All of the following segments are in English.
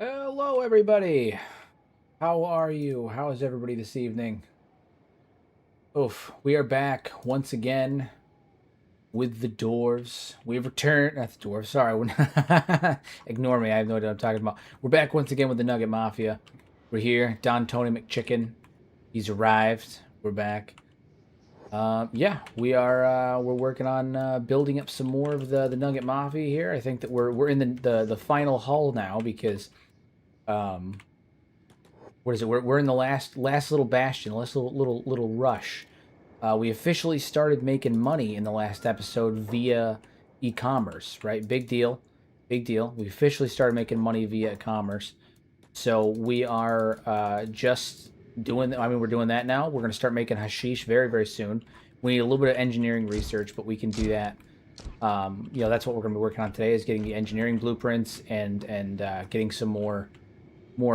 Hello, everybody. How are you? How is everybody this evening? Oof, we are back once again with the dwarves. We've returned, not the dwarves, sorry. Ignore me, I have no idea what I'm talking about. We're back once again with the Nugget Mafia. We're here, Don Tony McChicken. He's arrived. We're back. Yeah, we're working on building up some more of the Nugget Mafia here. I think that we're in the final hull now because um what is it? We're in the last little bastion, last little rush. We officially started making money in the last episode via e-commerce, right? Big deal, big deal. We officially started making money via e-commerce. So we are just doing. I mean, we're doing that now. We're going to start making hashish very soon. We need a little bit of engineering research, but we can do that. That's what we're going to be working on today: is getting the engineering blueprints and getting some more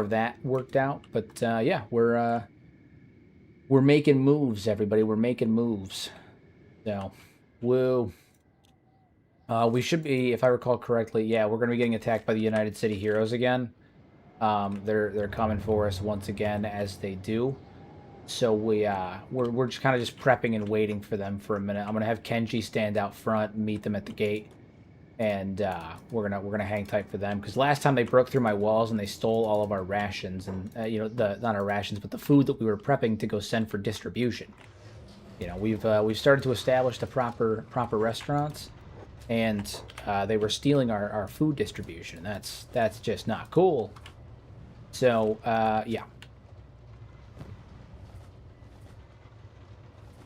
of that worked out. But yeah, we're making moves, everybody. We're making moves. So, woo. We should be, if I recall correctly, yeah, we're going to be getting attacked by the United City Heroes again. They're coming for us once again, as they do. So we're just kind of just prepping and waiting for them for a minute. I'm gonna have Kenshi stand out front and meet them at the gate, and we're gonna hang tight for them because last time they broke through my walls and they stole all of our rations and the not our rations but the food that we were prepping to go send for distribution. We've started to establish the proper restaurants, and they were stealing our food distribution. That's just not cool. So yeah,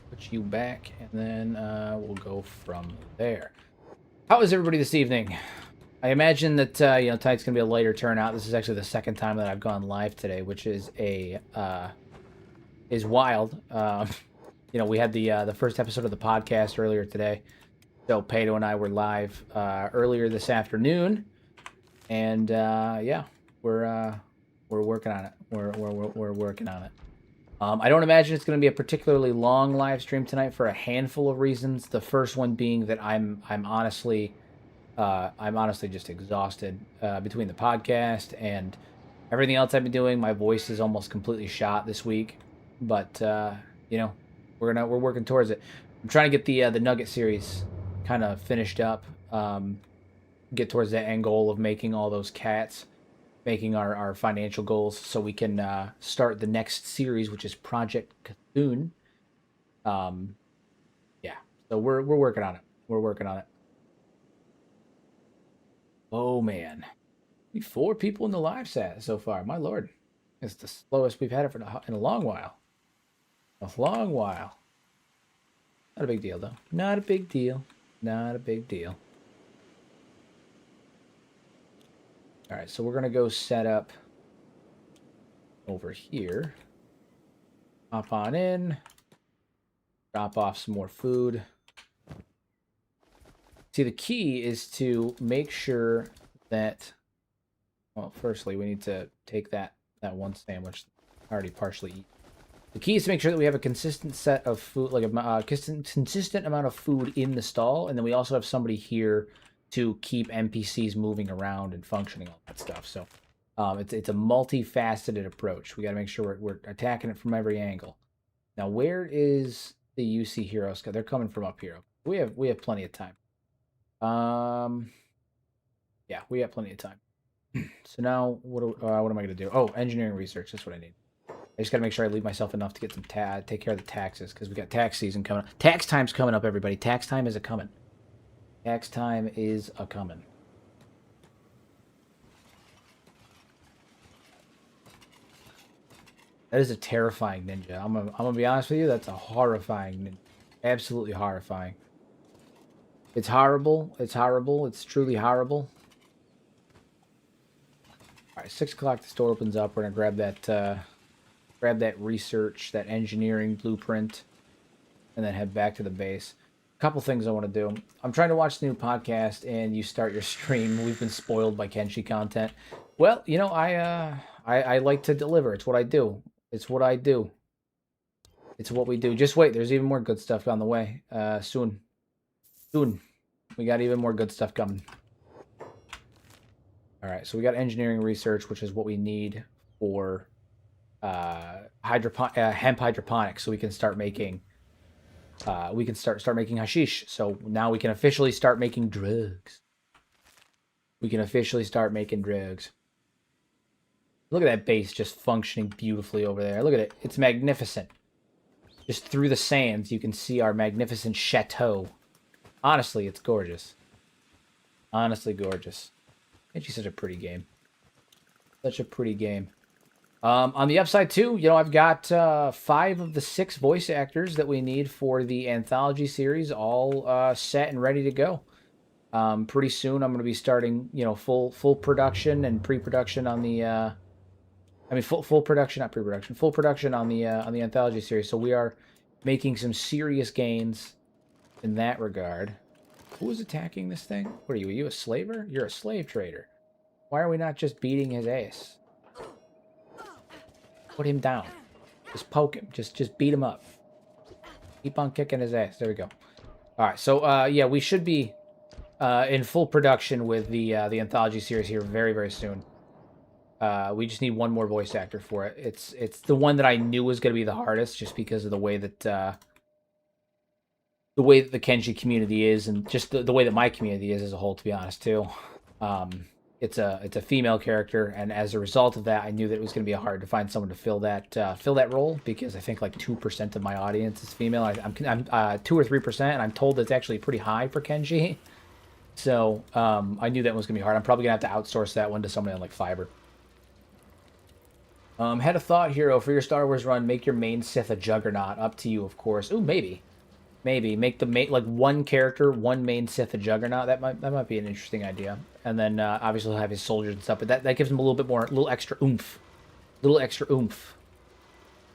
put you back, and then we'll go from there. How is everybody this evening? I imagine that tonight's gonna be a lighter turnout. This is actually the second time that I've gone live today, which is is wild. We had the first episode of the podcast earlier today, so Pato and I were live earlier this afternoon, and yeah, we're working on it. We're working on it. I don't imagine it's going to be a particularly long live stream tonight for a handful of reasons. The first one being that I'm honestly just exhausted between the podcast and everything else I've been doing. My voice is almost completely shot this week, but we're working towards it. I'm trying to get the Nugget series kind of finished up. Get towards that end goal of making all those cats, making our financial goals, so we can start the next series, which is Project Cthulhu. Yeah, so we're working on it. We're working on it. Oh man, 4 people in the live set so far. My lord, it's the slowest we've had it in a long while. A long while. Not a big deal though. Not a big deal. Not a big deal. All right, so we're gonna go set up over here. Hop on in. Drop off some more food. See, the key is to make sure that, well, firstly, we need to take that one sandwich already partially eaten. The key is to make sure that we have a consistent set of food, like a consistent amount of food in the stall, and then we also have somebody here to keep NPCs moving around and functioning, all that stuff. So it's a multifaceted approach. We got to make sure we're attacking it from every angle. Now, where is the UC Heroes? They're coming from up here. We have plenty of time. Yeah, we have plenty of time. So now, what am I gonna do? Oh, engineering research. That's what I need. I just gotta make sure I leave myself enough to get some take care of the taxes because we got tax season coming up. Tax time's coming up, everybody. Tax time is a coming. Tax time is a coming. That is a terrifying ninja. I'm gonna be honest with you. That's a horrifying ninja. Absolutely horrifying. It's horrible. It's horrible. It's truly horrible. All right, 6 o'clock. The store opens up. We're gonna grab that research, that engineering blueprint, and then head back to the base. A couple things I want to do. I'm trying to watch the new podcast, and you start your stream. We've been spoiled by Kenshi content. Well, I like to deliver. It's what I do. It's what I do. It's what we do. Just wait. There's even more good stuff on the way. Soon. Soon. We got even more good stuff coming. All right, so we got engineering research, which is what we need for hemp hydroponics, so we can start making start making hashish. So now we can officially start making drugs. We can officially start making drugs. Look at that base just functioning beautifully over there. Look at it. It's magnificent. Just through the sands, you can see our magnificent chateau. Honestly, it's gorgeous. Honestly, gorgeous. Kenshi's such a pretty game. Such a pretty game. On the upside, too, you know, I've got 5 of the 6 voice actors that we need for the anthology series all set and ready to go. Pretty soon, I'm going to be starting, you know, full production and pre-production on the. Full production, not pre-production. Full production on the anthology series. So we are making some serious gains in that regard. Who is attacking this thing? What are you? Are you a slaver? You're a slave trader. Why are we not just beating his ass? Put him down. Just poke him. Just beat him up. Keep on kicking his ass. There we go. All right. So yeah, we should be in full production with the anthology series here very, very soon. We just need one more voice actor for it. It's the one that I knew was going to be the hardest, just because of the way that the Kenshi community is, and just the way that my community is as a whole. To be honest, too, it's a female character, and as a result of that, I knew that it was going to be hard to find someone to fill that role, because I think like 2% of my audience is female. I'm 2 or 3%, and I'm told it's actually pretty high for Kenshi. So I knew that was going to be hard. I'm probably going to have to outsource that one to somebody on like Fiverr. Had a thought, Hero, for your Star Wars run, make your main Sith a Juggernaut. Up to you, of course. Ooh, maybe. Make the main, like, one character, one main Sith a Juggernaut. That might be an interesting idea. And then obviously he'll have his soldiers and stuff, but that gives him a little extra oomph.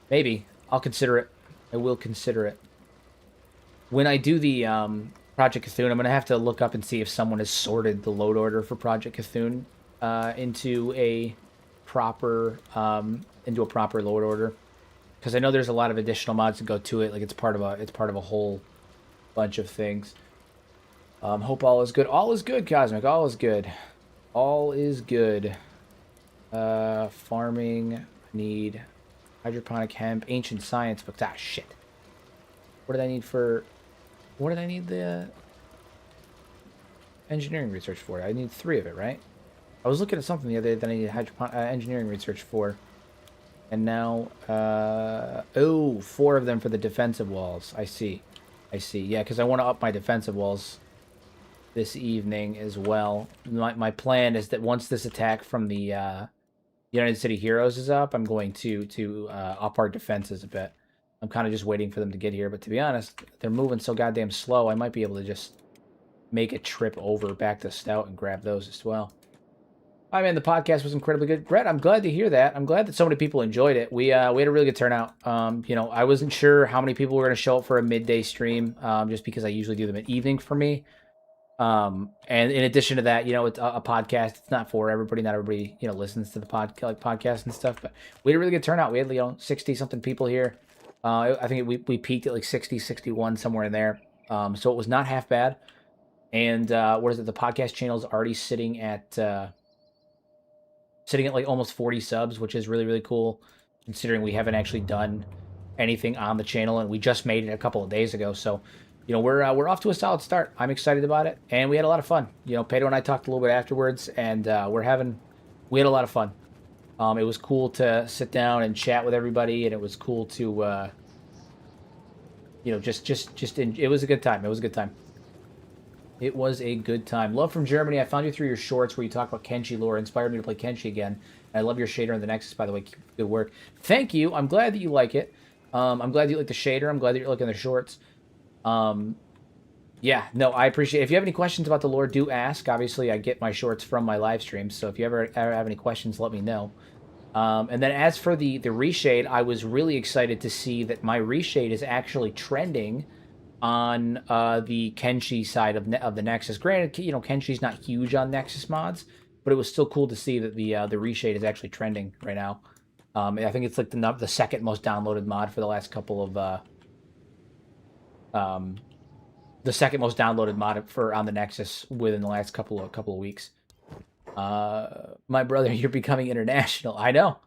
Maybe. I'll consider it. I will consider it. When I do the Project Cthulhu, I'm gonna have to look up and see if someone has sorted the load order for Project Cthulhu into a proper load order, because I know there's a lot of additional mods to go to it. Like it's part of a whole bunch of things. Hope all is good. All is good, Cosmic. All is good. All is good. Farming, need hydroponic hemp, ancient science books. Ah, shit. What did I need the engineering research for? I need 3 of it, right? I was looking at something the other day that I needed engineering research for. And now, 4 of them for the defensive walls. I see. Yeah, because I want to up my defensive walls this evening as well. My plan is that once this attack from the United City Heroes is up, I'm going to up our defenses a bit. I'm kind of just waiting for them to get here. But to be honest, they're moving so goddamn slow, I might be able to just make a trip over back to Stout and grab those as well. Hi, man. The podcast was incredibly good. Brett, I'm glad to hear that. I'm glad that so many people enjoyed it. We had a really good turnout. You know, I wasn't sure how many people were going to show up for a midday stream, just because I usually do them at evening for me. And in addition to that, you know, it's a podcast. It's not for everybody. Not everybody, you know, listens to the podcast and stuff. But we had a really good turnout. We had, you know, 60-something people here. I think we peaked at like 60, 61, somewhere in there. So it was not half bad. And what is it? The podcast channel is already sitting at like almost 40 subs, which is really, really cool, considering we haven't actually done anything on the channel, and we just made it a couple of days ago. So, you know, we're off to a solid start. I'm excited about it, and we had a lot of fun. You know, Pedro and I talked a little bit afterwards, and we had a lot of fun. It was cool to sit down and chat with everybody, and it was cool to, you know, it was a good time. It was a good time. It was a good time. Love from Germany. I found you through your shorts where you talk about Kenshi lore. Inspired me to play Kenshi again. And I love your shader in the Nexus, by the way. Good work. Thank you. I'm glad that you like it. I'm glad you like the shader. I'm glad that you're looking at the shorts. Yeah, no, I appreciate it. If you have any questions about the lore, do ask. Obviously, I get my shorts from my live streams, so if you ever have any questions, let me know. And then as for the reshade, I was really excited to see that my reshade is actually trending on the Kenshi side of the Nexus. Granted, you know, Kenshi's not huge on Nexus mods, but it was still cool to see that the reshade is actually trending right now. I think it's like the second most downloaded mod for the last couple of the second most downloaded mod on the Nexus within the last couple of weeks. My brother, you're becoming international. I know.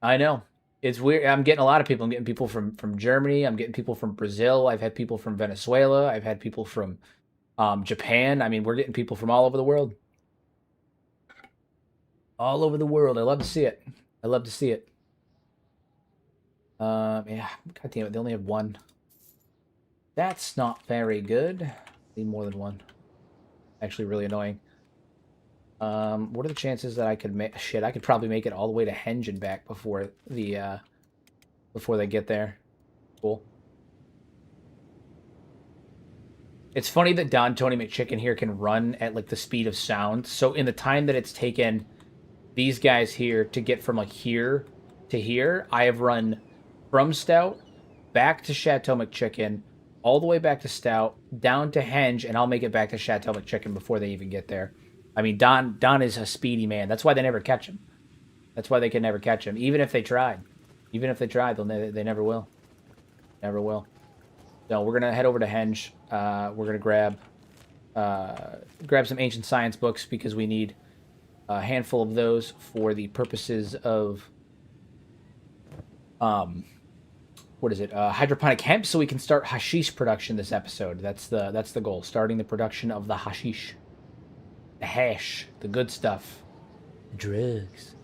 I know. It's weird. I'm getting a lot of people. I'm getting people from Germany. I'm getting people from Brazil. I've had people from Venezuela. I've had people from Japan. I mean, we're getting people from all over the world. All over the world. I love to see it. I love to see it. Yeah. God damn it. They only have one. That's not very good. Need more than one. Actually, really annoying. What are the chances that I could make? Shit, I could probably make it all the way to Henge and back before they get there. Cool. It's funny that Don Tony McChicken here can run at like the speed of sound. So in the time that it's taken these guys here to get from like here to here, I have run from Stout back to Chateau McChicken, all the way back to Stout, down to Henge, and I'll make it back to Chateau McChicken before they even get there. I mean, Don is a speedy man. That's why they never catch him. That's why they can never catch him, even if they tried. Even if they tried, they never will. Never will. So we're gonna head over to Henge. We're gonna grab some ancient science books because we need a handful of those for the purposes of what is it? Hydroponic hemp, so we can start hashish production this episode. That's the goal. Starting the production of the hashish, the hash, the good stuff, the drugs.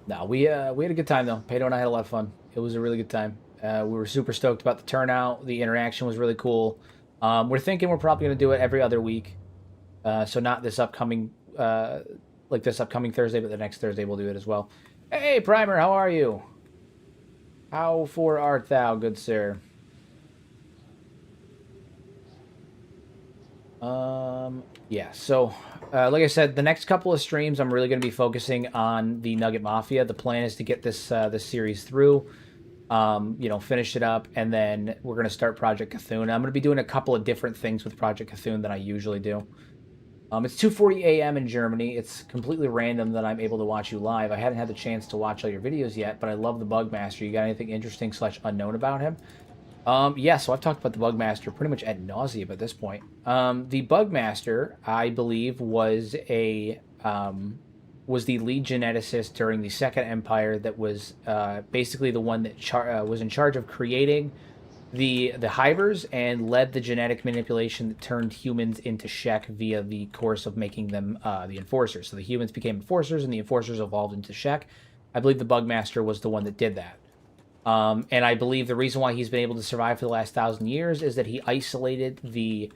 No, we had a good time though. Pedro and I had a lot of fun. It was a really good time. We were super stoked about the turnout. The interaction was really cool. We're thinking we're probably going to do it every other week. So not this upcoming, this upcoming Thursday, but the next Thursday we'll do it as well. Hey, Primer, how are you? How for art thou, good sir? Yeah, so, like I said, the next couple of streams, I'm really going to be focusing on the Nugget Mafia. The plan is to get this series through, finish it up, and then we're going to start Project Cthulhu. I'm going to be doing a couple of different things with Project Cthulhu than I usually do. It's 2:40 a.m. in Germany. It's completely random that I'm able to watch you live. I hadn't had the chance to watch all your videos yet, but I love the Bugmaster. You got anything interesting / unknown about him? Yeah, so I've talked about the Bugmaster pretty much ad nauseum at this point. The Bugmaster, I believe, was the lead geneticist during the Second Empire that was basically the one that was in charge of creating the Hivers and led the genetic manipulation that turned humans into Shek via the course of making them the Enforcers. So the humans became Enforcers and the Enforcers evolved into Shek. I believe the Bugmaster was the one that did that. And I believe the reason why he's been able to survive for the last 1,000 years is that he isolated the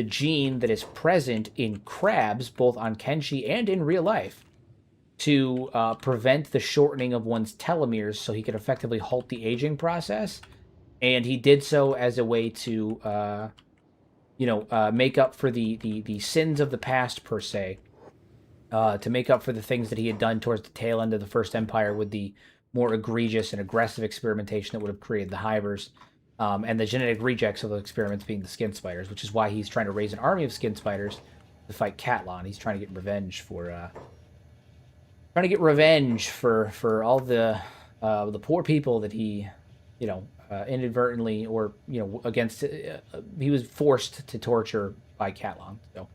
gene that is present in crabs, both on Kenshi and in real life, to prevent the shortening of one's telomeres so he could effectively halt the aging process. And he did so as a way to, make up for the sins of the past, per se, to make up for the things that he had done towards the tail end of the First Empire with the more egregious and aggressive experimentation that would have created the Hivers, and the genetic rejects of those experiments being the skin spiders, which is why he's trying to raise an army of skin spiders to fight Catlon. He's trying to get revenge for all the poor people that he, inadvertently or against. He was forced to torture by Catlon. So.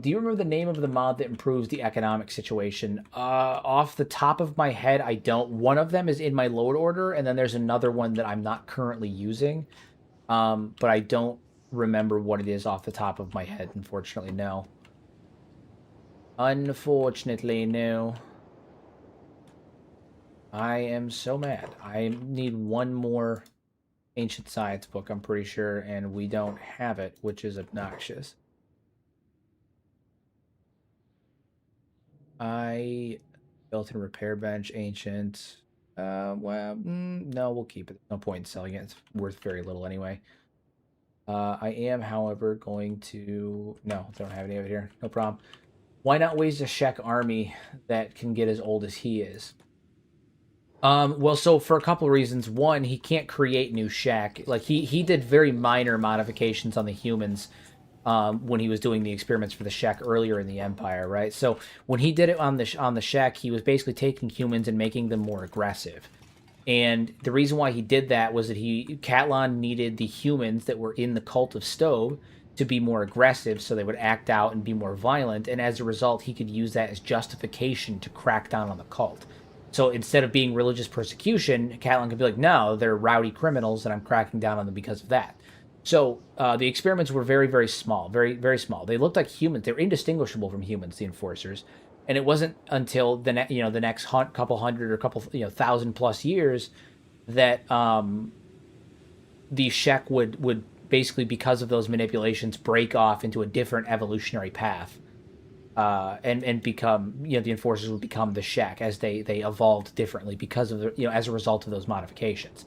Do you remember the name of the mod that improves the economic situation? Off the top of my head, I don't. One of them is in my load order, and then there's another one that I'm not currently using. But I don't remember what it is off the top of my head, unfortunately, no. Unfortunately, no. I am so mad. I need one more ancient science book, I'm pretty sure, and we don't have it, which is obnoxious. Built-in repair bench, ancient. No, we'll keep it. No point in selling it. It's worth very little anyway. I am, however, going to... No, don't have any of it here. No problem. Why not waste a Shek army that can get as old as he is? Well, so for a couple of reasons. One, he can't create new Shek. Like, he did very minor modifications on the humans when he was doing the experiments for the Shek earlier in the Empire, right? So when he did it on the Shek, he was basically taking humans and making them more aggressive. And the reason why he did that was that Catlon needed the humans that were in the cult of Stove to be more aggressive, so they would act out and be more violent, and as a result, he could use that as justification to crack down on the cult. So instead of being religious persecution, Catalan could be like, no, they're rowdy criminals, and I'm cracking down on them because of that. So the experiments were very, very small, very, very small. They looked like humans. They were indistinguishable from humans, the enforcers. And it wasn't until the the next couple hundred or couple 1,000+ years that the Shek would basically, because of those manipulations, break off into a different evolutionary path, and become, the enforcers would become the Shek as they evolved differently because of as a result of those modifications.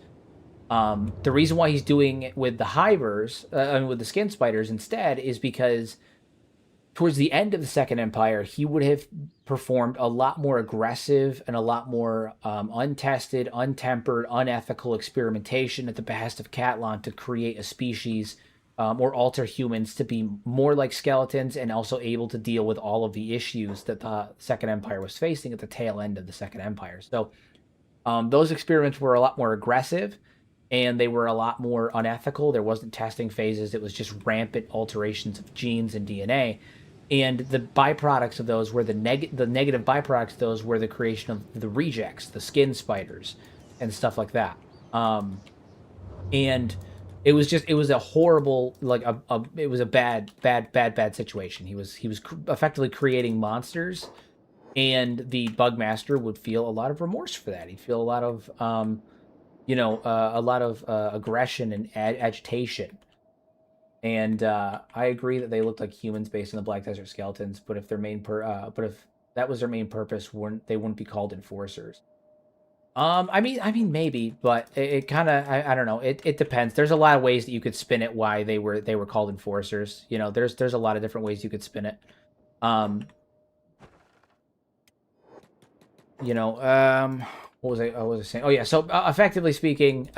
The reason why he's doing it with the Hivers, with the skin spiders instead, is because towards the end of the Second Empire, he would have performed a lot more aggressive and a lot more untested, untempered, unethical experimentation at the behest of Catalan to create a species or alter humans to be more like skeletons and also able to deal with all of the issues that the Second Empire was facing at the tail end of the Second Empire. So those experiments were a lot more aggressive, and they were a lot more unethical. There wasn't testing phases. It was just rampant alterations of genes and DNA. And the byproducts of those were the negative byproducts of those were the creation of the rejects, the skin spiders, and stuff like that. And it was a horrible, it was a bad situation. He was effectively creating monsters, and the Bugmaster would feel a lot of remorse for that. He'd feel a lot of aggression and agitation. And I agree that they looked like humans based on the Black Desert skeletons, but if if that was their main purpose, they wouldn't be called enforcers. I mean maybe, but it kind of, I don't know. It depends. There's a lot of ways that you could spin it why they were called enforcers. There's a lot of different ways you could spin it. What was I saying? Oh yeah, so effectively speaking,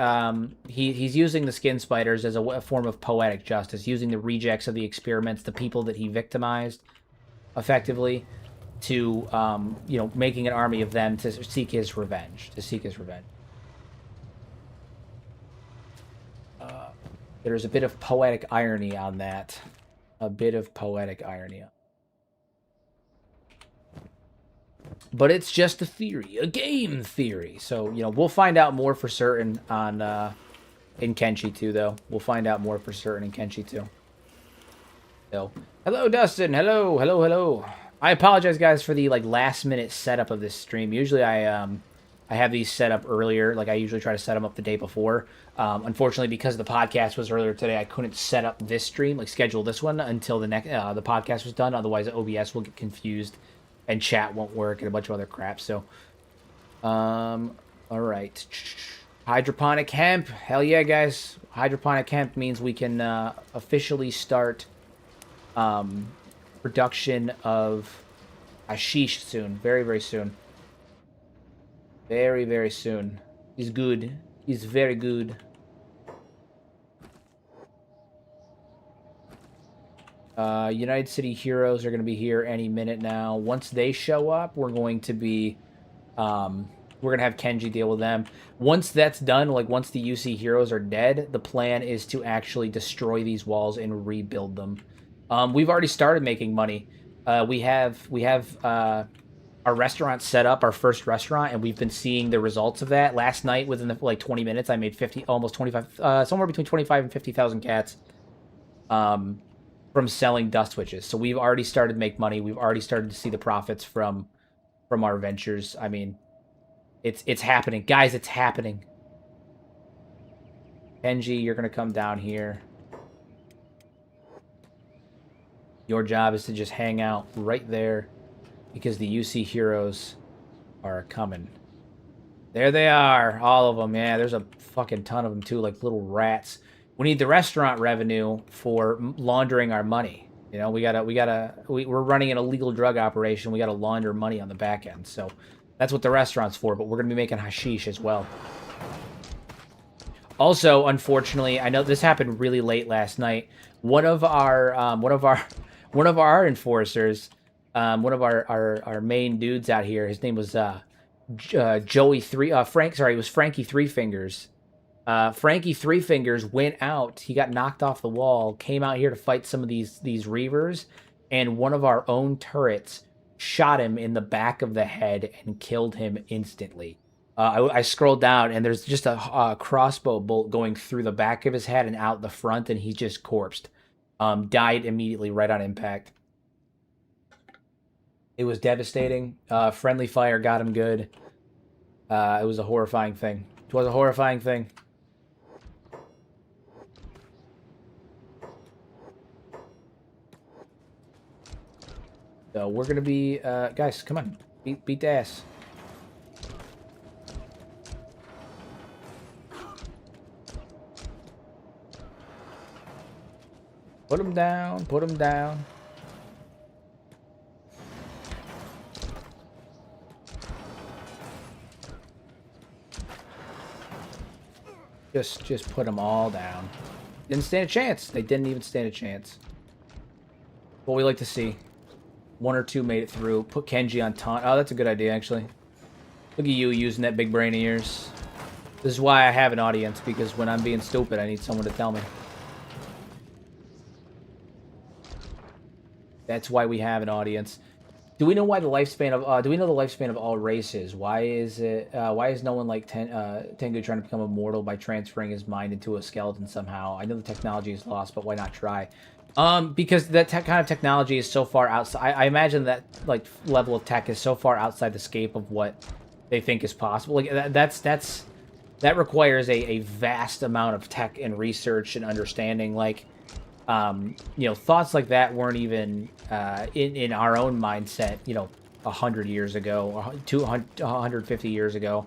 he's using the skin spiders as a form of poetic justice, using the rejects of the experiments, the people that he victimized, effectively, to making an army of them to seek his revenge. There's a bit of poetic irony on that. But it's just a theory, a game theory. So, we'll find out more for certain on in Kenshi 2, though. We'll find out more for certain in Kenshi 2. So, hello, Dustin. Hello. I apologize, guys, for the last minute setup of this stream. Usually, I have these set up earlier. I usually try to set them up the day before. Unfortunately, because the podcast was earlier today, I couldn't set up this stream, schedule this one until the podcast was done. Otherwise, OBS will get confused, and chat won't work, and a bunch of other crap. So, all right. Hydroponic hemp. Hell yeah, guys. Hydroponic hemp means we can officially start production of hashish soon. Very, very soon. Very, very soon. He's good. He's very good. United City Heroes are going to be here any minute now. Once they show up, we're going to be... we're going to have Kenshi deal with them. Once that's done, once the UC Heroes are dead, the plan is to actually destroy these walls and rebuild them. We've already started making money. We have our restaurant set up, our first restaurant, and we've been seeing the results of that. Last night, within the 20 minutes, I made almost 25, somewhere between 25 and 50,000 cats from selling dust witches. So we've already started to make money. We've already started to see the profits from our ventures. I mean, it's happening, guys. It's happening. Kenji, you're gonna come down here. Your job is to just hang out right there, because the UC Heroes are coming. There they are, all of them. Yeah, there's a fucking ton of them too, like little rats. We need the restaurant revenue for laundering our money. We're running an illegal drug operation. We gotta launder money on the back end. So that's what the restaurant's for, but we're gonna be making hashish as well. Also, unfortunately, I know this happened really late last night. One of our enforcers, one of our main dudes out here, his name was Joey Frankie Three Fingers. Frankie Three Fingers went out. He got knocked off the wall, came out here to fight some of these Reavers, and one of our own turrets shot him in the back of the head and killed him instantly. I scrolled down, and there's just a crossbow bolt going through the back of his head and out the front, and he just corpsed. Died immediately right on impact. It was devastating. Friendly fire got him good. It was a horrifying thing. It was a horrifying thing. So we're gonna be, guys, come on, beat the ass. Put him down. Put him down. Just put them all down. Didn't stand a chance. They didn't even stand a chance. What we like to see. One or two made it through. Put Kenshi on taunt. Oh, that's a good idea, actually. Look at you using that big brain of yours. This is why I have an audience, because when I'm being stupid, I need someone to tell me. That's why we have an audience. Do we know why the lifespan of? Do we know the lifespan of all races? Why is it? Why is no one like Tengu trying to become immortal by transferring his mind into a skeleton somehow? I know the technology is lost, but why not try? Because that kind of technology is so far outside. I imagine that like level of tech is so far outside the scope of what they think is possible. Like that requires a vast amount of tech and research and understanding. Like, you know, thoughts like that weren't even in our own mindset. You know, 100 years ago, 200, 150 years ago.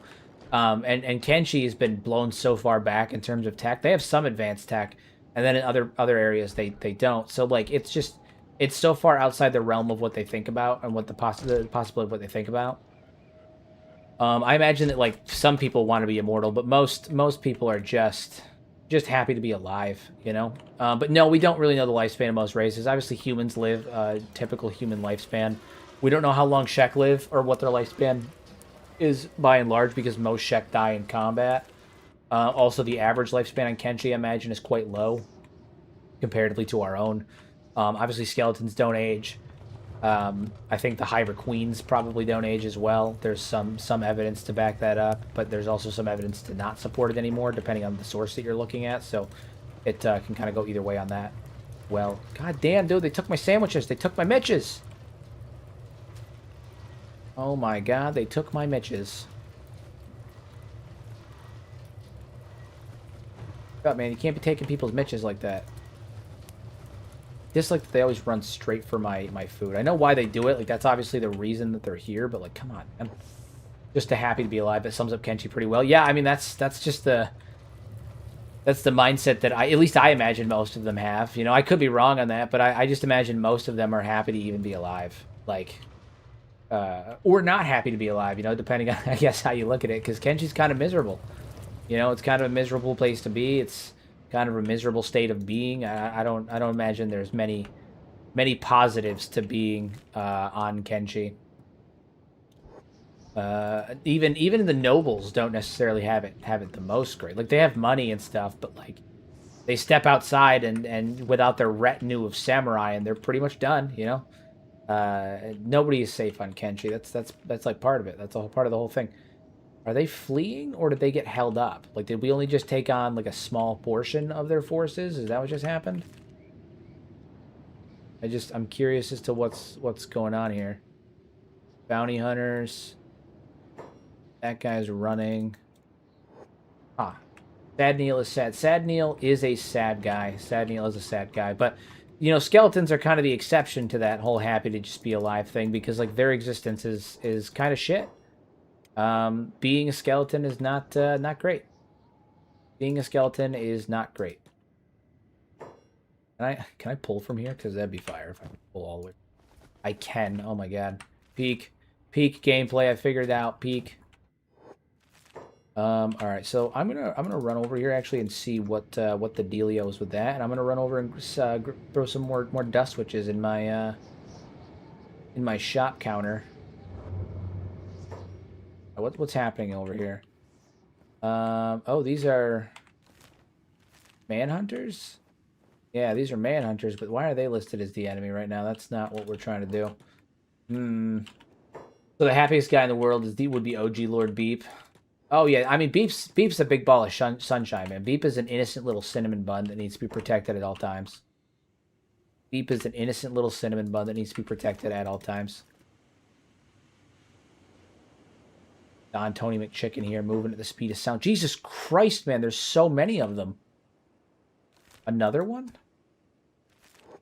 And Kenshi has been blown so far back in terms of tech. They have some advanced tech. And then in other areas, they don't. So, like, it's so far outside the realm of what they think about and what the possibility of what they think about. I imagine that, like, some people want to be immortal, but most people are just happy to be alive, you know? But no, we don't really know the lifespan of most races. Obviously, humans live a typical human lifespan. We don't know how long Shek live or what their lifespan is by and large, because most Shek die in combat. Also, the average lifespan on Kenshi, I imagine, is quite low comparatively to our own. Obviously, skeletons don't age. I think the Hydra Queens probably don't age as well. There's some evidence to back that up, but there's also some evidence to not support it anymore, depending on the source that you're looking at. So it can kind of go either way on that. Well, god damn, dude, they took my sandwiches. They took my Mitches. Oh my god, they took my Mitches. Up, man, you can't be taking people's Mitches like that. Dislike that they always run straight for my food. I know why they do it. Like, that's obviously the reason that they're here, but, like, come on, man. Just a happy to be alive. That sums up Kenshi pretty well. Yeah, I mean, that's just the... That's the mindset that at least I imagine most of them have. You know, I could be wrong on that, but I just imagine most of them are happy to even be alive. Like, or not happy to be alive, you know, depending on, I guess, how you look at it. Because Kenshi's kind of miserable. You know, it's kind of a miserable place to be. It's kind of a miserable state of being. I don't imagine there's many positives to being on Kenshi. Even the nobles don't necessarily have it the most great. Like, they have money and stuff, but like they step outside and without their retinue of samurai, and they're pretty much done. You know, nobody is safe on Kenshi. That's like part of it. That's a whole part of the whole thing. Are they fleeing, or did they get held up? Like, did we only just take on, like, a small portion of their forces? Is that what just happened? I'm curious as to what's going on here. Bounty hunters. That guy's running. Ah. Sad Neil is sad. Sad Neil is a sad guy. Sad Neil is a sad guy. But, you know, skeletons are kind of the exception to that whole happy to just be alive thing, because, like, their existence is kind of shit. Being a skeleton is not great. Being a skeleton is not great. Can I pull from here? Because that'd be fire if I could pull all the way. I can. Oh my god. Peak gameplay. I figured it out. Peak. All right. So I'm gonna run over here actually and see what the dealio is with that, and I'm gonna run over and throw some more dust switches in my shop counter. What's happening over here? Oh, these are Manhunters? Yeah, these are manhunters, but why are they listed as the enemy right now? That's not what we're trying to do. So the happiest guy in the world would be OG Lord Beep. Oh yeah, I mean Beep's a big ball of sunshine, man. Beep is an innocent little cinnamon bun that needs to be protected at all times. Beep is an innocent little cinnamon bun that needs to be protected at all times. Don Tony McChicken here, moving at the speed of sound. Jesus Christ, man, there's so many of them. Another one?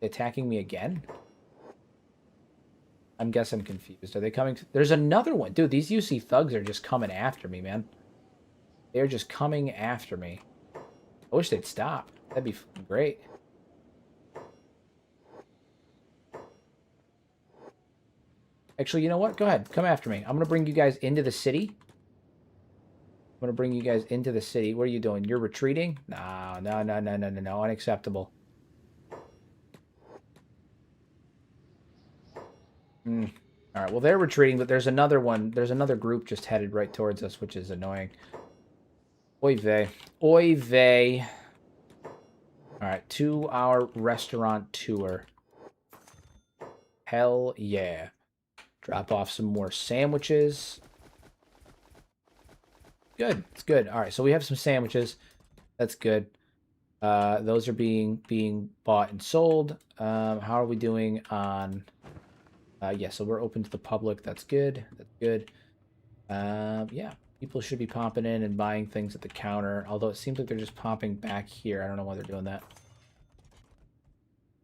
Attacking me again? I'm guessing I'm confused. Are they coming? There's another one. Dude, these UC thugs are just coming after me, man. They're just coming after me. I wish they'd stop. That'd be great. Actually, you know what? Go ahead. Come after me. I'm going to bring you guys into the city. I'm going to bring you guys into the city. What are you doing? You're retreating? No. Unacceptable. All right. Well, they're retreating, but there's another one. There's another group just headed right towards us, which is annoying. Oy vey. Oy vey. All right. 2-hour restaurant tour. Hell yeah. Drop off some more sandwiches. Good. It's good. All right. So we have some sandwiches. That's good. Those are being bought and sold. How are we doing on... yeah, so we're open to the public. That's good. That's good. Yeah, people should be popping in and buying things at the counter, although it seems like they're just popping back here. I don't know why they're doing that.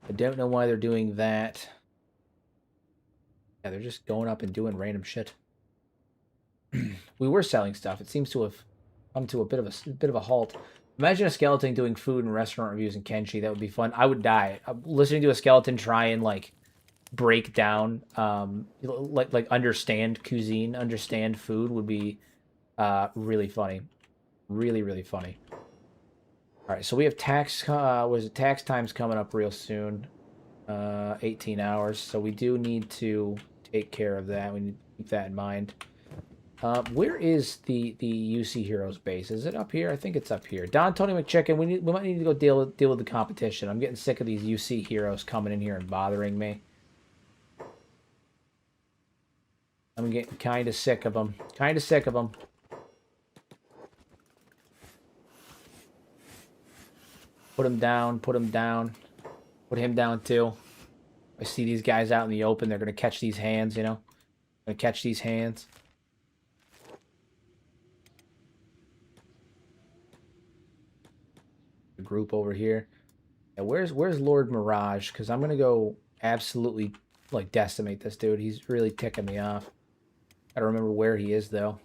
I don't know why they're doing that. Yeah, they're just going up and doing random shit. We were selling stuff. It seems to have come to a bit of a halt. Imagine a skeleton doing food and restaurant reviews in Kenshi. That would be fun. I would die. Listening to a skeleton try and like break down, like understand cuisine, understand food would be really funny, really funny. All right, so we have tax. Was it tax time's coming up real soon? 18 hours. So we do need to take care of that. We need to keep that in mind. Where is the UC Heroes base? Is it up here? I think it's up here. Don Tony McChicken, we might need to go deal with the competition. I'm getting sick of these UC Heroes coming in here and bothering me. I'm getting kind of sick of them. Kind of sick of them. Put him down. Put him down. Put him down too. I see these guys out in the open. They're going to catch these hands, you know. Going to catch these hands. The group over here. Yeah, where's Lord Mirage? Because I'm going to go absolutely like decimate this dude. He's really ticking me off. I don't remember where he is, though.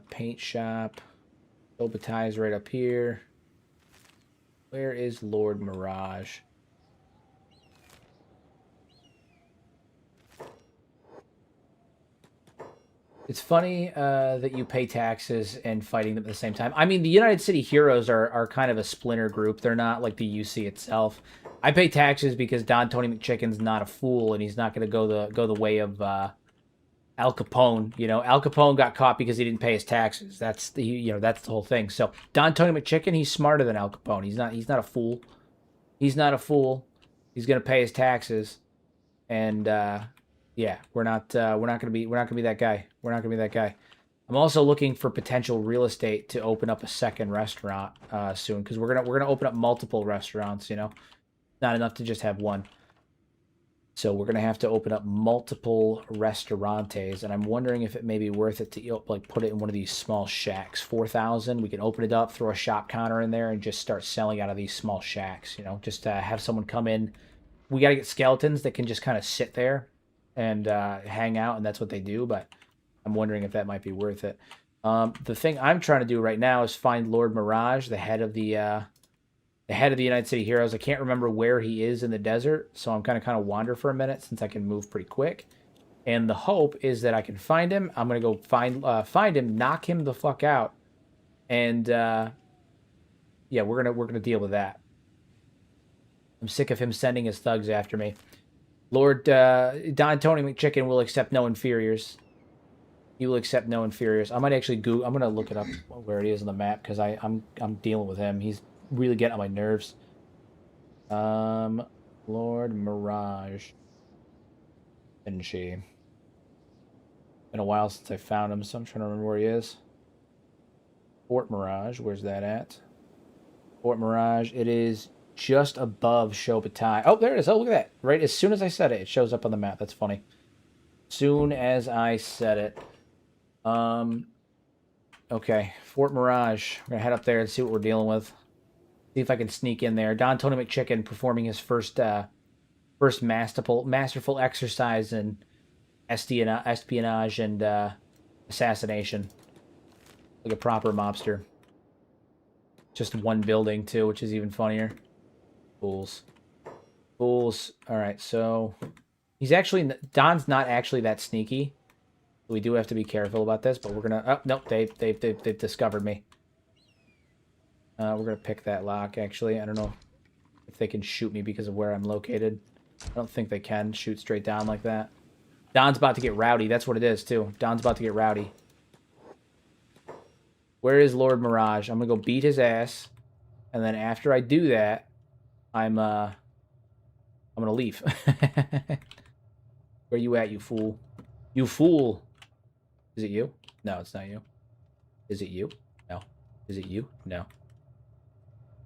Paint shop. Obatize right up here. Where is Lord Mirage? It's funny that you pay taxes and fighting them at the same time. I mean, the United City Heroes are kind of a splinter group. They're not like the UC itself. I pay taxes because Don Tony McChicken's not a fool, and he's not going to go the way of Al Capone. You know, Al Capone got caught because he didn't pay his taxes. That's that's the whole thing. So Don Tony McChicken, he's smarter than Al Capone. He's not a fool. He's not a fool. He's going to pay his taxes, and yeah, we're not gonna be that guy. We're not gonna be that guy. I'm also looking for potential real estate to open up a second restaurant soon, because we're gonna open up multiple restaurants. You know, not enough to just have one. So we're gonna have to open up multiple restaurantes, and I'm wondering if it may be worth it to like put it in one of these small shacks. 4,000. We can open it up, throw a shop counter in there, and just start selling out of these small shacks. You know, just have someone come in. We got to get skeletons that can just kind of sit there and hang out, and that's what they do, but I'm wondering if that might be worth it. The thing I'm trying to do right now is find Lord Mirage, the head of the United City Heroes. I can't remember where he is in the desert, so I'm kind of wander for a minute since I can move pretty quick. And the hope is that I can find him. I'm gonna go find him, knock him the fuck out, and yeah, we're gonna deal with that. I'm sick of him sending his thugs after me. Lord Don Tony McChicken will accept no inferiors. He will accept no inferiors. I might actually Google. I'm gonna look it up where it is on the map because I'm dealing with him. He's really getting on my nerves. Lord Mirage. Kenshi. Been a while since I found him, so I'm trying to remember where he is. Fort Mirage. Where's that at? Fort Mirage. It is just above Shobutai. Oh, there it is. Oh, look at that. Right as soon as I said it, it shows up on the map. That's funny. Soon as I said it. Okay. Fort Mirage. We're going to head up there and see what we're dealing with. See if I can sneak in there. Don Tony McChicken performing his first masterful exercise in espionage and assassination. Like a proper mobster. Just one building, too, which is even funnier. Fools. Fools. Alright, so... He's actually... Don's not actually that sneaky. We do have to be careful about this, but we're gonna... Oh, nope, they've discovered me. We're gonna pick that lock, actually. I don't know if they can shoot me because of where I'm located. I don't think they can shoot straight down like that. Don's about to get rowdy. That's what it is, too. Don's about to get rowdy. Where is Lord Mirage? I'm gonna go beat his ass. And then after I do that, I'm gonna leave. Where you at, you fool? You fool! Is it you? No, it's not you. Is it you? No. Is it you? No.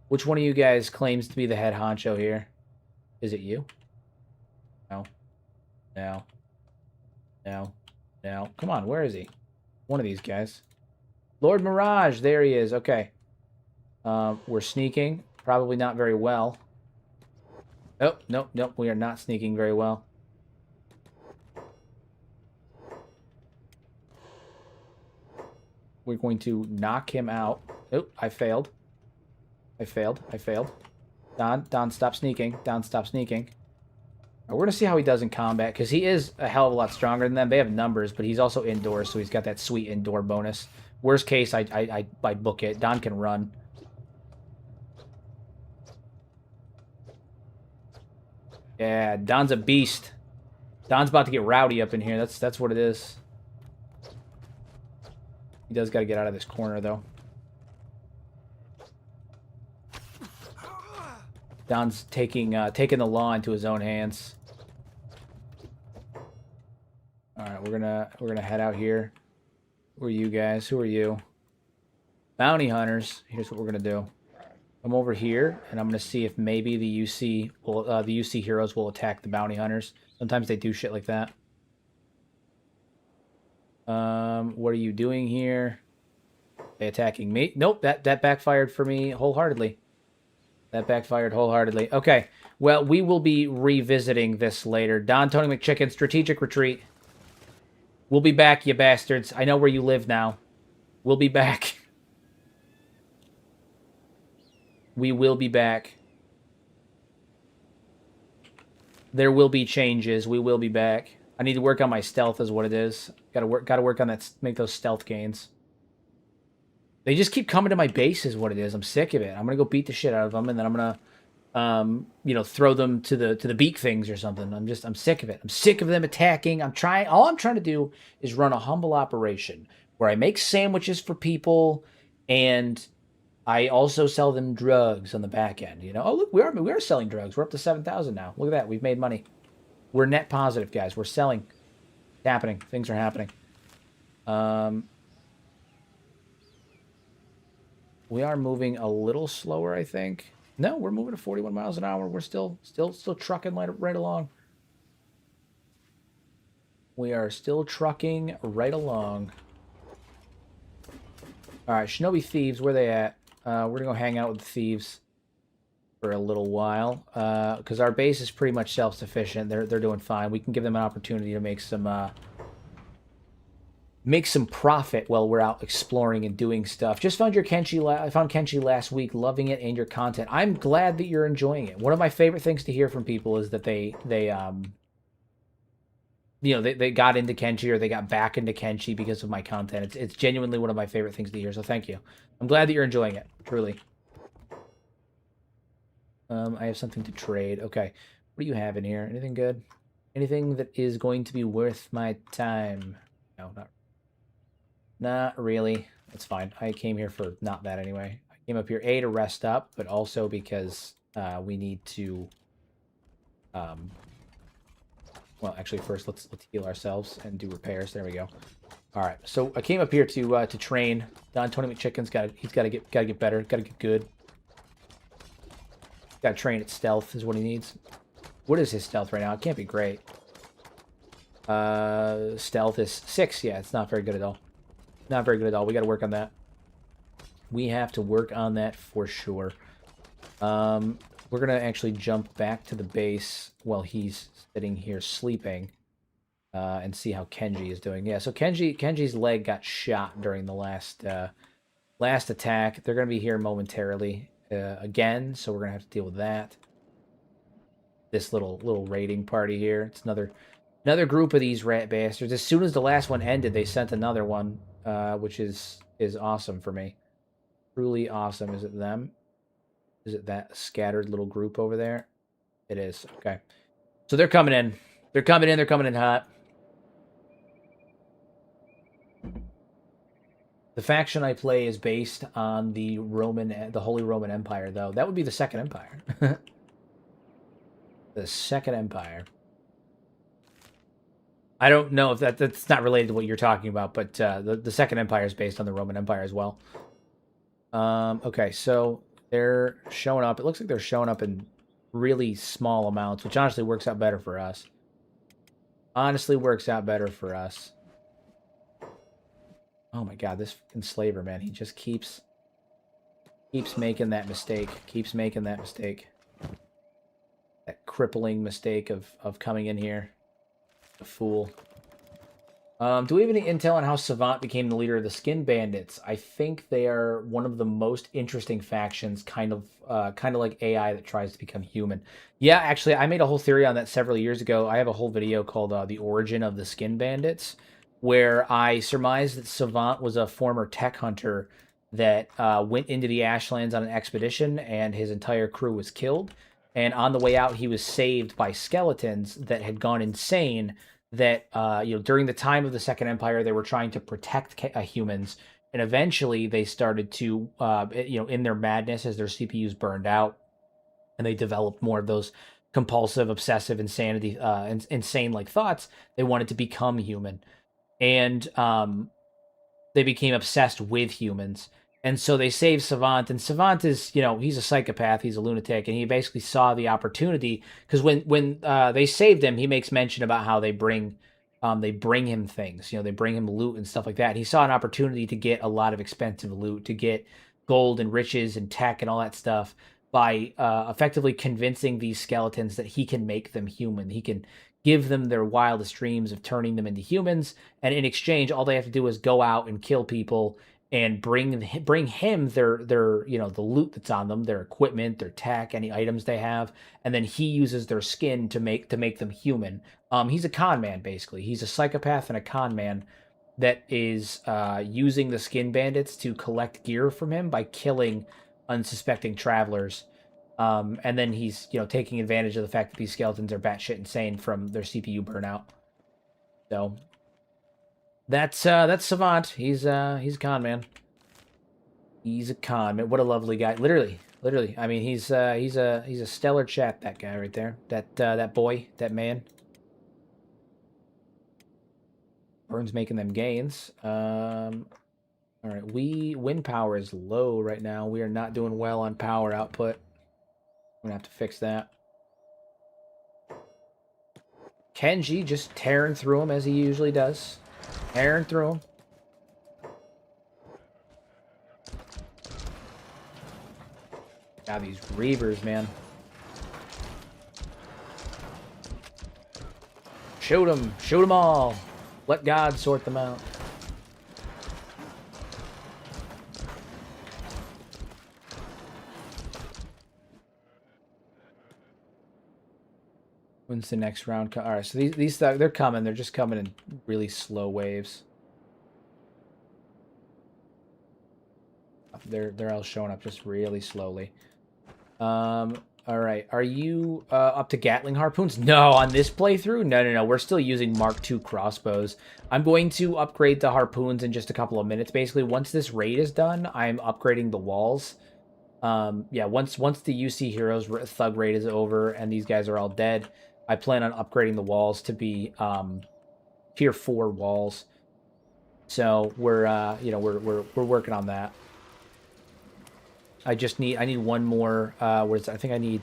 Which one of you guys claims to be the head honcho here? Is it you? No. No. No. No. Come on, where is he? One of these guys. Lord Mirage, there he is. Okay. We're sneaking. Probably not very well. Oh, nope, nope. We are not sneaking very well. We're going to knock him out. Oh, I failed. I failed. Don, stop sneaking. Don, stop sneaking. We're going to see how he does in combat, because he is a hell of a lot stronger than them. They have numbers, but he's also indoors, so he's got that sweet indoor bonus. Worst case, I book it. Don can run. Yeah, Don's a beast. Don's about to get rowdy up in here. That's what it is. He does got to get out of this corner, though. Don's taking the law into his own hands. All right, we're gonna head out here. Who are you guys? Who are you? Bounty hunters. Here's what we're gonna do. I'm over here, and I'm gonna see if maybe the UC heroes will attack the bounty hunters. Sometimes they do shit like that. What are you doing here? They attacking me? Nope, that backfired for me wholeheartedly. That backfired wholeheartedly. Okay, well, we will be revisiting this later. Don Tony McChicken, strategic retreat. We'll be back, you bastards. I know where you live now. We'll be back. We will be back. There will be changes. We will be back. I need to work on my stealth is what it is. Gotta work on that, make those stealth gains. They just keep coming to my base is what it is. I'm sick of it. I'm gonna go beat the shit out of them, and then I'm gonna, you know, throw them to the beak things or something. I'm sick of it. I'm sick of them attacking. All I'm trying to do is run a humble operation where I make sandwiches for people, and I also sell them drugs on the back end. You know, oh look, we are selling drugs. We're up to 7,000 now. Look at that. We've made money. We're net positive, guys. We're selling. It's happening. Things are happening. We are moving a little slower, I think. No, we're moving at 41 miles an hour. We're still trucking right along. We are still trucking right along. All right, Shinobi Thieves, where they at? We're going to go hang out with the thieves for a little while, because our base is pretty much self-sufficient. They're doing fine. We can give them an opportunity to make some profit while we're out exploring and doing stuff. Just found your Kenshi. I found Kenshi last week, loving it and your content. I'm glad that you're enjoying it. One of my favorite things to hear from people is that they got into Kenshi or they got back into Kenshi because of my content. It's genuinely one of my favorite things to hear. So thank you. I'm glad that you're enjoying it. Truly. I have something to trade. Okay. What do you have in here? Anything good? Anything that is going to be worth my time? No, not. Not really. That's fine. I came here for not that anyway. I came up here, A, to rest up, but also because we need to... well, actually, first, let's heal ourselves and do repairs. There we go. All right, so I came up here to train. Don Tony McChicken's he's got to get better, got to get good. Got to train at stealth is what he needs. What is his stealth right now? It can't be great. Stealth is 6. Yeah, it's not very good at all. Not very good at all. We got to work on that. We have to work on that for sure. We're gonna actually jump back to the base while he's sitting here sleeping. And see how Kenshi is doing. Yeah, so Kenji's leg got shot during the last attack. They're going to be here momentarily again, so we're going to have to deal with that. This little raiding party here. It's another group of these rat bastards. As soon as the last one ended, they sent another one, which is awesome for me. Truly awesome. Is it them? Is it that scattered little group over there? It is. Okay. So they're coming in. They're coming in hot. The faction I play is based on the Holy Roman Empire, though. That would be the Second Empire. The Second Empire. I don't know if that's not related to what you're talking about, but the Second Empire is based on the Roman Empire as well. Okay, so they're showing up. It looks like they're showing up in really small amounts, which honestly works out better for us. Honestly works out better for us. Oh my god, this enslaver, man. He just keeps making that mistake. Keeps making that mistake. That crippling mistake of coming in here. A fool. Do we have any intel on how Savant became the leader of the Skin Bandits? I think they are one of the most interesting factions, kind of like AI that tries to become human. Yeah, actually, I made a whole theory on that several years ago. I have a whole video called The Origin of the Skin Bandits, where I surmised that Savant was a former tech hunter that went into the Ashlands on an expedition, and his entire crew was killed. And on the way out, he was saved by skeletons that had gone insane. That during the time of the Second Empire, they were trying to protect humans, and eventually they started to, in their madness, as their CPUs burned out, and they developed more of those compulsive, obsessive, insanity, insane like thoughts. They wanted to become human. And they became obsessed with humans. And so they saved Savant, and Savant is, he's a psychopath, he's a lunatic, and he basically saw the opportunity, because when they saved him, he makes mention about how they bring him things, they bring him loot and stuff like that. And he saw an opportunity to get a lot of expensive loot, to get gold and riches and tech and all that stuff by effectively convincing these skeletons that he can make them human. He can give them their wildest dreams of turning them into humans, and in exchange, all they have to do is go out and kill people and bring him their the loot that's on them, their equipment, their tech, any items they have, and then he uses their skin to make them human. He's a con man, basically. He's a psychopath and a con man that is using the Skin Bandits to collect gear from him by killing unsuspecting travelers. And then he's taking advantage of the fact that these skeletons are batshit insane from their CPU burnout. So that's Savant. He's a con man. He's a con man. What a lovely guy. Literally. I mean, he's a stellar chap. That guy right there. That boy. That man. Burns making them gains. All right. Wind power is low right now. We are not doing well on power output. I'm gonna have to fix that. Kenshi just tearing through him as he usually does. Tearing through him. God, these Reavers, man. Shoot them. Shoot them all. Let God sort them out. When's the next round? All right, so these they're coming. They're just coming in really slow waves. They're all showing up just really slowly. All right. Are you up to Gatling harpoons? No, on this playthrough? No. We're still using Mark II crossbows. I'm going to upgrade the harpoons in just a couple of minutes. Basically, once this raid is done, I'm upgrading the walls. Yeah, once the UC Heroes Thug raid is over and these guys are all dead, I plan on upgrading the walls to be tier 4 walls. So we're we're working on that. I need one more. I think I need.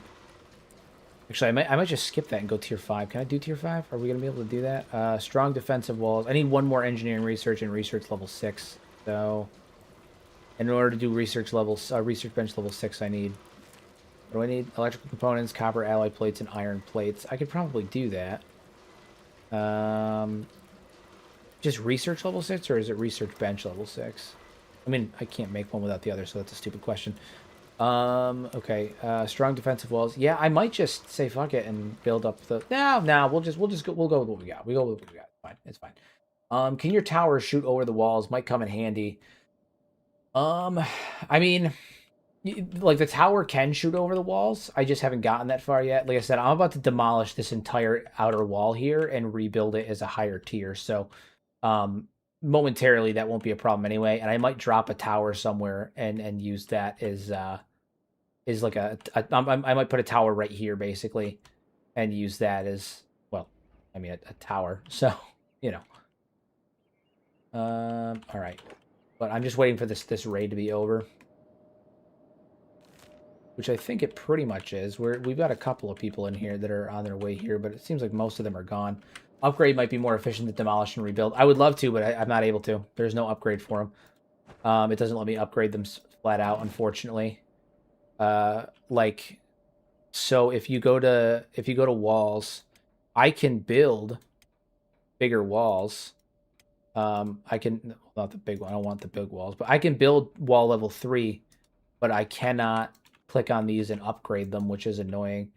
Actually, I might just skip that and go tier 5. Can I do tier 5? Are we gonna be able to do that? Strong defensive walls. I need one more engineering research and research level 6. So, in order to do research bench level 6, I need. What do I need? Electrical components, copper alloy plates, and iron plates. I could probably do that. Just research level 6, or is it research bench level 6? I mean, I can't make one without the other, so that's a stupid question. Okay. Strong defensive walls. Yeah, I might just say fuck it and build up the. No. We'll go with what we got. We go with what we got. Fine, it's fine. Can your towers shoot over the walls? Might come in handy. I mean, like the tower can shoot over the walls. I just haven't gotten that far yet. Like I said, I'm about to demolish this entire outer wall here and rebuild it as a higher tier. So, momentarily that won't be a problem anyway. And I might drop a tower somewhere and use that as is like I might put a tower right here basically and use that as well. I mean a tower. So, you know. All right. But I'm just waiting for this raid to be over. Which I think it pretty much is. We've got a couple of people in here that are on their way here, but it seems like most of them are gone. Upgrade might be more efficient than demolish and rebuild. I would love to, but I'm not able to. There's no upgrade for them. It doesn't let me upgrade them flat out, unfortunately. So if you go to walls, I can build bigger walls. I can not the big one. I don't want the big walls, but I can build wall level 3, but I cannot click on these and upgrade them, which is annoying.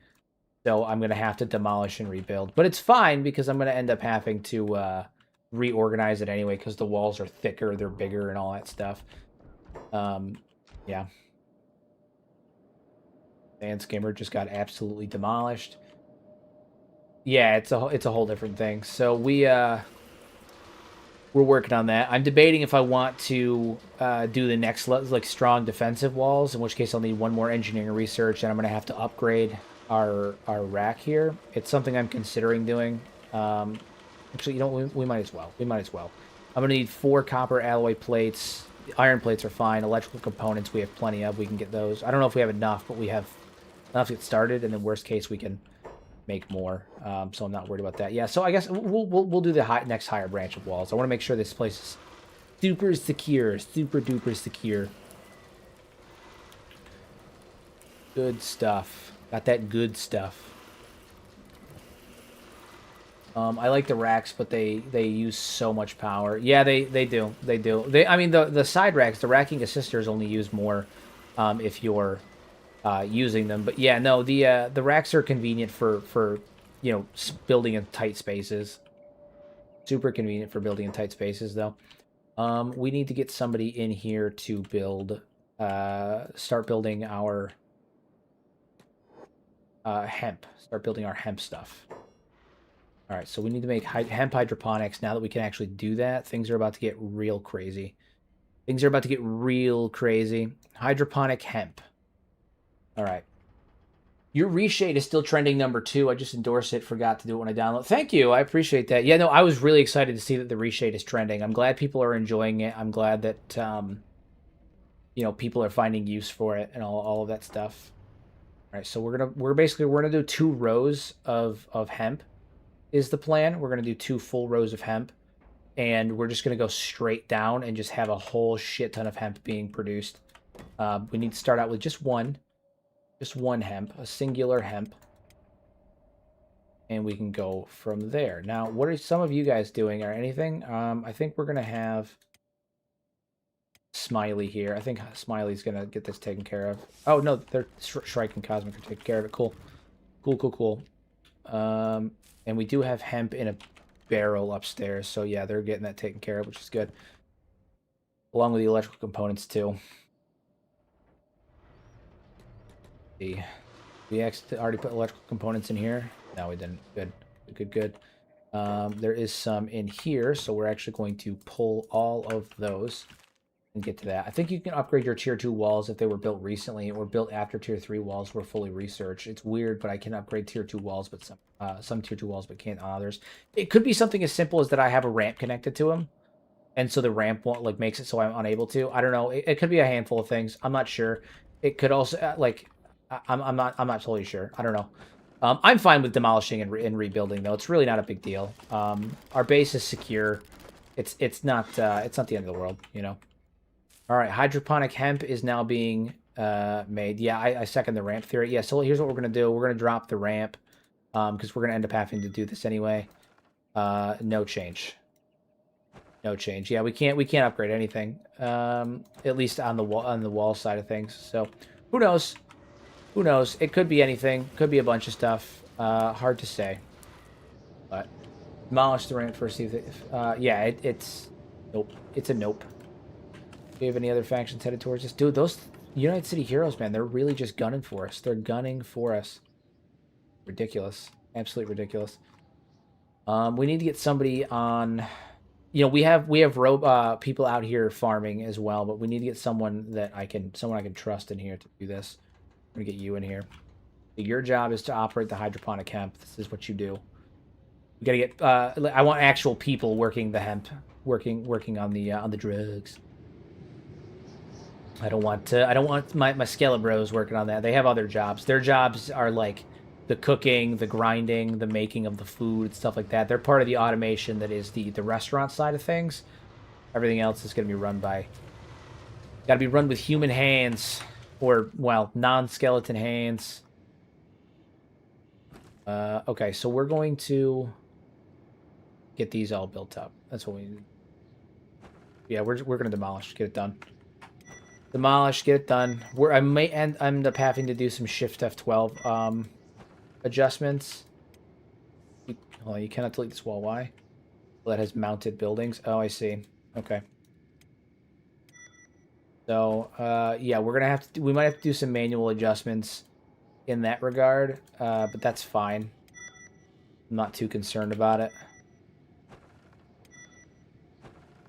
So I'm going to have to demolish and rebuild. But it's fine because I'm going to end up having to reorganize it anyway because the walls are thicker, they're bigger, and all that stuff. Yeah. Sand Skimmer just got absolutely demolished. Yeah, it's a whole different thing. So we're working on that. I'm debating if I want to do the next like strong defensive walls, in which case I'll need one more engineering research, and I'm going to have to upgrade our rack here. It's something I'm considering doing. Actually, you know, we might as well. I'm going to need 4 copper alloy plates. The iron plates are fine. Electrical components we have plenty of. We can get those. I don't know if we have enough, but we have enough to get started, and then worst case we can make more. So I'm not worried about that. Yeah, so I guess we'll do the next higher branch of walls. I want to make sure this place is super secure, super duper secure. Good stuff. Got that good stuff. I like the racks, but they use so much power. Yeah, they do. I mean the side racks, the racking assisters only use more if you're using them. But yeah, no, the racks are convenient for you know, building in tight spaces. Super convenient for building in tight spaces, though. We need to get somebody in here to build, start building our hemp. Start building our hemp stuff. All right, so we need to make hemp hydroponics. Now that we can actually do that, things are about to get real crazy. Hydroponic hemp. All right. Your reshade is still trending #2. I just endorsed it. Forgot to do it when I download. Thank you. I appreciate that. Yeah, no, I was really excited to see that the reshade is trending. I'm glad people are enjoying it. I'm glad that you know, people are finding use for it and all of that stuff. All right, so we're gonna do 2 rows of hemp. Is the plan. We're gonna do 2 full rows of hemp, and we're just gonna go straight down and just have a whole shit ton of hemp being produced. We need to start out with just one hemp, a singular hemp, and we can go from there. Now, what are some of you guys doing or anything? I think we're gonna have Smiley here. I think Smiley's gonna get this taken care of. Oh no, they're Shrike and Cosmic are taking care of it. Cool. And we do have hemp in a barrel upstairs, so yeah, they're getting that taken care of, which is good. Along with the electrical components too. We We already put electrical components in here. No, we didn't. Good. Good. There is some in here, so we're actually going to pull all of those and get to that. I think you can upgrade your tier 2 walls if they were built recently or built after tier 3 walls were fully researched. It's weird, but I can upgrade tier 2 walls, but some tier 2 walls, but can't others. It could be something as simple as that I have a ramp connected to them, and so the ramp won't like makes it so I'm unable to. I don't know. It could be a handful of things. I'm not sure. It could also I'm not totally sure. I don't know. I'm fine with demolishing and rebuilding though. It's really not a big deal. Our base is secure. It's not the end of the world, you know. All right, hydroponic hemp is now being made. Yeah, I second the ramp theory. Yeah, so here's what we're going to do. We're going to drop the ramp because we're going to end up having to do this anyway. No change. No change. Yeah, we can't upgrade anything. At least on the wall side of things. So, who knows? Who knows? It could be anything. Could be a bunch of stuff. Hard to say. But demolish the ramp first. See if yeah, it's nope. It's a nope. Do you have any other factions headed towards us? Dude, those United City Heroes, man, they're really just gunning for us. They're gunning for us. Ridiculous. Absolutely ridiculous. We need to get somebody on... You know, we have people out here farming as well, but we need to get someone I can trust in here to do this. I'm gonna get you in here. Your job is to operate the hydroponic hemp. This is what you do. We gotta get... I want actual people working the hemp. Working on the drugs. I don't want my Skelebros working on that. They have other jobs. Their jobs are like the cooking, the grinding, the making of the food, stuff like that. They're part of the automation that is the restaurant side of things. Everything else is going to be run by... Got to be run with human hands. Or, well, non-skeleton hands. Okay, so we're going to get these all built up. That's what we need. Yeah, we're going to demolish. Get it done. Demolish, get it done. I may end up having to do some Shift F12 adjustments. Oh, you cannot delete this wall. Why? Well, that has mounted buildings. Oh, I see. Okay. So, yeah, we're gonna have to. We might have to do some manual adjustments in that regard, but that's fine. I'm not too concerned about it.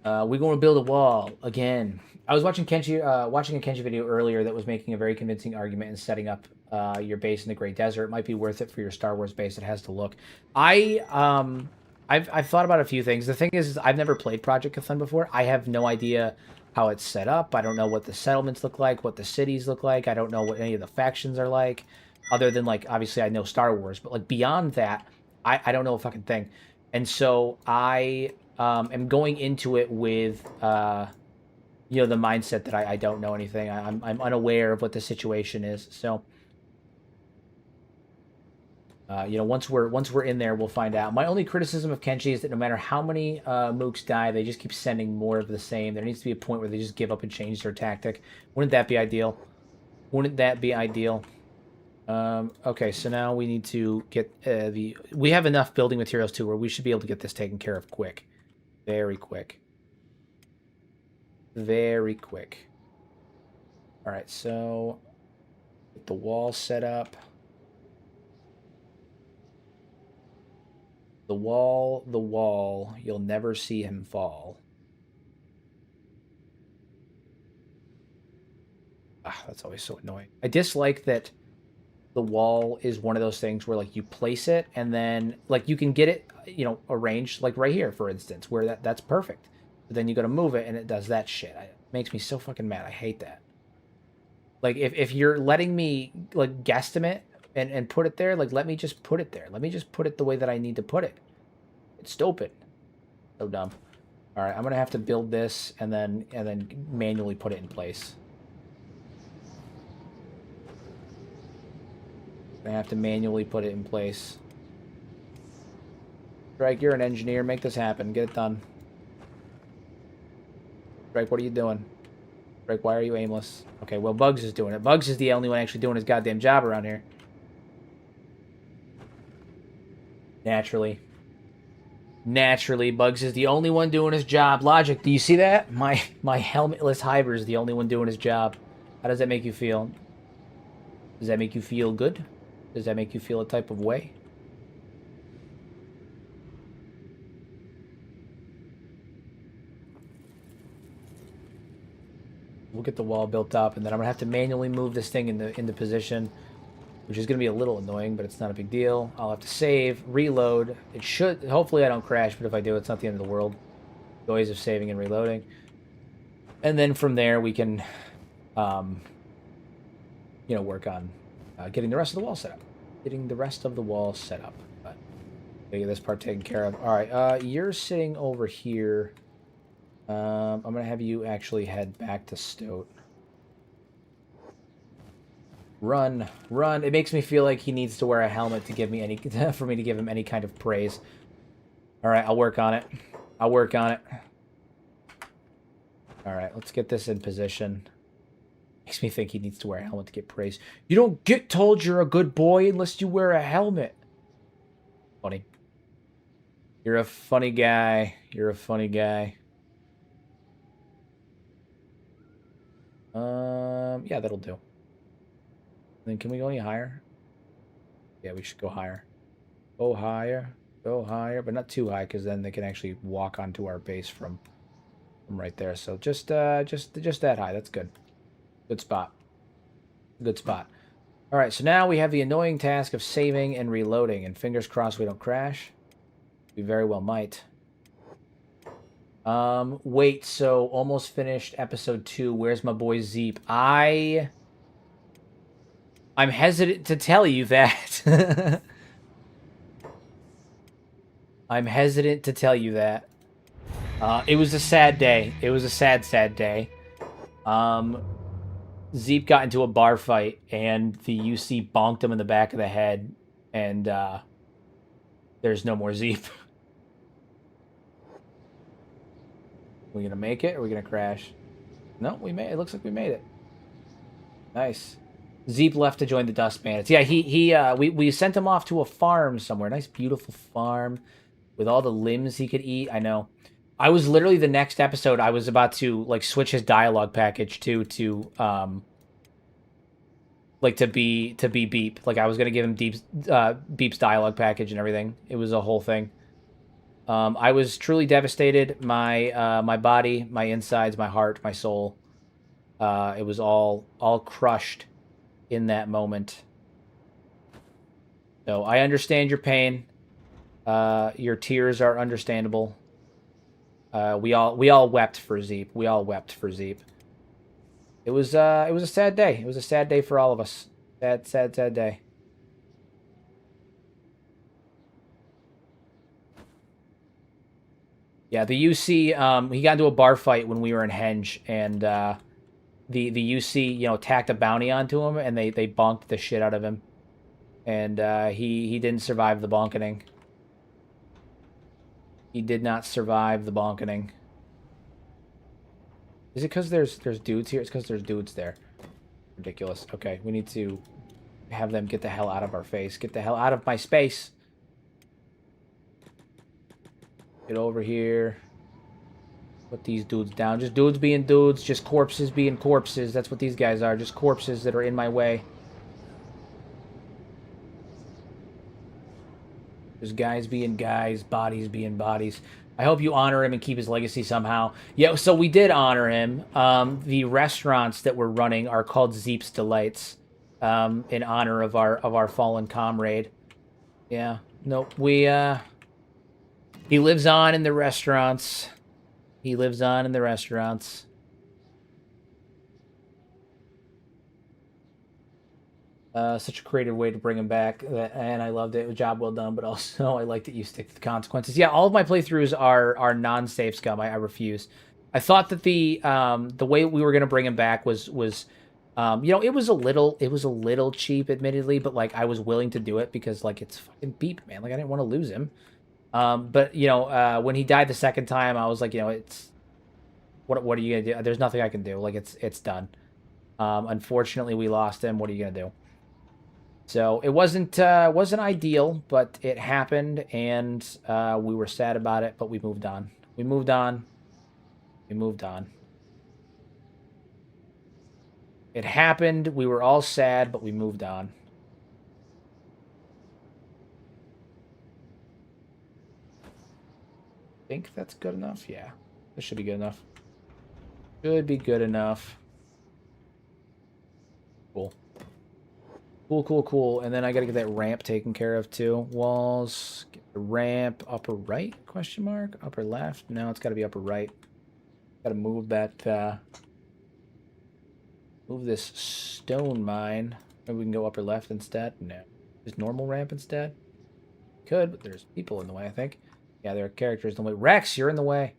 We're going to build a wall again. I was watching watching a Kenshi video earlier that was making a very convincing argument in setting up your base in the Great Desert. It might be worth it for your Star Wars base. It has to look. I've thought about a few things. The thing is I've never played Project Cthulhu before. I have no idea how it's set up. I don't know what the settlements look like, what the cities look like. I don't know what any of the factions are like, other than like obviously I know Star Wars, but like beyond that, I don't know a fucking thing. And so I am going into it with you know, the mindset that I don't know anything. I'm unaware of what the situation is. So, you know, once we're in there, we'll find out. My only criticism of Kenshi is that no matter how many mooks die, they just keep sending more of the same. There needs to be a point where they just give up and change their tactic. Wouldn't that be ideal? Wouldn't that be ideal? Okay, so now we need to get we have enough building materials too, where we should be able to get this taken care of quick. Very quick. Very quick. Alright, so get the wall set up. The wall, you'll never see him fall. Ah, that's always so annoying. I dislike that the wall is one of those things where like you place it and then like you can get it, you know, arranged like right here, for instance, where that's perfect. But then you got to move it and it does that shit. It makes me so fucking mad. I hate that. Like if you're letting me like guesstimate and put it there, like let me just put it there. Let me just put it the way that I need to put it. It's stupid. So dumb. All right, I'm gonna have to build this and then manually put it in place. I have to manually put it in place. Drake, you're an engineer. Make this happen. Get it done. Drake, what are you doing? Drake, why are you aimless? Okay, well, Bugs is doing it. Bugs is the only one actually doing his goddamn job around here. Naturally. Naturally, Bugs is the only one doing his job. Logic, do you see that? My helmetless Hyber is the only one doing his job. How does that make you feel? Does that make you feel good? Does that make you feel a type of way? We'll get the wall built up, and then I'm gonna have to manually move this thing into position, which is gonna be a little annoying, but it's not a big deal. I'll have to save, reload. It should, hopefully I don't crash, but if I do, it's not the end of the world. Joys of saving and reloading. And then from there we can, you know, work on getting the rest of the wall set up. Getting the rest of the wall set up. But get this part taken care of. All right, you're sitting over here. I'm gonna have you actually head back to Stoat. Run, run! It makes me feel like he needs to wear a helmet to give me any, for me to give him any kind of praise. All right, I'll work on it. I'll work on it. All right, let's get this in position. Makes me think he needs to wear a helmet to get praise. You don't get told you're a good boy unless you wear a helmet. Funny. You're a funny guy. You're a funny guy. Yeah, that'll do. Then can we go any higher? Yeah, we should go higher. Go higher. Go higher, but not too high, because then they can actually walk onto our base from right there. So just that high. That's good. Good spot. Good spot. All right, so now we have the annoying task of saving and reloading, and fingers crossed we don't crash. We very well might. Wait, so almost finished episode 2. Where's my boy Zeep? I'm hesitant to tell you that. I'm hesitant to tell you that. It was a sad day. It was a sad, sad day. Zeep got into a bar fight, and the UC bonked him in the back of the head, and there's no more Zeep. We gonna make it, or are we gonna crash? No, we made it. It looks like we made it. Nice. Zeep left to join the Dust Bandits. Yeah, we sent him off to a farm somewhere. Nice, beautiful farm with all the limbs he could eat. I know. I was literally the next episode. I was about to like switch his dialogue package to be Beep. Like I was gonna give him Beep's dialogue package and everything. It was a whole thing. I was truly devastated. My body, my insides, my heart, my soul. It was all crushed in that moment. So I understand your pain. Your tears are understandable. We all wept for Zeep. We all wept for Zeep. It was a sad day. It was a sad day for all of us. Sad, sad, sad day. Yeah, the UC, he got into a bar fight when we were in Henge, and the UC, you know, tacked a bounty onto him, and they bonked the shit out of him, and he didn't survive the bonkening. He did not survive the bonkening. Is it because there's dudes here? It's because there's dudes there. Ridiculous. Okay, we need to have them get the hell out of our face. Get the hell out of my space. Get over here. Put these dudes down. Just dudes being dudes. Just corpses being corpses. That's what these guys are. Just corpses that are in my way. Just guys being guys. Bodies being bodies. I hope you honor him and keep his legacy somehow. Yeah, so we did honor him. The restaurants that we're running are called Zeep's Delights. In honor of our fallen comrade. Yeah. No, he lives on in the restaurants. He lives on in the restaurants. Such a creative way to bring him back, and I loved it. Job well done, but also I like that you stick to the consequences. Yeah, all of my playthroughs are non-save scum. I refuse. I thought that the way we were gonna bring him back was you know, it was a little cheap, admittedly, but like I was willing to do it because like it's fucking Beep, man. Like I didn't want to lose him. But you know, when he died the second time, I was like, you know, it's what are you gonna do? There's nothing I can do. Like it's done. Unfortunately, we lost him. What are you gonna do? So it wasn't ideal, but it happened, and we were sad about it. But we moved on. We moved on. We moved on. It happened. We were all sad, but we moved on. think that's good enough. Yeah, this should be good enough. Should be good enough. Cool. Cool, cool, cool. And then I gotta get that ramp taken care of too. Walls, get the ramp, upper right, question mark? Upper left? No, it's gotta be upper right. Gotta move that, move this stone mine. Maybe we can go upper left instead? No. Just normal ramp instead? Could, but there's people in the way, I think. Yeah, there are characters in the way. Rex, you're in the way.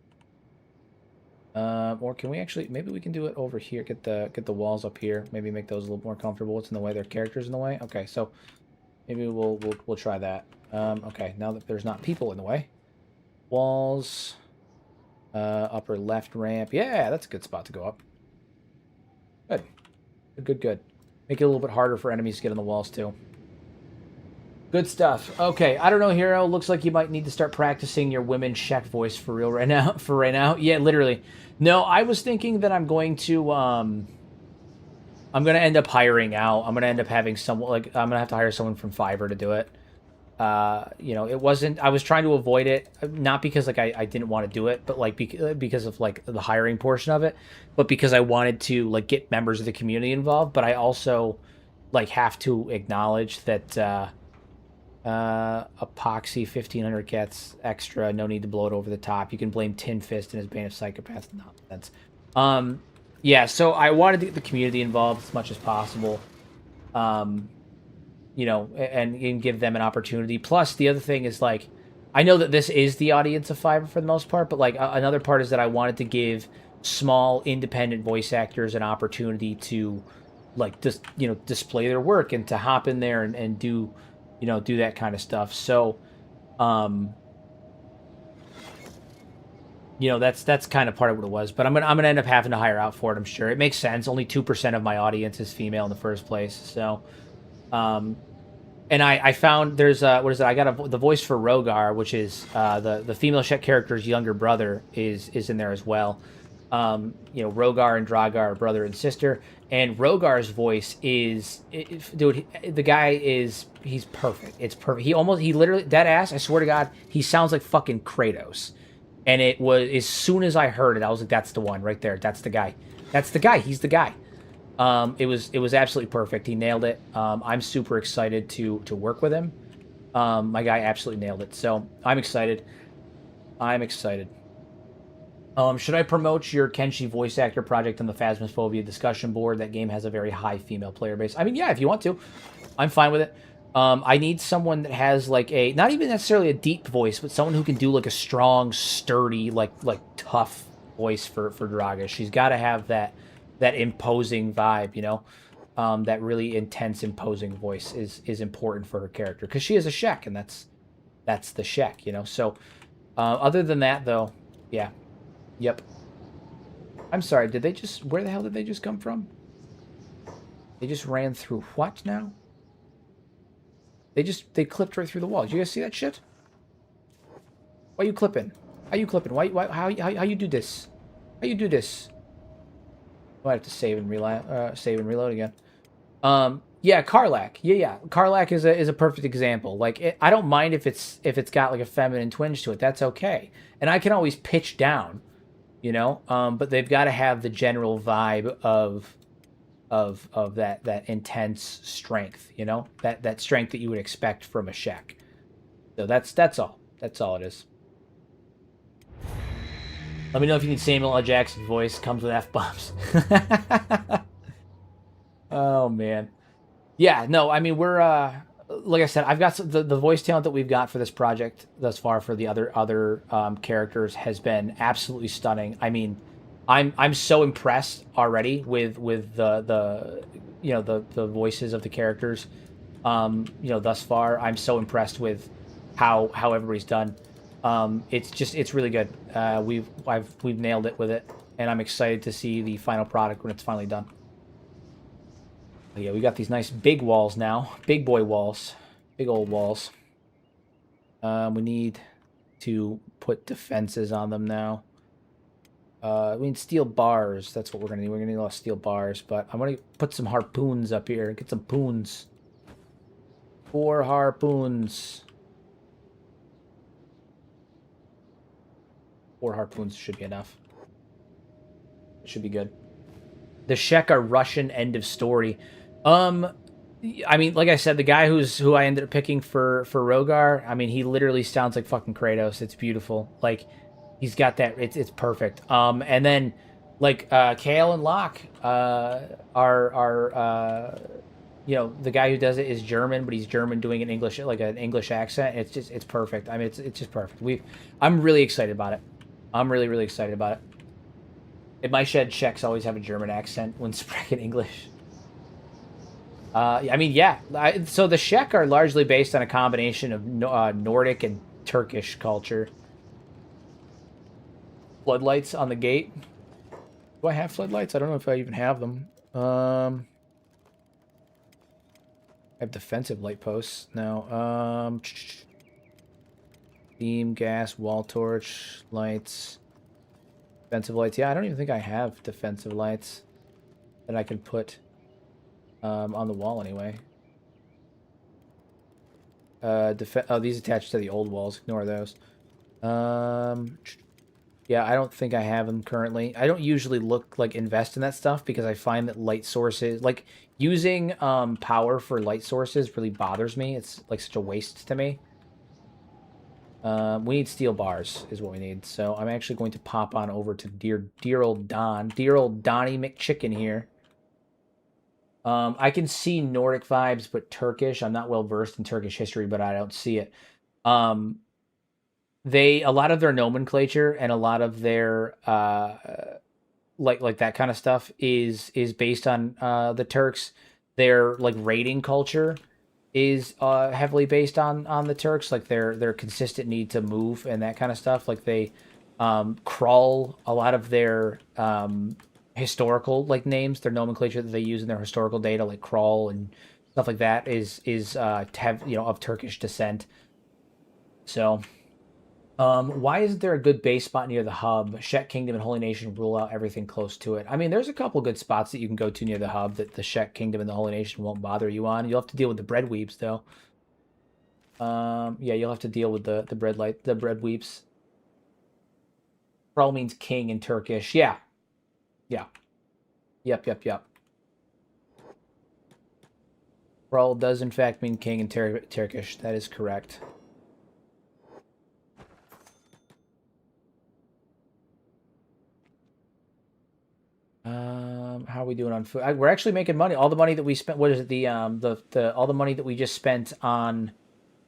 Or can we actually, maybe we can do it over here. Get the walls up here. Maybe make those a little more comfortable. What's in the way? There are characters in the way. Okay, so maybe we'll try that. Okay, now that there's not people in the way. Walls. Upper left ramp. Yeah, that's a good spot to go up. Good. Good, good. Make it a little bit harder for enemies to get on the walls too. Good stuff. Okay, I don't know, Hero. Looks like you might need to start practicing your women Shek voice for real right now. For right now, yeah, literally. No, I was thinking that I'm going to end up hiring out. I'm gonna end up having someone like I'm gonna have to hire someone from Fiverr to do it. You know, it wasn't. I was trying to avoid it, not because like I didn't want to do it, but like because of like the hiring portion of it, but because I wanted to like get members of the community involved. But I also like have to acknowledge that. Epoxy 1500 gets extra. No need to blow it over the top. You can blame Tin Fist and his Bane of Psychopaths. Nonsense. Yeah, so I wanted to get the community involved as much as possible. You know, and give them an opportunity. Plus, the other thing is like, I know that this is the audience of Fiverr for the most part, but like another part is that I wanted to give small independent voice actors an opportunity to, like, just display their work and to hop in there and do. Do that kind of stuff. So, that's kind of part of what it was. But I'm gonna end up having to hire out for it. I'm sure it makes sense. Only 2% of my audience is female in the first place. So, and I found there's what is it? I got the voice for Rogar, which is the female Shek character's younger brother is in there as well. Rogar and Dragar are brother and sister, and Rogar's voice dude, the guy he's perfect. It's perfect. He literally, that ass, I swear to God, he sounds like fucking Kratos. And it was, as soon as I heard it, I was like, that's the one right there. That's the guy. That's the guy. He's the guy. It was absolutely perfect. He nailed it. I'm super excited to work with him. My guy absolutely nailed it. So I'm excited. Should I promote your Kenshi voice actor project on the Phasmophobia discussion board? That game has a very high female player base. I mean, yeah, if you want to. I'm fine with it. I need someone that has, like, not even necessarily a deep voice, but someone who can do, like, a strong, sturdy, like tough voice for Draga. She's got to have that imposing vibe, that really intense, imposing voice is important for her character. Because she is a Shek, and that's the Shek, So, other than that, though, yeah. Yep. I'm sorry, where the hell did they just come from? They just ran through what now? They clipped right through the wall. Did you guys see that shit? Why are you clipping? How you clipping? How you do this? How you do this? I have to save and reload again. Yeah, Karlach. Yeah. Karlach is a perfect example. Like, I don't mind if it's got like a feminine twinge to it. That's okay. And I can always pitch down. But they've got to have the general vibe of that intense strength, that strength that you would expect from a Shek. So that's all it is. Let me know if you need Samuel L. Jackson's voice. Comes with F-bombs. Oh man, yeah. No, I mean, we're like I said, I've got the voice talent that we've got for this project thus far for the other characters has been absolutely stunning. I mean, I'm so impressed already with the voices of the characters. Thus far, I'm so impressed with how everybody's done. It's really good. We've nailed it with it, and I'm excited to see the final product when it's finally done. But yeah, we got these nice big walls now. Big boy walls. Big old walls. We need to put defenses on them now. We need steel bars. That's what we're going to need. We're going to need a lot of steel bars. But I'm going to put some harpoons up here. Get some poons. 4 harpoons. 4 harpoons should be enough. It should be good. The Shek are Russian, end of story. I mean, like I said, the guy who I ended up picking for Rogar, I mean, he literally sounds like fucking Kratos. It's beautiful. Like, he's got that. It's perfect. And then like Kale and Locke are you know, the guy who does it is German, but he's German doing an English, like an English accent. It's perfect. I mean, it's just perfect. I'm really excited about it. I'm really excited about it. In my shed, Czechs always have a German accent when speaking English. I mean, yeah. So the Czech are largely based on a combination of Nordic and Turkish culture. Floodlights on the gate. Do I have floodlights? I don't know if I even have them. I have defensive light posts. No. Beam, gas, wall torch, lights. Defensive lights. Yeah, I don't even think I have defensive lights that I can put on the wall anyway. Oh, these attached to the old walls. Ignore those. Yeah, I don't think I have them currently. I don't usually invest in that stuff because I find that light sources, like using power for light sources, really bothers me. It's like such a waste to me. We need steel bars is what we need. So I'm actually going to pop on over to dear old Donnie McChicken here. I can see Nordic vibes, but Turkish. I'm not well versed in Turkish history, but I don't see it. A lot of their nomenclature and a lot of their like that kind of stuff is based on the Turks. Their like raiding culture is heavily based on the Turks, like their consistent need to move and that kind of stuff. Like they crawl a lot of their historical like names, their nomenclature that they use in their historical data, like crawl and stuff like that, is of Turkish descent. So. Why isn't there a good base spot near the hub? Shek Kingdom and Holy Nation rule out everything close to it. I mean, there's a couple good spots that you can go to near the hub that the Shek Kingdom and the Holy Nation won't bother you on. You'll have to deal with the bread weeps though. Yeah, you'll have to deal with the bread weeps. Kral means king in Turkish. Yeah. Yeah. Yep. Kral does in fact mean king in Turkish. That is correct. How are we doing on food? We're actually making money. All the money that we spent, what is it? All the money that we just spent on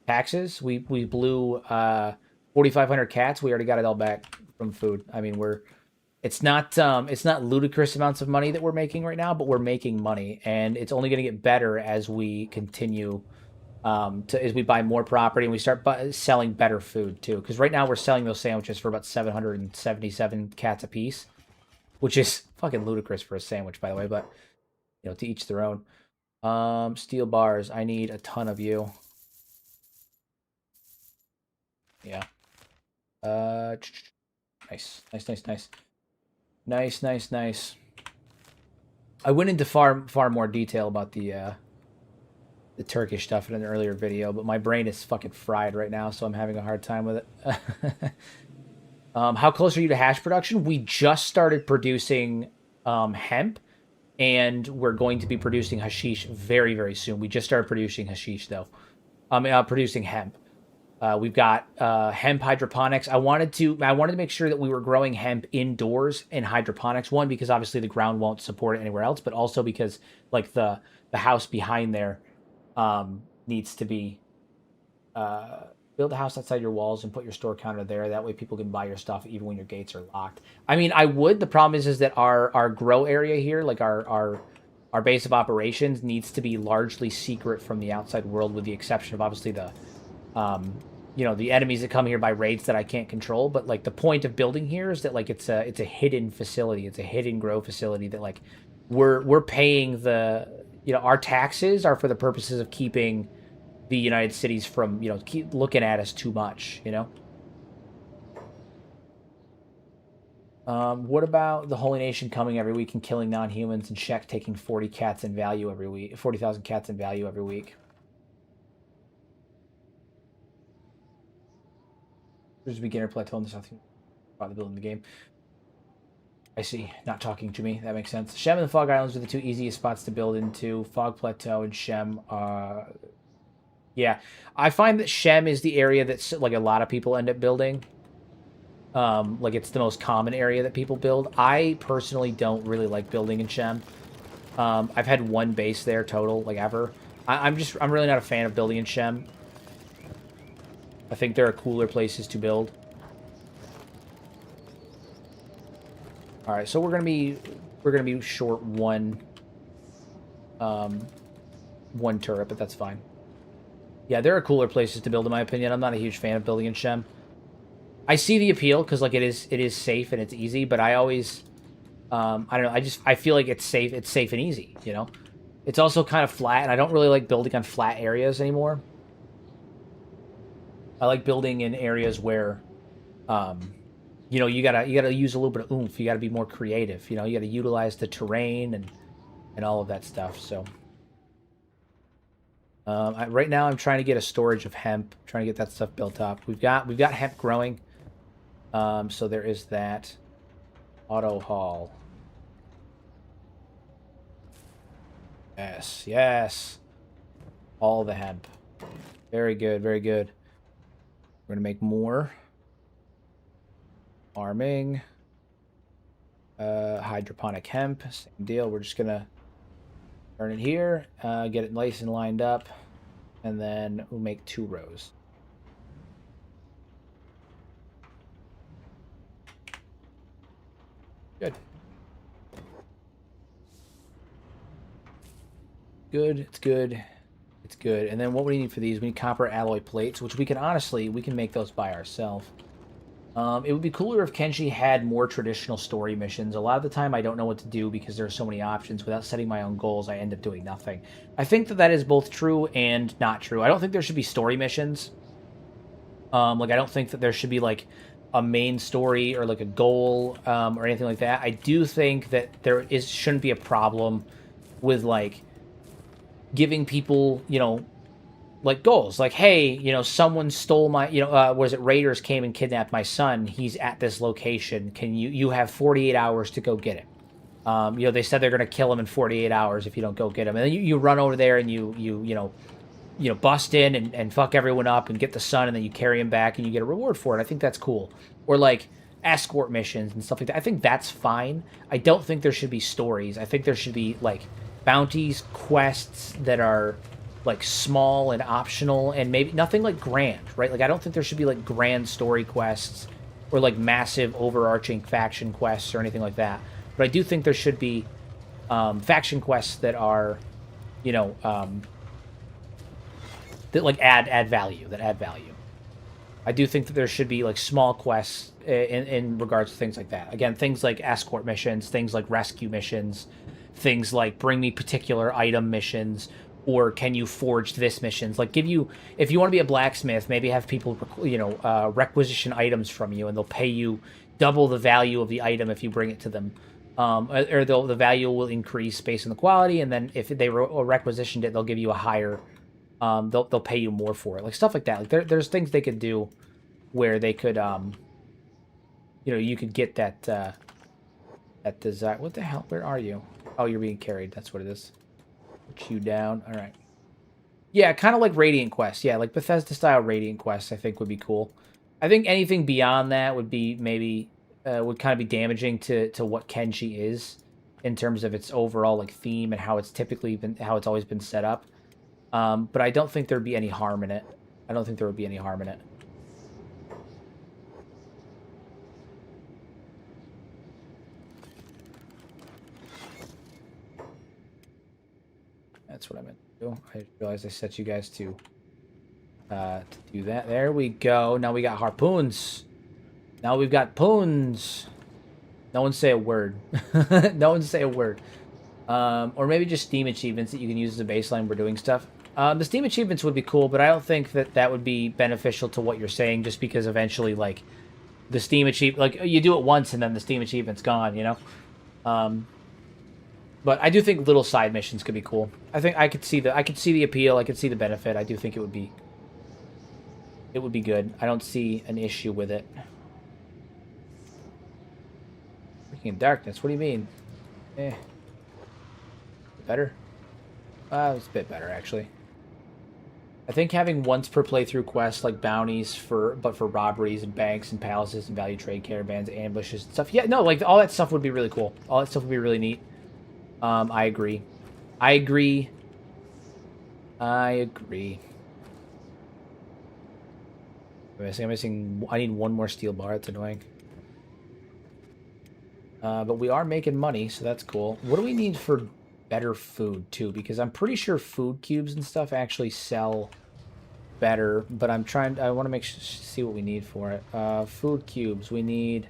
taxes, we blew 4,500 cats. We already got it all back from food. I mean, it's not ludicrous amounts of money that we're making right now, but we're making money, and it's only going to get better as we continue as we buy more property and we start selling better food too. Because right now we're selling those sandwiches for about 777 cats a piece, which is fucking ludicrous for a sandwich, by the way, but, you know, to each their own. Steel bars. I need a ton of you. Yeah. Nice. Nice. I went into far more detail about the Turkish stuff in an earlier video, but my brain is fucking fried right now, so I'm having a hard time with it. How close are you to hash production? We just started producing hemp, and we're going to be producing hashish very soon. We just started producing hashish though. Producing hemp. We've got hemp hydroponics. I wanted to make sure that we were growing hemp indoors in hydroponics. One, because obviously the ground won't support it anywhere else, but also because like the house behind there needs to be build a house outside your walls and put your store counter there. That way people can buy your stuff even when your gates are locked. I mean, I would. The problem is that our grow area here, like our base of operations, needs to be largely secret from the outside world, with the exception of obviously the the enemies that come here by raids that I can't control. But like the point of building here is that like it's a hidden facility. It's a hidden grow facility that like we're paying our taxes are for the purposes of keeping the United Cities from, keep looking at us too much, What about the Holy Nation coming every week and killing non-humans, and Shek taking 40,000 cats in value every week? There's a beginner plateau in the South. Probably building the game. I see. Not talking to me. That makes sense. Shem and the Fog Islands are the two easiest spots to build into. Fog Plateau and Shem. Yeah, I find that Shem is the area that's like a lot of people end up building. Like it's the most common area that people build. I personally don't really like building in Shem. I've had one base there total, like ever. I'm really not a fan of building in Shem. I think there are cooler places to build. All right, so we're gonna be short one turret, but that's fine. Yeah, there are cooler places to build, in my opinion. I'm not a huge fan of building in Shem. I see the appeal because like it is safe and it's easy, but I always I don't know. I feel like it's safe. It's safe and easy. You know, it's also kind of flat, and I don't really like building on flat areas anymore. I like building in areas where, you know, you gotta use a little bit of oomph. You gotta be more creative. You know, you gotta utilize the terrain and all of that stuff. So, right now I'm trying to get a storage of hemp. Trying to get that stuff built up. We've got hemp growing. So there is that. Auto haul. Yes, yes. All the hemp. Very good, very good. We're gonna make more. Farming. Hydroponic hemp. Same deal. We're just gonna turn it here, get it nice and lined up, and then we'll make 2 rows. Good. Good, it's good. It's good. And then what we need for these, we need copper alloy plates, which we can make those by ourselves. It would be cooler if Kenshi had more traditional story missions. A lot of the time I don't know what to do because there are so many options. Without setting my own goals, I end up doing nothing. I think that is both true and not true. I don't think there should be story missions. Like I don't think that there should be like a main story or like a goal or anything like that. I do think that shouldn't be a problem with like giving people, you know, like goals. Like, hey, you know, someone stole my, you know, was it raiders came and kidnapped my son? He's at this location. Can you have 48 hours to go get him? You know, they said they're going to kill him in 48 hours if you don't go get him. And then you run over there and you know, bust in and fuck everyone up and get the son, and then you carry him back and you get a reward for it. I think that's cool. Or like escort missions and stuff like that. I think that's fine. I don't think there should be stories. I think there should be like bounties, quests that are like small and optional, and maybe nothing like grand, right? Like I don't think there should be like grand story quests or like massive overarching faction quests or anything like that. But I do think there should be faction quests that are, you know, that like add value. I do think that there should be like small quests in regards to things like that. Again, things like escort missions, things like rescue missions, things like bring me particular item missions, or can you forge this missions? Like if you want to be a blacksmith, maybe have people, you know, requisition items from you, and they'll pay you double the value of the item if you bring it to them. Or the value will increase based on the quality, and then if they requisitioned it, they'll give you a higher. They'll pay you more for it, like stuff like that. Like there's things they could do where they could, you know, you could get that that design. What the hell? Where are you? Oh, you're being carried. That's what it is. Put you down. All right. Yeah, kind of like Radiant Quest. Yeah, like Bethesda style Radiant Quest. I think would be cool. I think anything beyond that would be maybe would kind of be damaging to what Kenshi is in terms of its overall like theme and how it's always been set up. But I don't think there'd be any harm in it. I don't think there would be any harm in it. That's what I meant to do. I realized I set you guys to do that. There we go. Now we got harpoons. Now we've got poons. No one say a word. No one say a word. Or maybe just Steam achievements that you can use as a baseline when we're doing stuff. The Steam achievements would be cool, but I don't think that would be beneficial to what you're saying, just because eventually, like, the Steam like, you do it once and then the Steam achievement's gone, you know? But I do think little side missions could be cool. I think I could see the appeal, I could see the benefit. I do think it would be good. I don't see an issue with it. Walking in darkness. What do you mean? Better? It's a bit better, actually. I think having once per playthrough quests like bounties for robberies and banks and palaces and value trade caravans, ambushes and stuff. Yeah, no, like all that stuff would be really cool. All that stuff would be really neat. I agree. I agree. I agree. I'm missing. I need one more steel bar. That's annoying. But we are making money, so that's cool. What do we need for better food too? Because I'm pretty sure food cubes and stuff actually sell better. But I'm trying. I want to see what we need for it. Food cubes. We need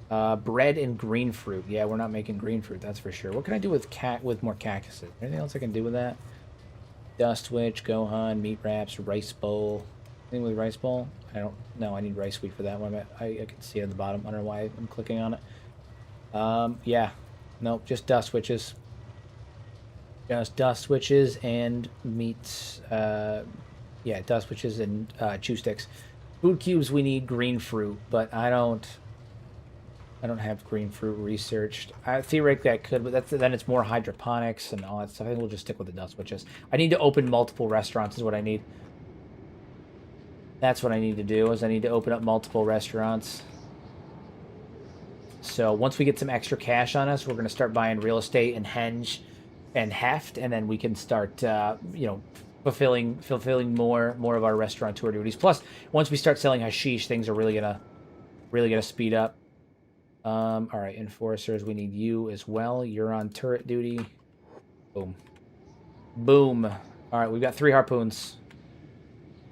bread and green fruit. Yeah, we're not making green fruit. That's for sure. What can I do with more cactuses? Anything else I can do with that? Dust witch, gohan, meat wraps, rice bowl. Anything with rice bowl? I don't know. I need rice wheat for that one. I can see it at the bottom. I don't know why I'm clicking on it. Yeah. Nope, just dust witches. Just dust witches and meats. Yeah, dust witches and chew sticks. Food cubes, we need green fruit, but I don't have green fruit researched. Theoretically, I could, but then it's more hydroponics and all that stuff. I think we'll just stick with the dust witches. I need to open multiple restaurants is what I need. That's what I need to do, is I need to open up multiple restaurants. So once we get some extra cash on us, we're going to start buying real estate and henge and heft, and then we can start, fulfilling more of our restaurateur duties. Plus, once we start selling hashish, things are really gonna speed up. All right, enforcers, we need you as well. You're on turret duty. Boom. Boom. All right, we've got 3 harpoons.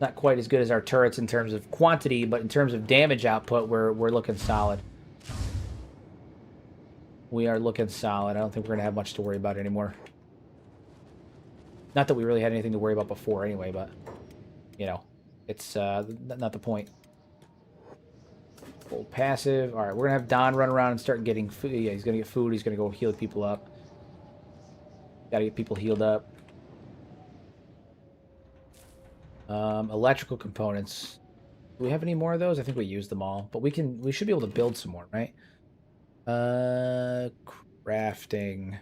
Not quite as good as our turrets in terms of quantity, but in terms of damage output, we're looking solid. We are looking solid. I don't think we're going to have much to worry about anymore. Not that we really had anything to worry about before anyway, but, it's not the point. Full passive. All right, we're going to have Don run around and start getting food. Yeah, he's going to get food. He's going to go heal people up. Got to get people healed up. Electrical components. Do we have any more of those? I think we used them all, but we should be able to build some more, right? Crafting.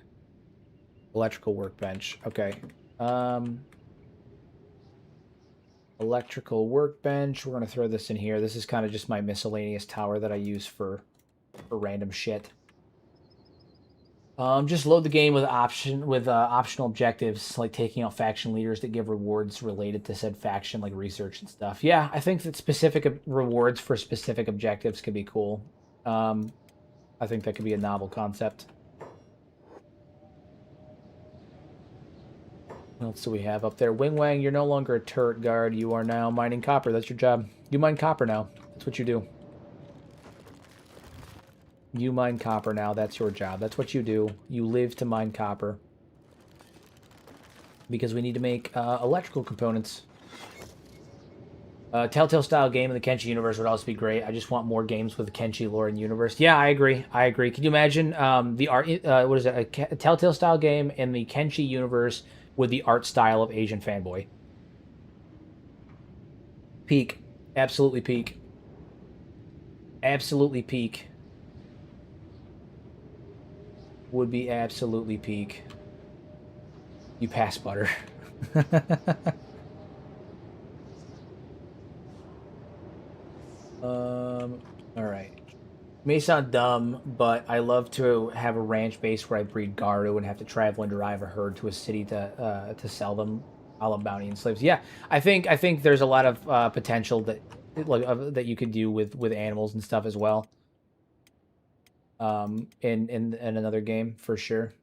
Electrical workbench. Okay. Electrical workbench. We're going to throw this in here. This is kind of just my miscellaneous tower that I use for random shit. Just load the game with optional objectives, like taking out faction leaders that give rewards related to said faction, like research and stuff. Yeah, I think that specific rewards for specific objectives could be cool. I think that could be a novel concept. What else do we have up there? Wing Wang, you're no longer a turret guard. You are now mining copper. That's your job. You mine copper now. That's what you do. You mine copper now. That's your job. That's what you do. You live to mine copper. Because we need to make electrical components. Telltale-style game in the Kenshi universe would also be great. I just want more games with the Kenshi lore and universe. Yeah, I agree. I agree. Can you imagine the art... what is it? A Telltale-style game in the Kenshi universe with the art style of Asian Fanboy. Peak. Absolutely peak. Absolutely peak. Would be absolutely peak. You pass, butter. Alright. May sound dumb, but I love to have a ranch base where I breed Garu and have to travel and drive a herd to a city to sell them, a la bounty and slaves. Yeah, I think there's a lot of potential that you could do with animals and stuff as well. In another game for sure.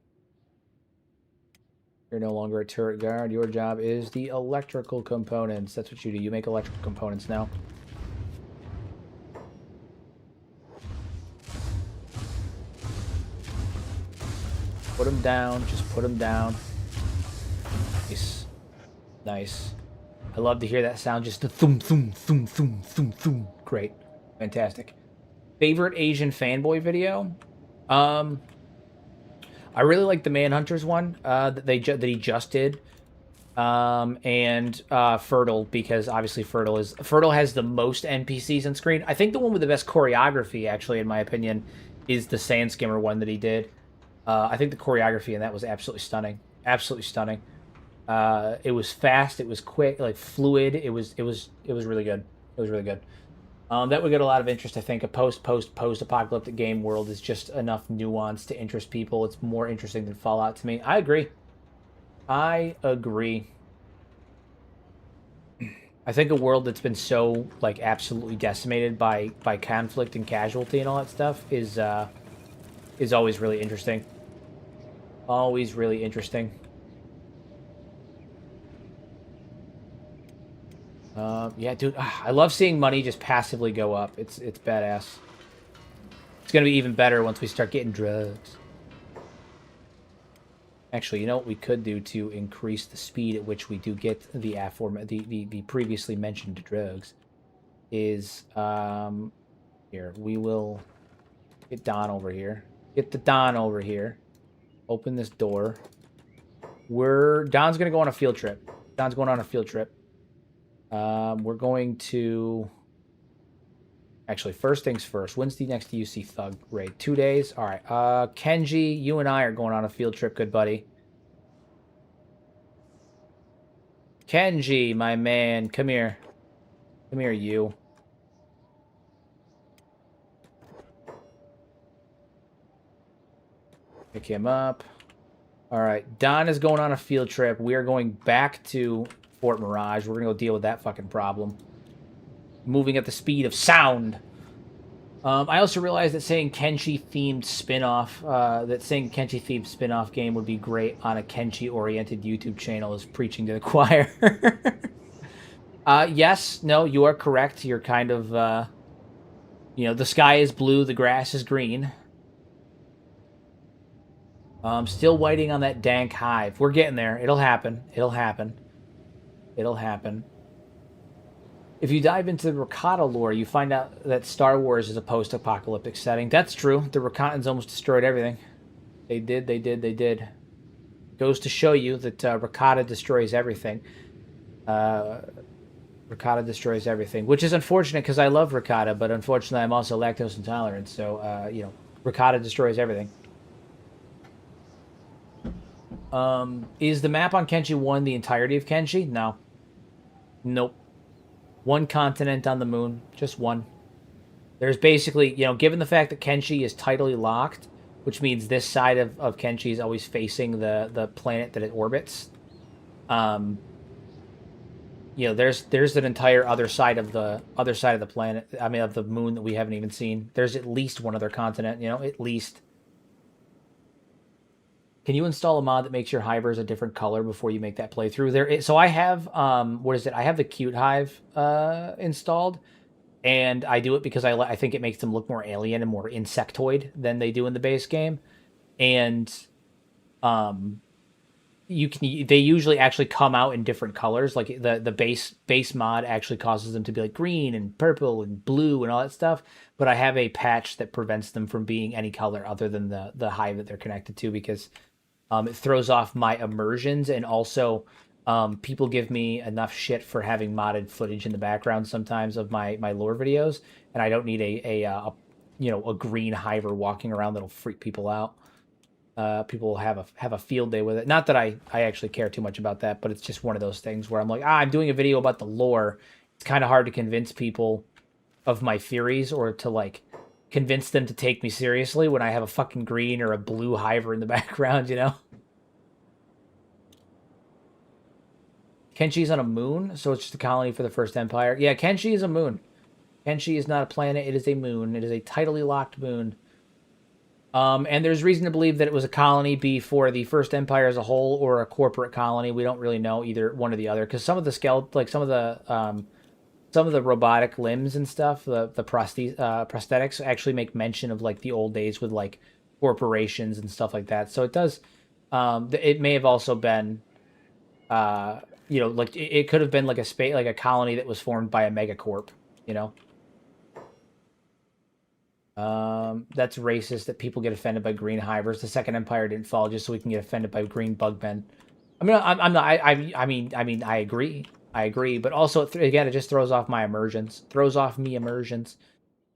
You're no longer a turret guard. Your job is the electrical components. That's what you do. You make electrical components now. Put them down. Just put them down. Nice. Nice. I love to hear that sound. Just the thum, thum, thum, thum, thum, thum. Great. Fantastic. Favorite Asian fanboy video? I really like the Manhunters one that he just did. And Fertile, because obviously Fertile has the most NPCs on screen. I think the one with the best choreography, actually, in my opinion, is the Sand Skimmer one that he did. I think the choreography in that was absolutely stunning. Absolutely stunning. It was fast. It was quick, like fluid. It was really good. It was really good. That would get a lot of interest. I think a post-apocalyptic game world is just enough nuance to interest people. It's more interesting than Fallout to me. I agree. I agree. I think a world that's been so like absolutely decimated by conflict and casualty and all that stuff is always really interesting. Always really interesting. Yeah, dude, I love seeing money just passively go up. It's badass. It's gonna be even better once we start getting drugs. Actually, you know what we could do to increase the speed at which we do get the previously mentioned drugs is here we will get Don over here. Get the Don over here. Open this door. Don's gonna go on a field trip. Don's going on a field trip. We're going to... Actually, first things first. When's the next UC Thug raid? 2 days? Alright. Kenshi, you and I are going on a field trip, good buddy. Kenji, my man. Come here. Come here, you. Pick him up. Alright. Don is going on a field trip. We are going back to Fort Mirage. We're going to go deal with that fucking problem. Moving at the speed of sound. I also realized that saying Kenshi-themed spin-off, game would be great on a Kenshi-oriented YouTube channel is preaching to the choir. Yes, no, you are correct. You're kind of, the sky is blue, the grass is green. Still waiting on that dank hive. We're getting there. It'll happen. It'll happen. It'll happen. If you dive into the Rakata lore, you find out that Star Wars is a post-apocalyptic setting. That's true. The Rakatans almost destroyed everything. They did. Goes to show you that Rakata destroys everything. Rakata destroys everything, which is unfortunate because I love Rakata, but unfortunately I'm also lactose intolerant, so, Rakata destroys everything. Is the map on Kenshi 1 the entirety of Kenshi? No. Nope. One continent on the moon. Just one. There's basically, given the fact that Kenshi is tidally locked, which means this side of Kenshi is always facing the planet that it orbits. There's an entire other side of the planet. I mean, of the moon that we haven't even seen. There's at least one other continent. At least. Can you install a mod that makes your hivers a different color before you make that playthrough? So I have, I have the Cute Hive installed, and I do it because I think it makes them look more alien and more insectoid than they do in the base game. And they usually actually come out in different colors. Like the base mod actually causes them to be like green and purple and blue and all that stuff. But I have a patch that prevents them from being any color other than the hive that they're connected to, because it throws off my immersions, and also people give me enough shit for having modded footage in the background sometimes of my lore videos, and I don't need a green hiver walking around that'll freak people out. People will have a field day with it. Not that I actually care too much about that, but it's just one of those things where I'm like, I'm doing a video about the lore. It's kind of hard to convince people of my theories, or to like convince them to take me seriously when I have a fucking green or a blue hiver in the background, Kenshi's on a moon, so it's just a colony for the First Empire. Yeah, Kenshi is a moon. Kenshi is not a planet, it is a moon. It is a tidally locked moon. And there's reason to believe that it was a colony, be for the First Empire as a whole, or a corporate colony. We don't really know, either one or the other, because some of the some of the robotic limbs and stuff, the prosthetics actually make mention of like the old days with like corporations and stuff like that. So it does. It may have also been, like it could have been like a colony that was formed by a megacorp. That's racist that people get offended by green hivers. The Second Empire didn't fall just so we can get offended by green bugmen. I mean, I'm not. I agree. But also, again, it just throws off my immersions.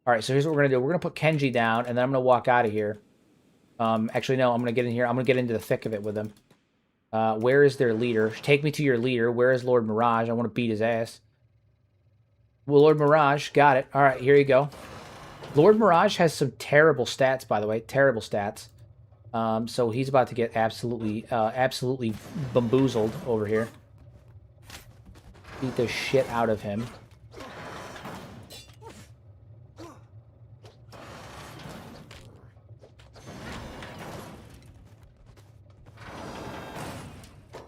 All right, so here's what we're going to do. We're going to put Kenshi down, and then I'm going to walk out of here. Actually, no, I'm going to get in here. I'm going to get into the thick of it with him. Where is their leader? Take me to your leader. Where is Lord Mirage? I want to beat his ass. Well, Lord Mirage, got it. All right, here you go. Lord Mirage has some terrible stats, by the way. Terrible stats. So he's about to get absolutely bamboozled over here. Beat the shit out of him.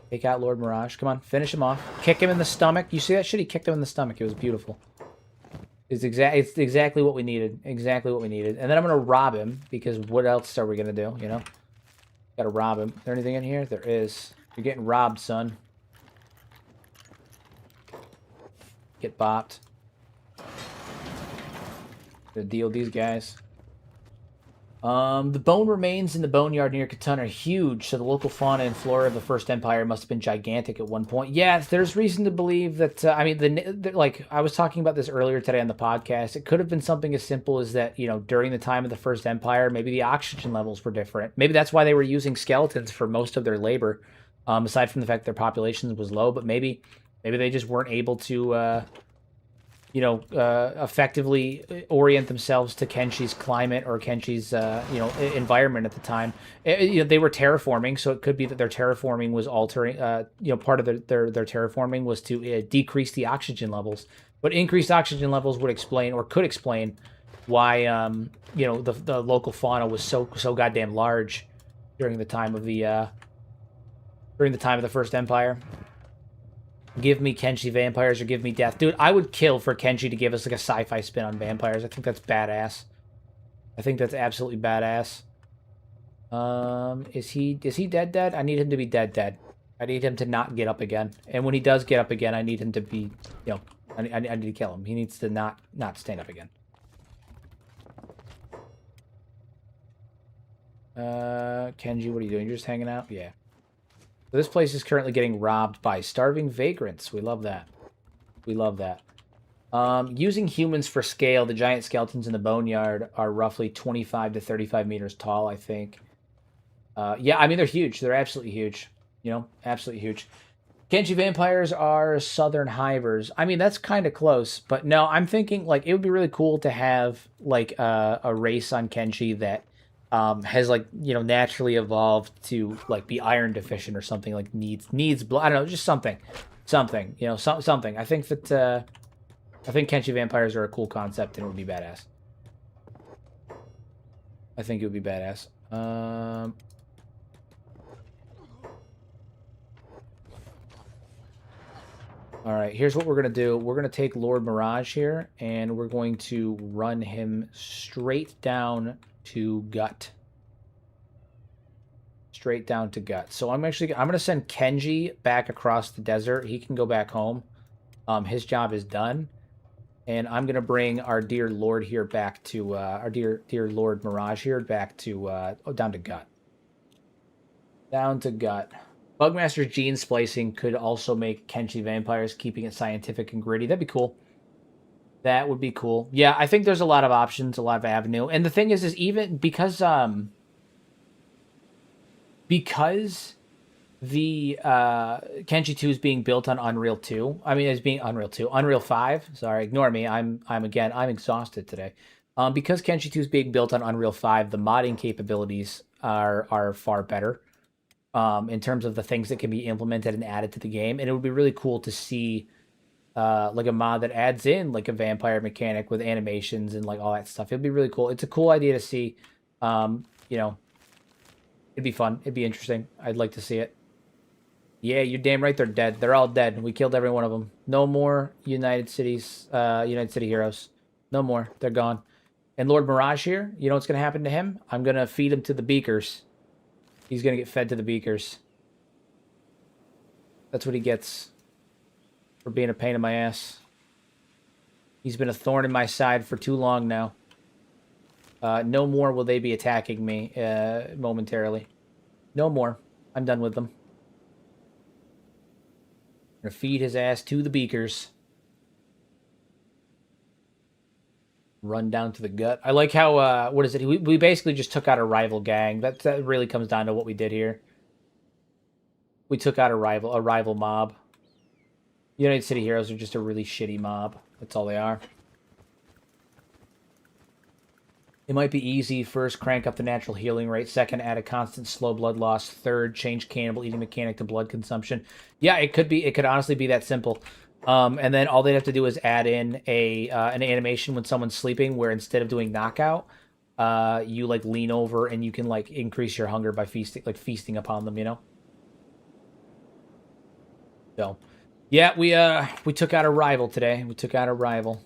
Take out Lord Mirage. Come on, finish him off. Kick him in the stomach. You see that shit? He kicked him in the stomach. It was beautiful. It's exactly what we needed. Exactly what we needed. And then I'm going to rob him, because what else are we going to do, you know? Got to rob him. Is there anything in here? There is. You're getting robbed, son. Get bopped. Gonna deal with these guys. The bone remains in the boneyard near Catan are huge, so the local fauna and flora of the First Empire must have been gigantic at one point. Yeah, there's reason to believe that, I mean, like, I was talking about this earlier today on the podcast. It could have been something as simple as that, you know, during the time of the First Empire, maybe the oxygen levels were different. Maybe that's why they were using skeletons for most of their labor, aside from the fact their population was low, but maybe they just weren't able to, you know, effectively orient themselves to Kenshi's climate or Kenshi's, you know, environment at the time. You know, they were terraforming, so it could be that their terraforming was altering, you know, part of their terraforming was to decrease the oxygen levels. But increased oxygen levels would explain, or could explain, why, you know, the local fauna was so goddamn large during the time of the First Empire. Give me Kenshi vampires or give me death. Dude, I would kill for Kenshi to give us like a sci-fi spin on vampires. I think that's badass. I think that's absolutely badass. Is he dead? I need him to be dead. I need him to not get up again. And when he does get up again, I need him to be, you know, I need to kill him. He needs to not stand up again. Kenji, what are you doing? You're just hanging out? Yeah. So this place is currently getting robbed by starving vagrants. We love that. We love that. Using humans for scale, the giant skeletons in the boneyard are roughly 25 to 35 meters tall, I think. Yeah, I mean, they're huge. They're absolutely huge. You know, absolutely huge. Kenshi vampires are southern hivers. I mean, that's kind of close. But no, I'm thinking, like, it would be really cool to have, like, a race on Kenshi that has, like, you know, naturally evolved to, like, be iron deficient or something, like needs blood. I don't know, just something, you know, something. I think that I think Kenshi vampires are a cool concept and it would be badass. I think it would be badass. All right, here's what we're gonna do. We're gonna take Lord Mirage here, and we're going to run him straight down to Gut. Straight down to Gut. So I'm gonna send Kenji back across the desert. He can go back home. His job is done, and I'm gonna bring our dear Lord here back to our dear Lord Mirage here back to down to Gut. Down to Gut. Bugmaster's gene splicing could also make Kenshi vampires, keeping it scientific and gritty. That'd be cool. That would be cool. Yeah, I think there's a lot of options, a lot of avenue. And the thing is even because the Kenshi 2 is being built on Unreal 2. I mean, it's being Unreal 2. Unreal 5. Sorry, ignore me. I'm exhausted today. Because Kenshi 2 is being built on Unreal 5, the modding capabilities are far better. In terms of the things that can be implemented and added to the game. And it would be really cool to see like a mod that adds in like a vampire mechanic with animations and like all that stuff. It'd be really cool. It's a cool idea to see. You know, it'd be fun. It'd be interesting. I'd like to see it. Yeah, you're damn right they're dead. They're all dead. We killed every one of them. No more United City heroes. No more. They're gone. And Lord Mirage here, you know what's going to happen to him? I'm going to feed him to the beakers. He's going to get fed to the beakers. That's what he gets for being a pain in my ass. He's been a thorn in my side for too long now. No more will they be attacking me momentarily. No more. I'm done with them. I'm going to feed his ass to the beakers. Run down to the gut. I like how, what is it? We basically just took out a rival gang. That really comes down to what we did here. We took out a rival mob. United City Heroes are just a really shitty mob. That's all they are. It might be easy. First, crank up the natural healing rate. Second, add a constant slow blood loss. Third, change cannibal eating mechanic to blood consumption. Yeah, it could be. It could honestly be that simple. And then all they'd have to do is add in an animation when someone's sleeping, where instead of doing knockout, you like lean over and you can like increase your hunger by feasting upon them. You know. So, yeah, we took out a rival today. We took out a rival.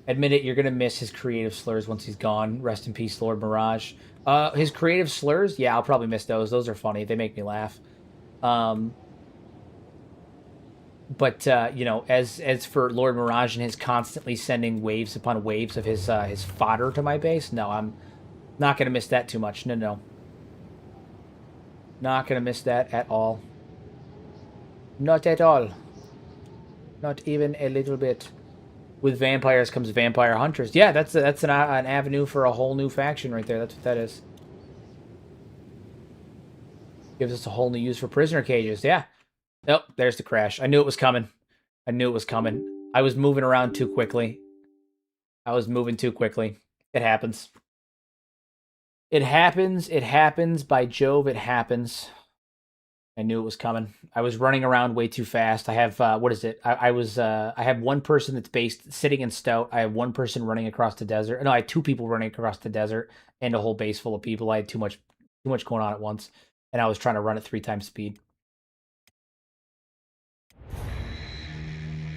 Admit it, you're gonna miss his creative slurs once he's gone. Rest in peace, Lord Mirage. His creative slurs, yeah, I'll probably miss those. Those are funny. They make me laugh. But you know, as for Lord Mirage and his constantly sending waves upon waves of his fodder to my base, no, I'm not gonna miss that too much. No, not gonna miss that at all. Not at all. Not even a little bit. With vampires comes vampire hunters. Yeah, that's an avenue for a whole new faction right there. That's what that is. Gives us a whole new use for prisoner cages. Yeah. Nope, there's the crash. I knew it was coming. I knew it was coming. I was moving around too quickly. I was moving too quickly. It happens. It happens. It happens. By Jove, it happens. I knew it was coming. I was running around way too fast. I have what is it? I have one person that's based sitting in Stout. I have one person running across the desert. No, I had two people running across the desert and a whole base full of people. I had too much going on at once, and I was trying to run at 3 times speed.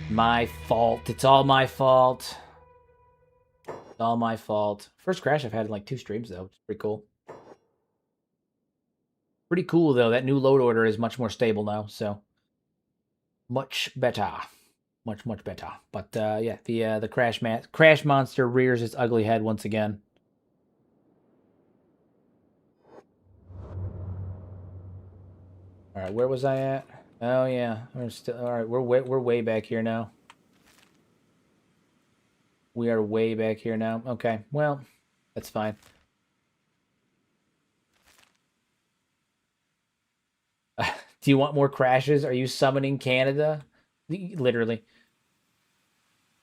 My fault. It's all my fault. It's all my fault. First crash I've had in like 2 streams though. It's pretty cool. Pretty cool, though. That new load order is much more stable now, so much better. Much, much better. But, yeah, the crash monster rears its ugly head once again. All right, where was I at? Oh, yeah. We're still... All right, we're way back here now. We are way back here now. Okay, well, that's fine. Do you want more crashes? Are you summoning Canada? Literally.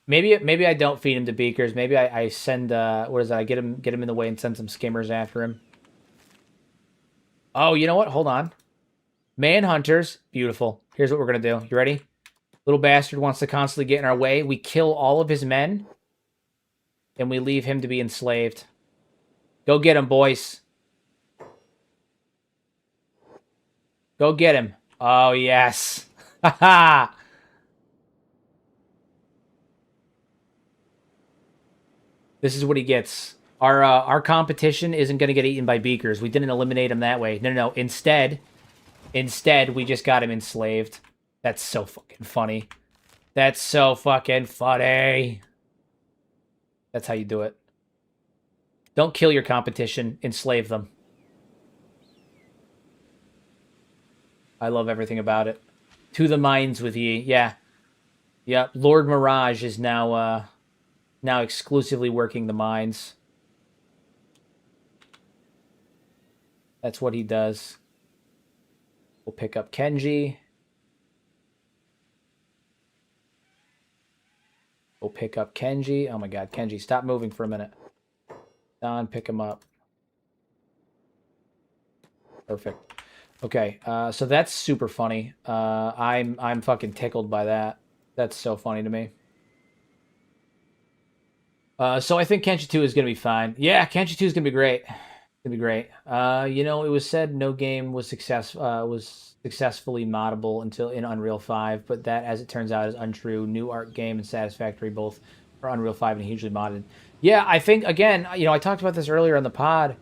Maybe I don't feed him to beakers. Maybe I send what is that? I get him in the way and send some skimmers after him. Oh, you know what? Hold on. Manhunters. Beautiful. Here's what we're gonna do. You ready? Little bastard wants to constantly get in our way. We kill all of his men, and we leave him to be enslaved. Go get him, boys. Go get him. Oh, yes. Haha. This is what he gets. Our competition isn't going to get eaten by beakers. We didn't eliminate him that way. No. Instead, we just got him enslaved. That's so fucking funny. That's so fucking funny. That's how you do it. Don't kill your competition. Enslave them. I love everything about it. To the mines with ye. Yeah. Yep. Lord Mirage is now exclusively working the mines. That's what he does. We'll pick up Kenshi. We'll pick up Kenshi. Oh my god, Kenshi, stop moving for a minute. Don, pick him up. Perfect. Okay, so that's super funny. I'm fucking tickled by that. That's so funny to me. So I think Kenshi 2 is gonna be fine. Yeah, Kenshi 2 is gonna be great. It's gonna be great. You know, it was said no game was successfully moddable until in Unreal 5, but that, as it turns out, is untrue. New art game and Satisfactory both are Unreal 5 and hugely modded. Yeah, I think again, you know, I talked about this earlier on the pod.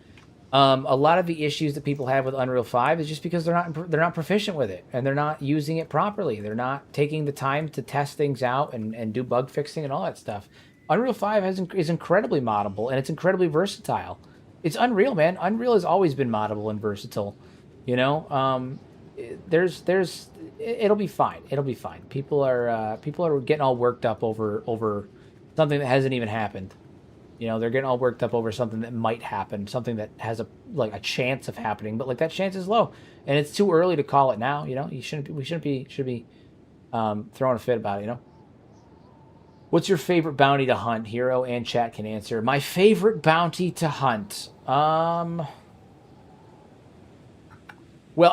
A lot of the issues that people have with Unreal 5 is just because they're not proficient with it, and they're not using it properly. They're not taking the time to test things out and do bug fixing and all that stuff. Unreal 5 is incredibly moddable, and it's incredibly versatile. It's Unreal, man. Unreal has always been moddable and versatile. You know, there's it'll be fine. It'll be fine. People are getting all worked up over something that hasn't even happened. You know, they're getting all worked up over something that might happen, something that has a chance of happening, but like that chance is low, and it's too early to call it now. You know, we shouldn't be throwing a fit about it. You know, what's your favorite bounty to hunt? Hero and chat can answer. My favorite bounty to hunt. Well,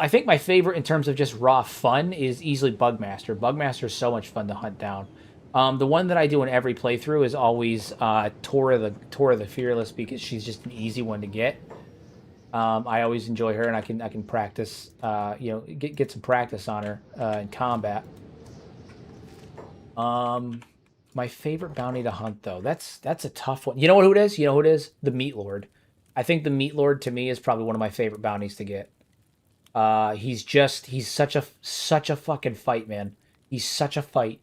I think my favorite in terms of just raw fun is easily Bugmaster. Bugmaster is so much fun to hunt down. The one that I do in every playthrough is always Tora the Fearless because she's just an easy one to get. I always enjoy her, and I can practice. Get some practice on her in combat. My favorite bounty to hunt though, that's a tough one. You know who it is? You know who it is? The Meat Lord. I think the Meat Lord to me is probably one of my favorite bounties to get. He's such a fucking fight, man. He's such a fight.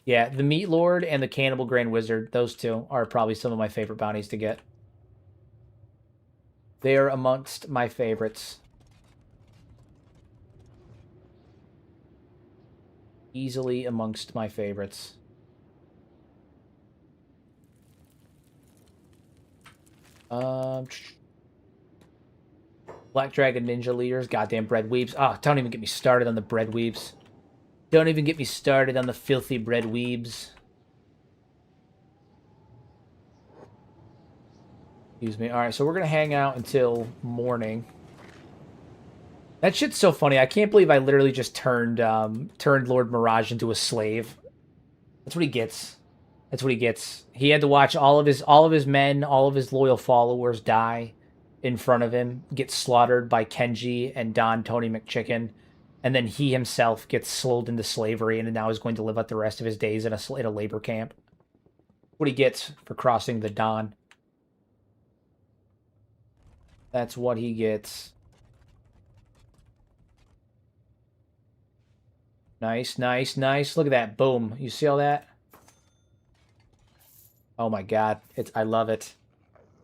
Yeah, the Meat Lord and the Cannibal Grand Wizard, those two are probably some of my favorite bounties to get. They are amongst my favorites. Easily amongst my favorites. Black Dragon Ninja Leaders, goddamn bread weebs. Oh, don't even get me started on the bread weebs. Don't even get me started on the filthy bread weebs. Excuse me. All right, so we're going to hang out until morning. That shit's so funny. I can't believe I literally just turned Lord Mirage into a slave. That's what he gets. That's what he gets. He had to watch all of his men, all of his loyal followers die in front of him, get slaughtered by Kenshi and Don Tony McChicken, and then he himself gets sold into slavery and now is going to live out the rest of his days in a labor camp. What he gets for crossing the Don. That's what he gets. Nice, nice, nice. Look at that. Boom. You see all that? Oh my god. I love it.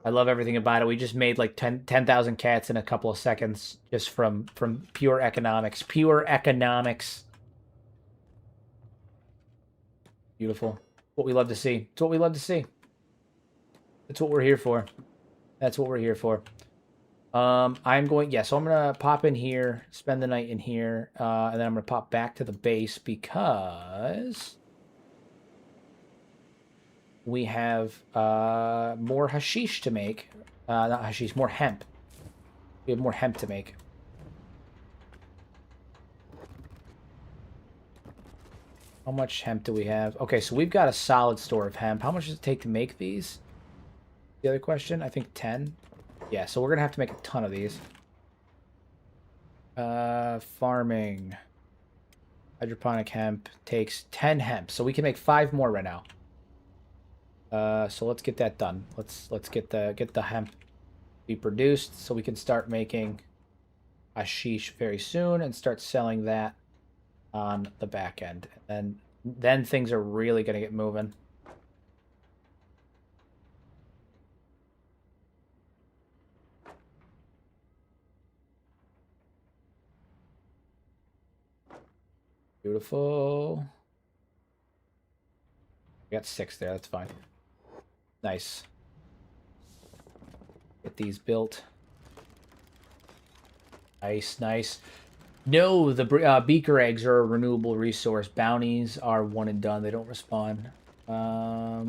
I love everything about it. We just made like 10,000 cats in a couple of seconds just from pure economics. Pure economics. Beautiful. What we love to see. It's what we love to see. That's what we're here for. That's what we're here for. So I'm going to pop in here, spend the night in here, and then I'm going to pop back to the base because we have more hashish to make. Not hashish, more hemp. We have more hemp to make. How much hemp do we have? Okay, so we've got a solid store of hemp. How much does it take to make these? The other question, I think 10. Yeah, so we're going to have to make a ton of these. Farming. Hydroponic hemp takes 10 hemp. So we can make 5 more right now. So let's get that done. Let's get the hemp be produced so we can start making hashish very soon and start selling that on the back end. And then things are really going to get moving. Beautiful. We got 6 there. That's fine. Nice. Get these built. Nice, nice. No, the beaker eggs are a renewable resource. Bounties are one and done. They don't respawn.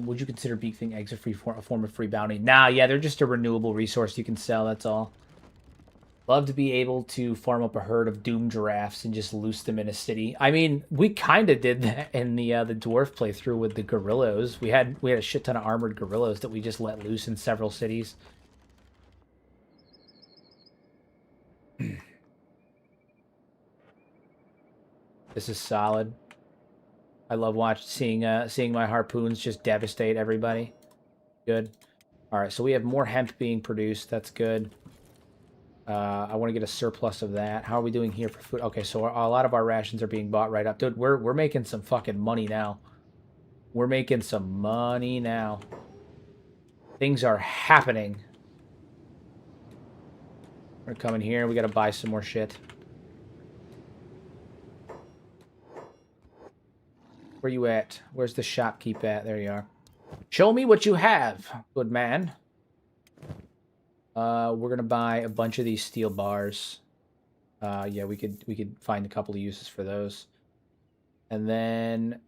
Would you consider beaking eggs a form of free bounty? Nah, yeah, they're just a renewable resource you can sell. That's all. Love to be able to farm up a herd of doom giraffes and just loose them in a city. I mean, we kind of did that in the dwarf playthrough with the gorillas. We had a shit ton of armored gorillas that we just let loose in several cities. This is solid. I love seeing my harpoons just devastate everybody. Good. All right, so we have more hemp being produced. That's good. I want to get a surplus of that. How are we doing here for food? Okay, so a lot of our rations are being bought right up. Dude, we're making some fucking money now. We're making some money now. Things are happening. We're coming here. We got to buy some more shit. Where you at? Where's the shopkeep at? There you are. Show me what you have, good man. We're gonna buy a bunch of these steel bars. Yeah, we could find a couple of uses for those. And then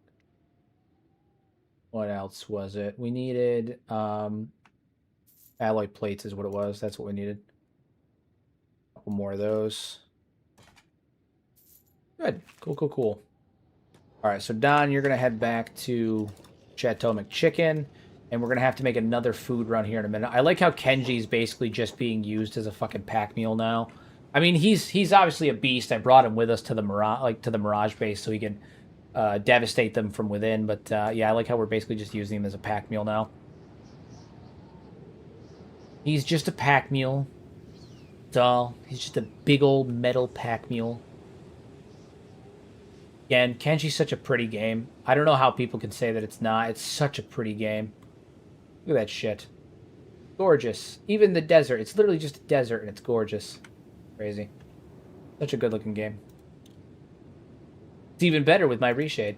what else was it? We needed alloy plates is what it was. That's what we needed. A couple more of those. Good. Cool, cool, cool. All right, so Don, you're gonna head back to Chateau McChicken, and we're gonna have to make another food run here in a minute. I like how Kenji's basically just being used as a fucking pack mule now. I mean, he's obviously a beast. I brought him with us to the Mirage base so he can devastate them from within. But yeah, I like how we're basically just using him as a pack mule now. He's just a pack mule. Dull. He's just a big old metal pack mule. Again, Kenshi's such a pretty game. I don't know how people can say that it's not. It's such a pretty game. Look at that shit. Gorgeous. Even the desert. It's literally just a desert and it's gorgeous. Crazy. Such a good looking game. It's even better with my reshade.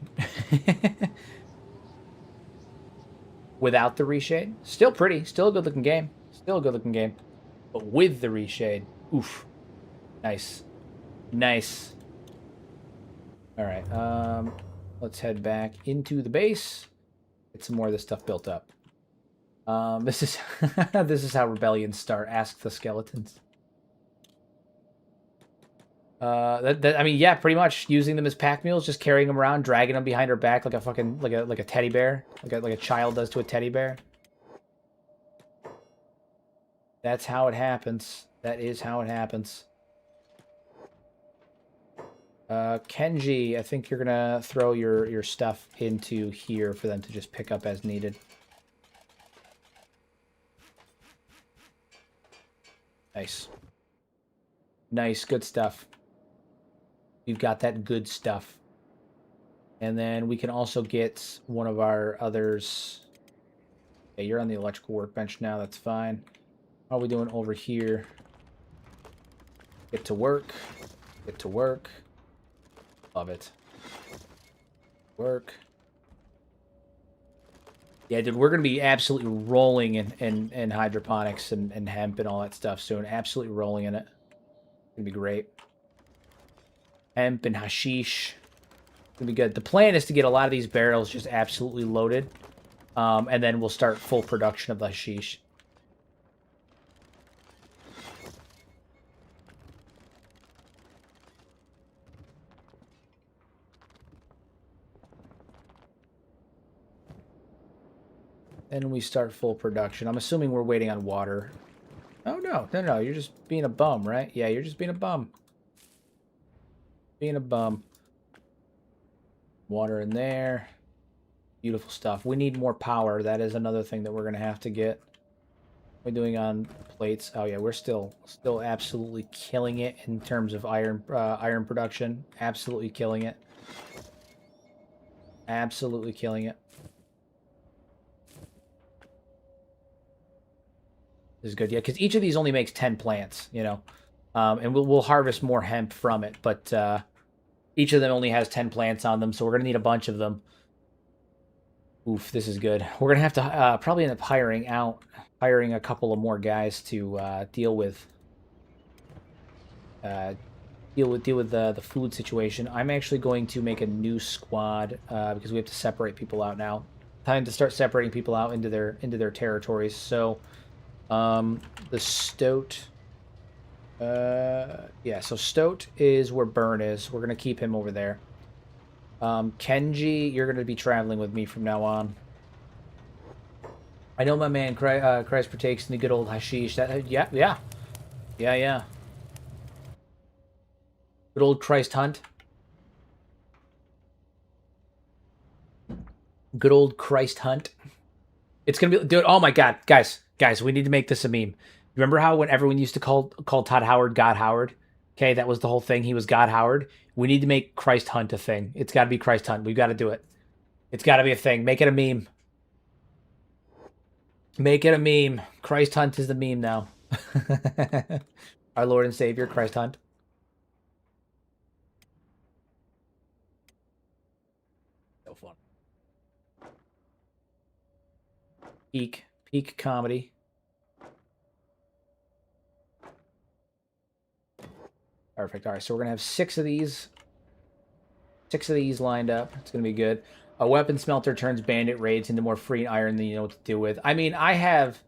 Without the reshade, still pretty. Still a good looking game. Still a good looking game. But with the reshade, oof. Nice. Nice. Alright, let's head back into the base. Get some more of this stuff built up. This is this is how rebellions start. Ask the skeletons. I mean, yeah, pretty much using them as pack mules, just carrying them around, dragging them behind her back like a fucking like a teddy bear, like a child does to a teddy bear. That's how it happens. That is how it happens. Kenji, I think you're gonna throw your stuff into here for them to just pick up as needed. Nice. Nice, good stuff. You've got that good stuff. And then we can also get one of our others. Okay, you're on the electrical workbench now, that's fine. How are we doing over here? Get to work. Get to work. Love it. Work. Yeah, dude, we're going to be absolutely rolling in hydroponics and hemp and all that stuff soon. Absolutely rolling in it. It's going to be great. Hemp and hashish. It's going to be good. The plan is to get a lot of these barrels just absolutely loaded. And then we'll start full production of the hashish. Then we start full production. I'm assuming we're waiting on water. Oh, no. No. You're just being a bum, right? Yeah, you're just being a bum. Being a bum. Water in there. Beautiful stuff. We need more power. That is another thing that we're going to have to get. What are we doing on plates? Oh, yeah, we're still absolutely killing it in terms of iron production. Absolutely killing it. Absolutely killing it. This is good, yeah, because each of these only makes 10 plants, you know, and we'll harvest more hemp from it, but each of them only has 10 plants on them, so we're gonna need a bunch of them. Oof, this is good. We're gonna have to probably end up hiring a couple of more guys to deal with the food situation. I'm actually going to make a new squad because we have to separate people out now. Time to start separating people out into their territories. So. The Stoat, yeah, so Stoat is where Burn is. We're going to keep him over there. Kenji, you're going to be traveling with me from now on. I know my man Christ partakes in the good old hashish. Yeah. Good old Christ hunt. Good old Christ hunt. It's going to be, dude, oh my God, guys, we need to make this a meme. Remember how when everyone used to call Todd Howard God Howard? Okay, that was the whole thing. He was God Howard. We need to make Christ Hunt a thing. It's got to be Christ Hunt. We've got to do it. It's got to be a thing. Make it a meme. Make it a meme. Christ Hunt is the meme now. Our Lord and Savior, Christ Hunt. So fun. Peak comedy. Perfect. All right, so we're gonna have 6 of these. 6 of these lined up. It's gonna be good. A weapon smelter turns bandit raids into more free iron than you know what to do with. I mean, I have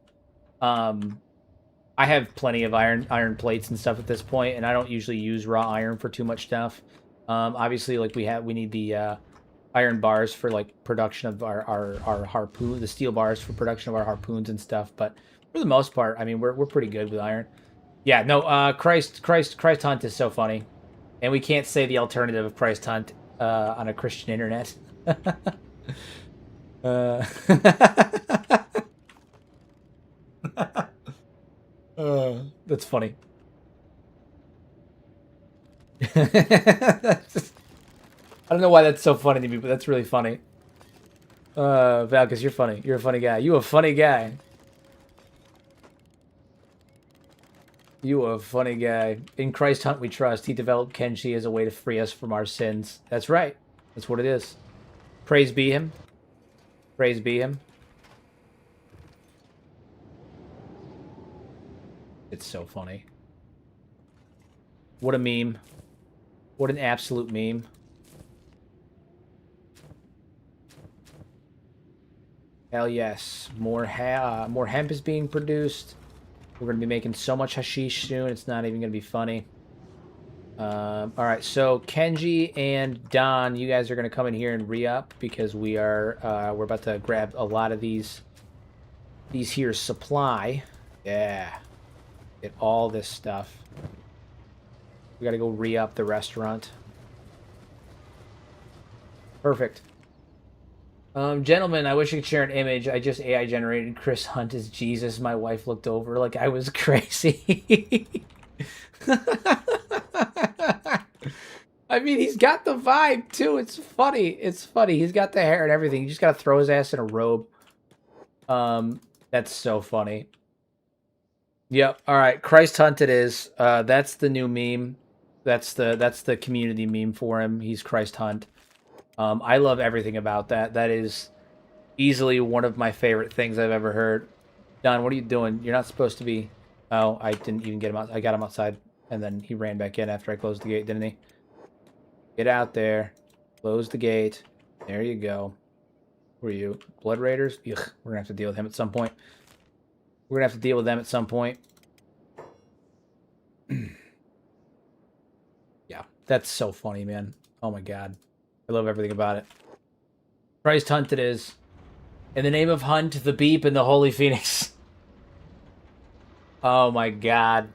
plenty of iron plates and stuff at this point, and I don't usually use raw iron for too much stuff. Obviously, like we need the iron bars for like production of our harpoon, the steel bars for production of our harpoons and stuff. But for the most part, I mean, we're pretty good with iron. Yeah, no, Christ Hunt is so funny, and we can't say the alternative of Christ Hunt on a Christian internet. That's funny. That's just, I don't know why that's so funny to me, but that's really funny. Valkus, you're funny. You're a funny guy. You a funny guy. You a funny guy. In Christ Hunt we trust. He developed Kenshi as a way to free us from our sins. That's right. That's what it is. Praise be him. Praise be him. It's so funny. What a meme. What an absolute meme. Hell yes. More hemp is being produced. We're going to be making so much hashish soon, it's not even going to be funny. Alright, so Kenji and Don, you guys are going to come in here and re-up because we're about to grab a lot of these here supply. Yeah. Get all this stuff. We got to go re-up the restaurant. Perfect. Gentlemen, I wish I could share an image. I just AI generated Chris Hunt as Jesus. My wife looked over like I was crazy. I mean, he's got the vibe, too. It's funny. It's funny. He's got the hair and everything. You just got to throw his ass in a robe. That's so funny. Yep. All right. Christ Hunt it is. That's the new meme. That's the community meme for him. He's Christ Hunt. I love everything about that. That is easily one of my favorite things I've ever heard. Don, what are you doing? You're not supposed to be... Oh, I didn't even get him out. I got him outside, and then he ran back in after I closed the gate, didn't he? Get out there. Close the gate. There you go. Who are you? Blood Raiders? Ugh, we're going to have to deal with him at some point. We're going to have to deal with them at some point. Yeah, that's so funny, man. Oh my god. I love everything about it. Christ Hunt it is. In the name of Hunt, the Beep, and the Holy Phoenix. Oh my god.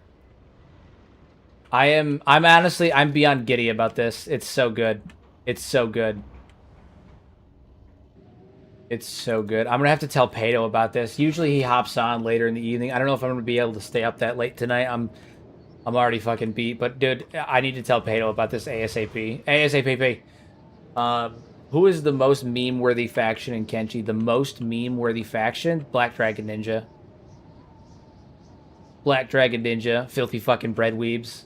I'm honestly, I'm beyond giddy about this. It's so good. It's so good. It's so good. I'm gonna have to tell Pato about this. Usually he hops on later in the evening. I don't know if I'm gonna be able to stay up that late tonight. I'm already fucking beat. But dude, I need to tell Pato about this ASAP. ASAP. Who is the most meme-worthy faction in Kenshi? The most meme-worthy faction? Black Dragon Ninja. Black Dragon Ninja. Filthy fucking bread weebs.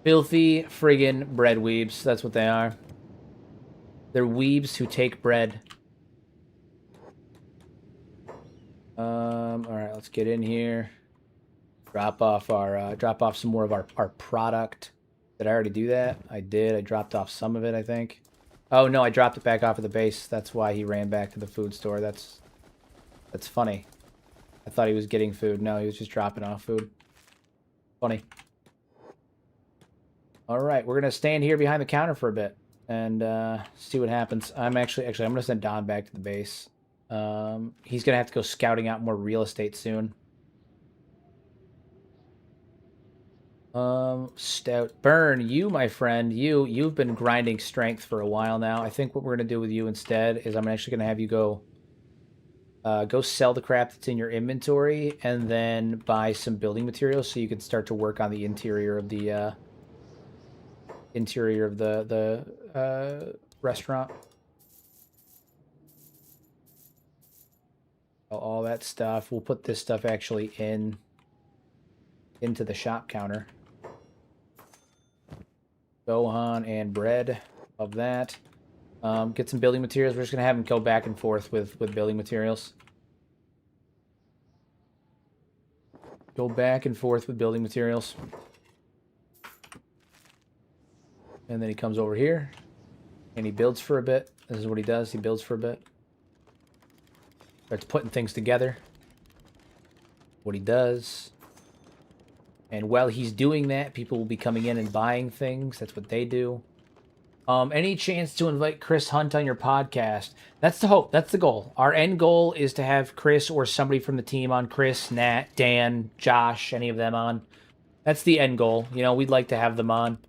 Filthy friggin' bread weebs. That's what they are. They're weebs who take bread. Alright, let's get in here. Drop off some more of our product. Did I already do that? I did. I dropped off some of it, I think. Oh, no, I dropped it back off at the base. That's why he ran back to the food store. That's funny. I thought he was getting food. No, he was just dropping off food. Funny. All right, we're going to stand here behind the counter for a bit and see what happens. I'm going to send Don back to the base. He's going to have to go scouting out more real estate soon. Stout Burn, you, my friend, you've been grinding strength for a while now. I think what we're gonna do with you instead is I'm actually gonna have you go sell the crap that's in your inventory and then buy some building materials so you can start to work on the interior of the restaurant. All that stuff. We'll put this stuff actually into the shop counter. Gohan and bread. of that. Get some building materials. We're just going to have him go back and forth with building materials. Go back and forth with building materials. And then he comes over here. And he builds for a bit. This is what he does. He builds for a bit. Starts putting things together. What he does. And while he's doing that, people will be coming in and buying things. That's what they do. Any chance to invite Chris Hunt on your podcast? That's the hope. That's the goal. Our end goal is to have Chris or somebody from the team on. Chris, Nat, Dan, Josh, any of them on. That's the end goal. You know, we'd like to have them on.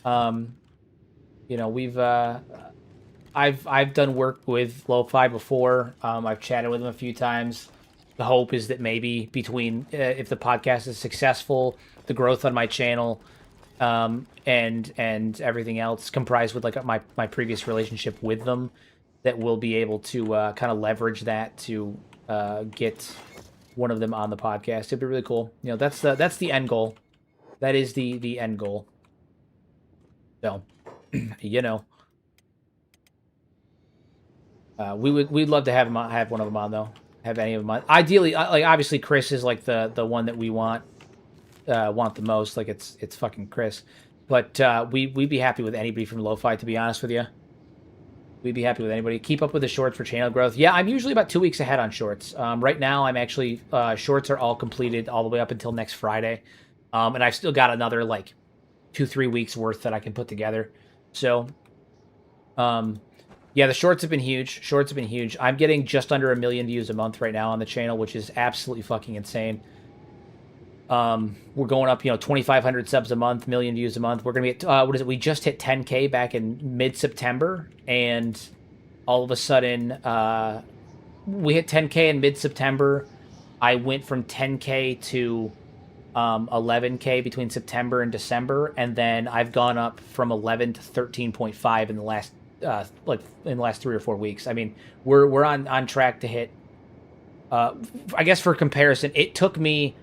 You know, we've I've done work with Lo-Fi before. I've chatted with him a few times. The hope is that maybe between if the podcast is successful, the growth on my channel, and everything else comprised with like my previous relationship with them, that we'll be able to kind of leverage that to get one of them on the podcast. It'd be really cool. You know, that's the end goal. That is the end goal. So, you know, we'd love to have one of them on though. Have any of them on. Ideally, like obviously Chris is like the one that we want the most. Like it's fucking Chris. But we'd be happy with anybody from Lo-Fi, to be honest with you. We'd be happy with anybody. Keep up with the shorts for channel growth. Yeah, I'm usually about 2 weeks ahead on shorts. Right now, I'm actually shorts are all completed all the way up until next Friday, and I've still got another like 2-3 weeks worth that I can put together. So, yeah, the shorts have been huge. Shorts have been huge. I'm getting just under 1 million views a month right now on the channel, which is absolutely fucking insane. We're going up, you know, 2,500 subs a month, 1 million views a month. We're going to be at, what is it? We just hit 10K back in mid-September, and all of a sudden, we hit 10K in mid-September. I went from 10K to 11K between September and December, and then I've gone up from 11 to 13.5 in the last in the last 3 or 4 weeks. I mean, we're on track to hit. I guess for comparison, it took me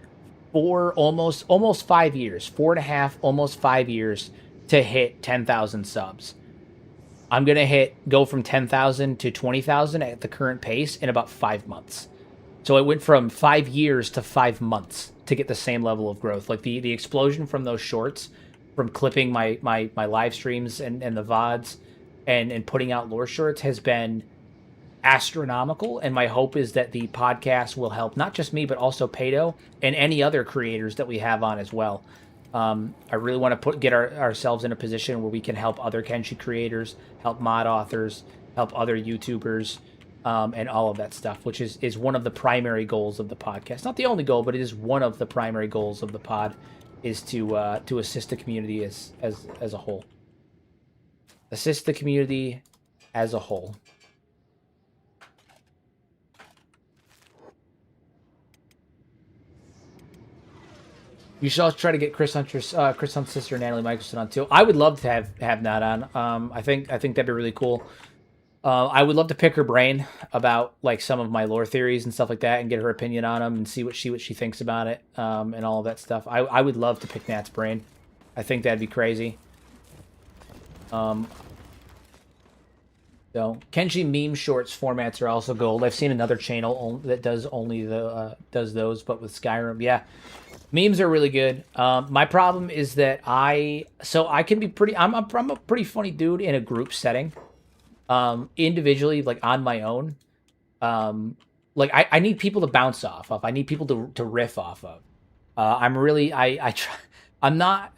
almost 5 years, 4.5, almost 5 years to hit 10,000 subs. I'm gonna go from 10,000 to 20,000 at the current pace in about 5 months. So it went from 5 years to 5 months to get the same level of growth. Like the explosion from those shorts, from clipping my live streams and the VODs and putting out lore shorts has been astronomical. And my hope is that the podcast will help not just me, but also Pato and any other creators that we have on as well. I really want to get ourselves in a position where we can help other Kenshi creators, help mod authors, help other YouTubers, and all of that stuff, which is one of the primary goals of the podcast. Not the only goal, but it is one of the primary goals of the pod, is to assist the community as a whole. Assist the community as a whole. You should also try to get Chris Hunt's sister, Natalie Michelson, on too. I would love to have Nat on. I think that'd be really cool. I would love to pick her brain about like some of my lore theories and stuff like that, and get her opinion on them and see what she thinks about it, and all of that stuff. I would love to pick Nat's brain. I think that'd be crazy. So Kenshi meme shorts formats are also gold. I've seen another channel that does those, but with Skyrim. Yeah, memes are really good. My problem is that I can be pretty. I'm a pretty funny dude in a group setting. Individually, like on my own, like I need people to bounce off of. I need people to riff off of. I try.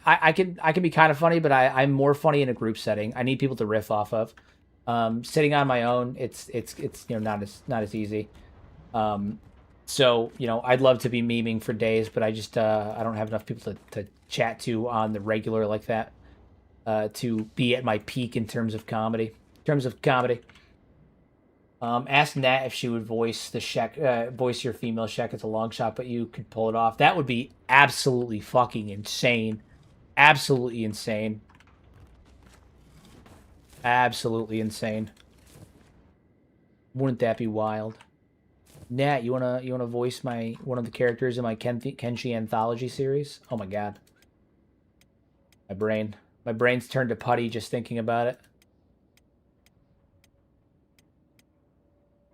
I can be kind of funny, but I'm more funny in a group setting. I need people to riff off of. Sitting on my own, it's you know not as easy. So you know I'd love to be memeing for days, but I just I don't have enough people to chat to on the regular like that to be at my peak in terms of comedy. Ask Nat if she would voice the Shek, voice your female Shek. It's a long shot, but you could pull it off. That would be absolutely fucking insane. Absolutely insane. Absolutely insane. Wouldn't that be wild? Nat, you wanna voice one of the characters in my Kenshi anthology series? Oh my god. My brain's turned to putty just thinking about it.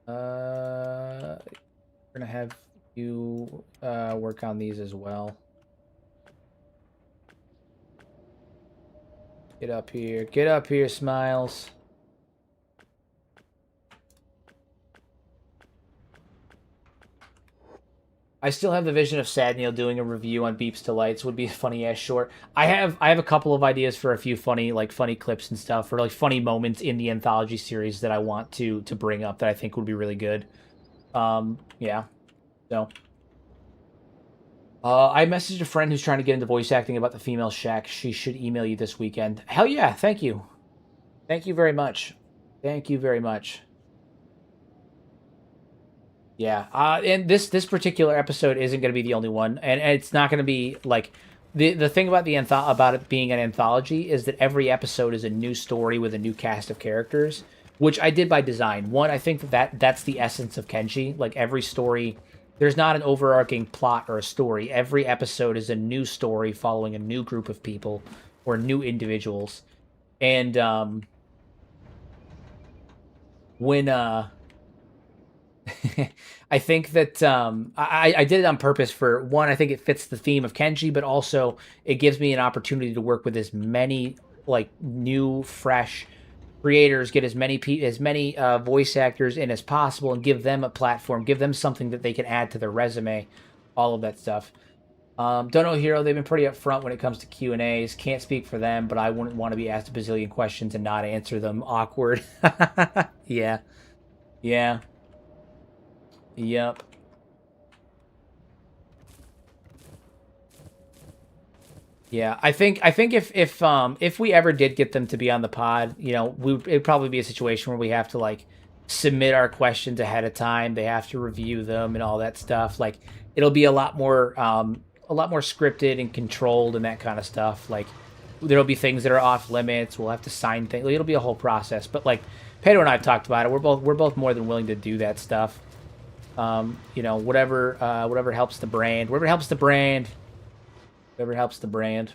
We're gonna have you work on these as well. Get up here. Get up here, Smiles. I still have the vision of Sad Neil doing a review on Beeps to Lights. Would be a funny ass short. I have a couple of ideas for a few funny clips and stuff, or like funny moments in the anthology series that I want to bring up that I think would be really good. Yeah. So I messaged a friend who's trying to get into voice acting about the female Shack. She should email you this weekend. Hell yeah, thank you. Thank you very much. Thank you very much. Yeah, and this particular episode isn't going to be the only one, and it's not going to be like the thing about about it being an anthology is that every episode is a new story with a new cast of characters, which I did by design. One, I think that's the essence of Kenshi. Like every story, there's not an overarching plot or a story. Every episode is a new story following a new group of people or new individuals, and when I think that I did it on purpose for one. I think it fits the theme of Kenshi, but also it gives me an opportunity to work with as many like new, fresh creators, get as many voice actors in as possible, and give them a platform, give them something that they can add to their resume, all of that stuff. Don't know Hero. They've been pretty upfront when it comes to Q&As. Can't speak for them, but I wouldn't want to be asked a bazillion questions and not answer them. Awkward. Yeah. Yeah. Yep. Yeah, I think if we ever did get them to be on the pod, you know, it'd probably be a situation where we have to like submit our questions ahead of time. They have to review them and all that stuff. Like it'll be a lot more scripted and controlled and that kind of stuff. Like there'll be things that are off limits. We'll have to sign things. It'll be a whole process. But like Pedro and I have talked about it. We're both more than willing to do that stuff. You know, whatever helps the brand. Whatever helps the brand. Whatever helps the brand.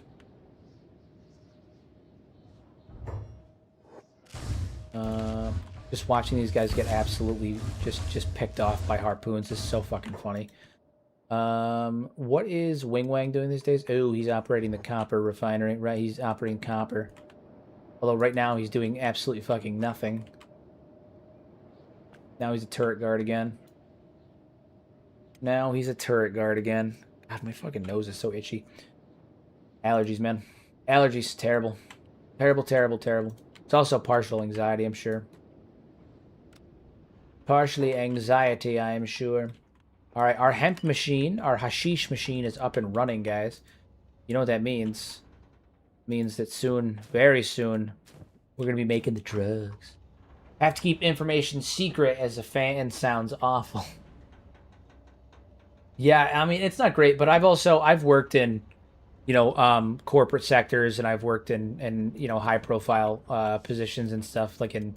Just watching these guys get absolutely just picked off by harpoons is so fucking funny. What is Wing Wang doing these days? Oh, he's operating the copper refinery. Right, he's operating copper. Although right now he's doing absolutely fucking nothing. Now he's a turret guard again. Now he's a turret guard again. God, my fucking nose is so itchy. Allergies, man. Allergies, terrible. Terrible, terrible, terrible. It's also partial anxiety, I'm sure. Partially anxiety, I am sure. Alright, our hemp machine, our hashish machine is up and running, guys. You know what that means? It means that soon, very soon, we're going to be making the drugs. Have to keep information secret as a fan sounds awful. Yeah, I mean, it's not great, but I've worked in, you know, corporate sectors, and I've worked in you know, high profile positions and stuff. Like in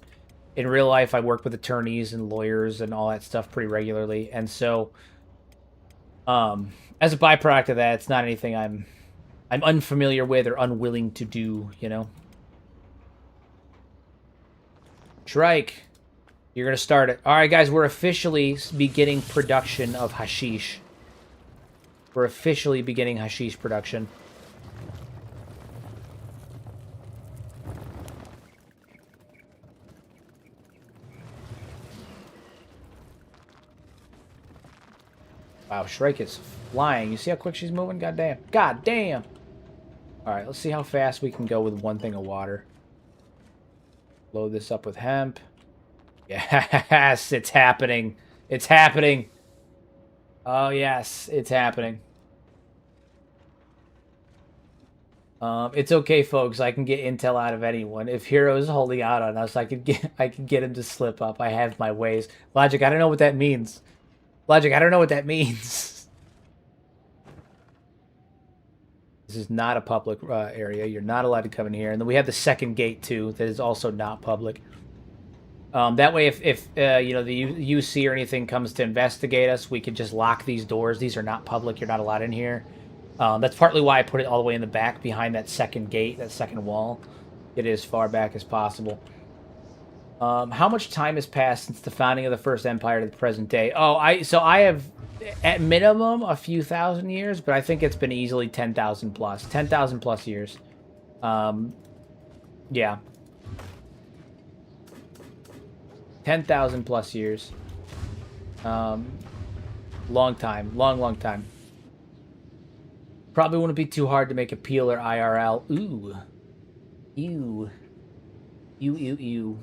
real life, I work with attorneys and lawyers and all that stuff pretty regularly. And so, as a byproduct of that, it's not anything I'm unfamiliar with or unwilling to do, you know. Shrike, you're gonna start it. All right, guys, we're officially beginning production of hashish. We're officially beginning hashish production. Wow, Shrike is flying. You see how quick she's moving? God damn. God damn! Alright, let's see how fast we can go with one thing of water. Load this up with hemp. Yes, it's happening. It's happening. Oh, yes, it's happening. It's okay, folks. I can get intel out of anyone. If Hero's holding out on us, I could get him to slip up. I have my ways. Logic, I don't know what that means. Logic, I don't know what that means. This is not a public area. You're not allowed to come in here. And then we have the second gate, too, that is also not public. That way, if you know, the UC or anything comes to investigate us, we can just lock these doors. These are not public. You're not allowed in here. That's partly why I put it all the way in the back behind that second gate, that second wall. Get it as far back as possible. How much time has passed since the founding of the first empire to the present day? Oh, I have at minimum a few thousand years, but I think it's been easily 10,000 plus. 10,000 plus years. Yeah. 10,000 plus years. Long time. Long time. Probably wouldn't be too hard to make a peel or IRL. Ooh. Ew. Ew.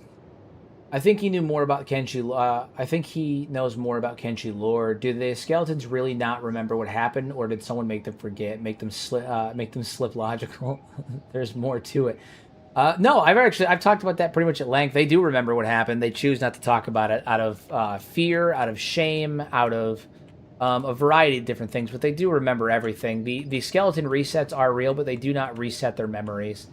I think he knew more about Kenshi. I think he knows more about Kenshi lore. Do the skeletons really not remember what happened, or did someone make them forget, make them slip logical? There's more to it. No, I've talked about that pretty much at length. They do remember what happened. They choose not to talk about it out of fear, out of shame, out of a variety of different things. But they do remember everything. The skeleton resets are real, but they do not reset their memories.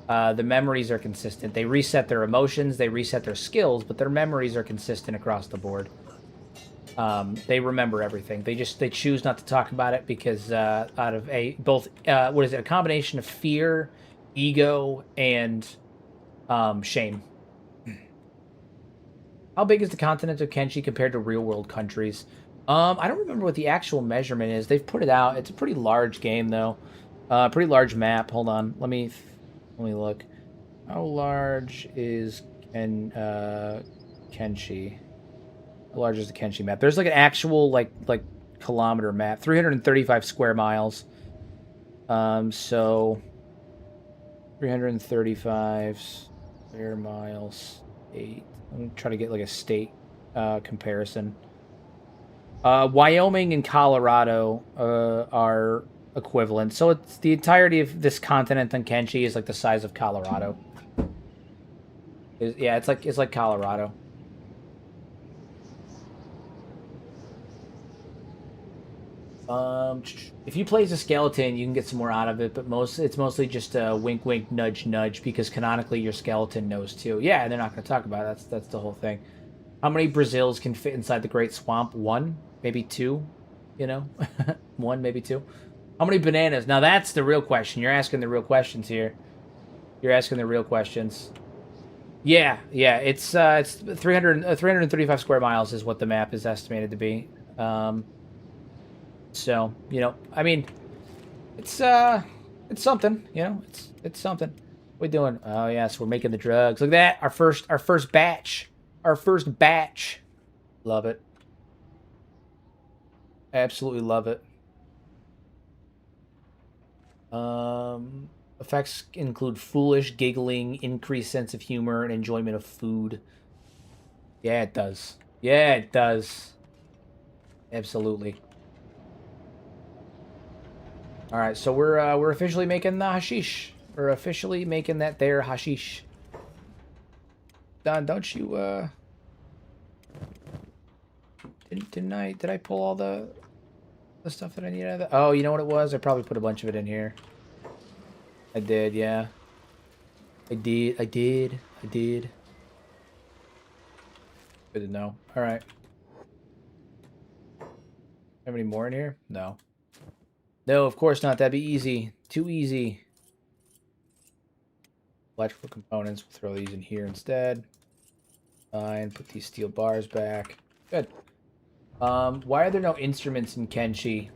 The memories are consistent. They reset their emotions, they reset their skills, but their memories are consistent across the board. They remember everything. They choose not to talk about it because out of a combination of fear, ego, and shame. How big is the continent of Kenshi compared to real world countries? I don't remember what the actual measurement is. They've put it out. It's a pretty large game though. Pretty large map. Hold on. Let me look. How large is Kenshi? How large is the Kenshi map? There's like an actual like kilometer map. 335 square miles. So 335 square miles. 8. Let me try to get like a state comparison. Wyoming and Colorado are equivalent. So it's the entirety of this continent on Kenshi is like the size of Colorado. Yeah, it's like Colorado. If you play as a skeleton, you can get some more out of it, but it's mostly just a wink, wink, nudge, nudge, because canonically your skeleton knows too. Yeah, and they're not going to talk about it. That's the whole thing. How many Brazils can fit inside the Great Swamp? 1, maybe 2. You know, 1, maybe 2. How many bananas? Now that's the real question. You're asking the real questions here. You're asking the real questions. Yeah. It's 335 square miles is what the map is estimated to be. So I mean, it's something. It's something. What are we doing? Oh yes, we're making the drugs. Look at that. Our first batch. Our first batch. Love it. Absolutely love it. Effects include foolish, giggling, increased sense of humor, and enjoyment of food. Yeah, it does. Yeah, it does. Absolutely. All right, so we're officially making the hashish. We're officially making that there hashish. Don, don't you did I pull all the stuff that I need out of that? Oh, you know what it was? I probably put a bunch of it in here. I did, yeah. I did. Good to know. All right. Have any more in here? No. No, of course not. That'd be easy. Too easy. Electrical components. We'll throw these in here instead. Fine. Put these steel bars back. Good. Why are there no instruments in Kenshi?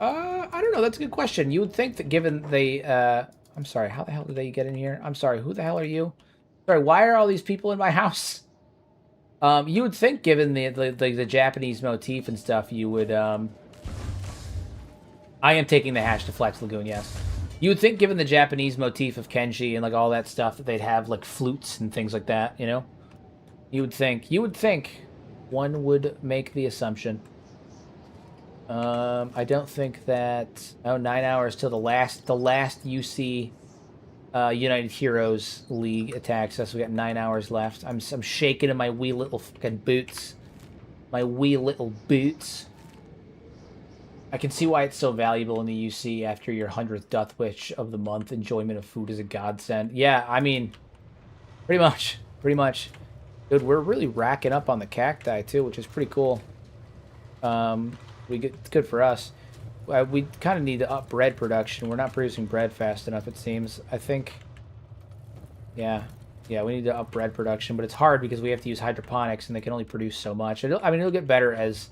I don't know. That's a good question. You would think that given the, I'm sorry, how the hell did they get in here? I'm sorry, who the hell are you? Sorry, why are all these people in my house? You would think given the Japanese motif and stuff, you would, I am taking the hash to Flex Lagoon, yes. You would think given the Japanese motif of Kenshi and like all that stuff that they'd have like flutes and things like that, you know? You would think. One would make the assumption. I don't think that... Oh, 9 hours till the last UC United Heroes League attacks us. We got 9 hours left. I'm shaking in my wee little fucking boots. My wee little boots. I can see why it's so valuable in the UC after your 100th Death Wish of the month. Enjoyment of food is a godsend. Yeah, I mean, pretty much. Dude, we're really racking up on the cacti too, which is pretty cool. It's good for us. We kind of need to up bread production. We're not producing bread fast enough, it seems. I think. Yeah, Yeah, we need to up bread production, but it's hard because we have to use hydroponics, and they can only produce so much. I mean, it'll get better as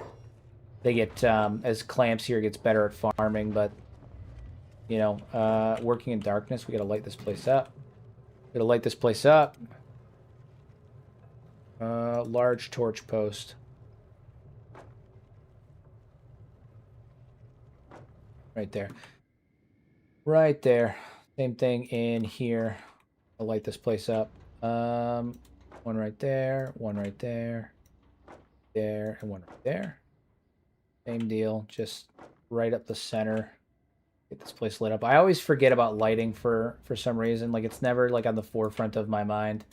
they get as Clamps here gets better at farming, but you know, working in darkness, we gotta light this place up. Gotta light this place up. Large torch post. Right there. Right there. Same thing in here. I'll light this place up. One right there, one right there, there, and one right there. Same deal, just right up the center. Get this place lit up. I always forget about lighting for some reason. Like, it's never, like, on the forefront of my mind.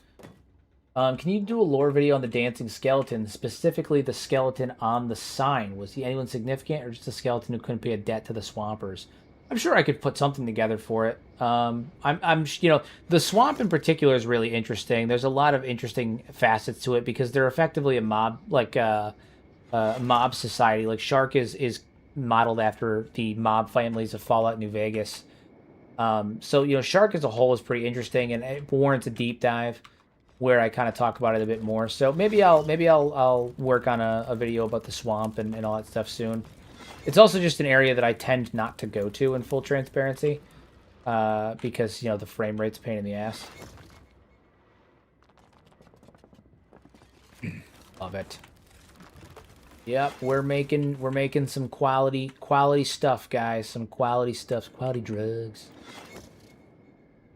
Can you do a lore video on the dancing skeleton, specifically the skeleton on the sign? Was he anyone significant, or just a skeleton who couldn't pay a debt to the Swampers? I'm sure I could put something together for it. You know, the swamp in particular is really interesting. There's a lot of interesting facets to it because they're effectively a mob, like mob society. Like Shark is modeled after the mob families of Fallout New Vegas. So you know, Shark as a whole is pretty interesting, and it warrants a deep dive where I kind of talk about it a bit more. So maybe I'll work on a video about the swamp and all that stuff soon. It's also just an area that I tend not to go to in full transparency, because you know the frame rate's a pain in the ass. Love it. Yep, we're making some quality stuff, guys. Some quality stuff, quality drugs.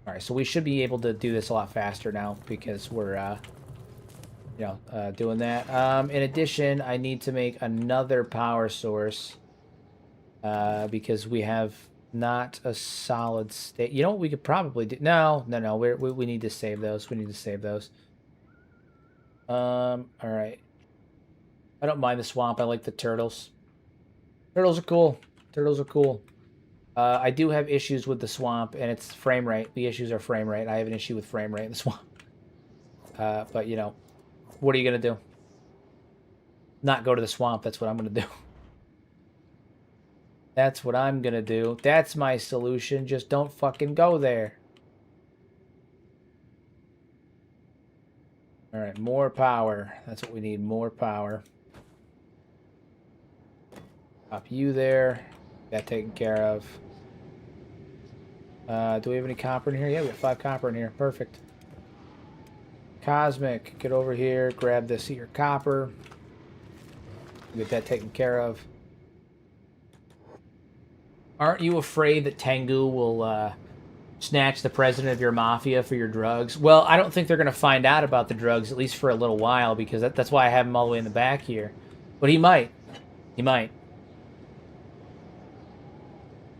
All right, so we should be able to do this a lot faster now because we're doing that. In addition, I need to make another power source. Because we have not a solid state. You know what we could probably do? No. We need to save those. We need to save those. All right. I don't mind the swamp. I like the turtles. Turtles are cool. Turtles are cool. I do have issues with the swamp, and it's frame rate. The issues are frame rate. I have an issue with frame rate in the swamp. But you know, what are you gonna do? Not go to the swamp. That's what I'm gonna do. That's what I'm gonna do. That's my solution. Just don't fucking go there. Alright, more power. That's what we need. More power. Pop you there. That taken care of. Do we have any copper in here? Yeah, we have 5 copper in here. Perfect. Cosmic, get over here. Grab this here copper. Get that taken care of. Aren't you afraid that Tengu will snatch the president of your mafia for your drugs? Well, I don't think they're going to find out about the drugs, at least for a little while, because that's why I have him all the way in the back here. But he might. He might.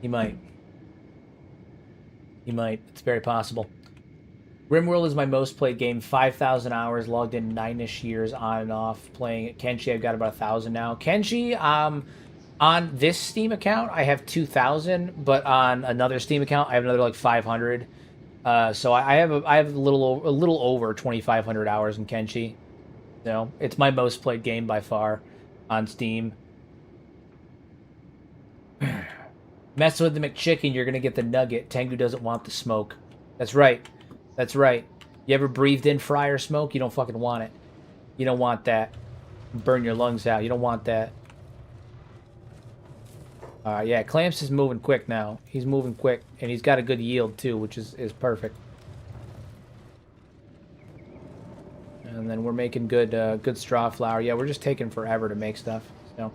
He might. He might. It's very possible. RimWorld is my most played game. 5,000 hours, logged in 9-ish years on and off playing it. Kenshi, I've got about 1,000 now. Kenshi, on this Steam account, I have 2,000, but on another Steam account, I have another like 500. So I have a little over 2,500 hours in Kenshi. You know, it's my most played game by far on Steam. Mess with the McChicken, you're gonna get the Nugget. Tengu doesn't want the smoke. That's right. That's right. You ever breathed in fryer smoke? You don't fucking want it. You don't want that. Burn your lungs out. You don't want that. Yeah, Clamps is moving quick now. He's moving quick, and he's got a good yield too, which is perfect. And then we're making good straw flour. Yeah, we're just taking forever to make stuff. So,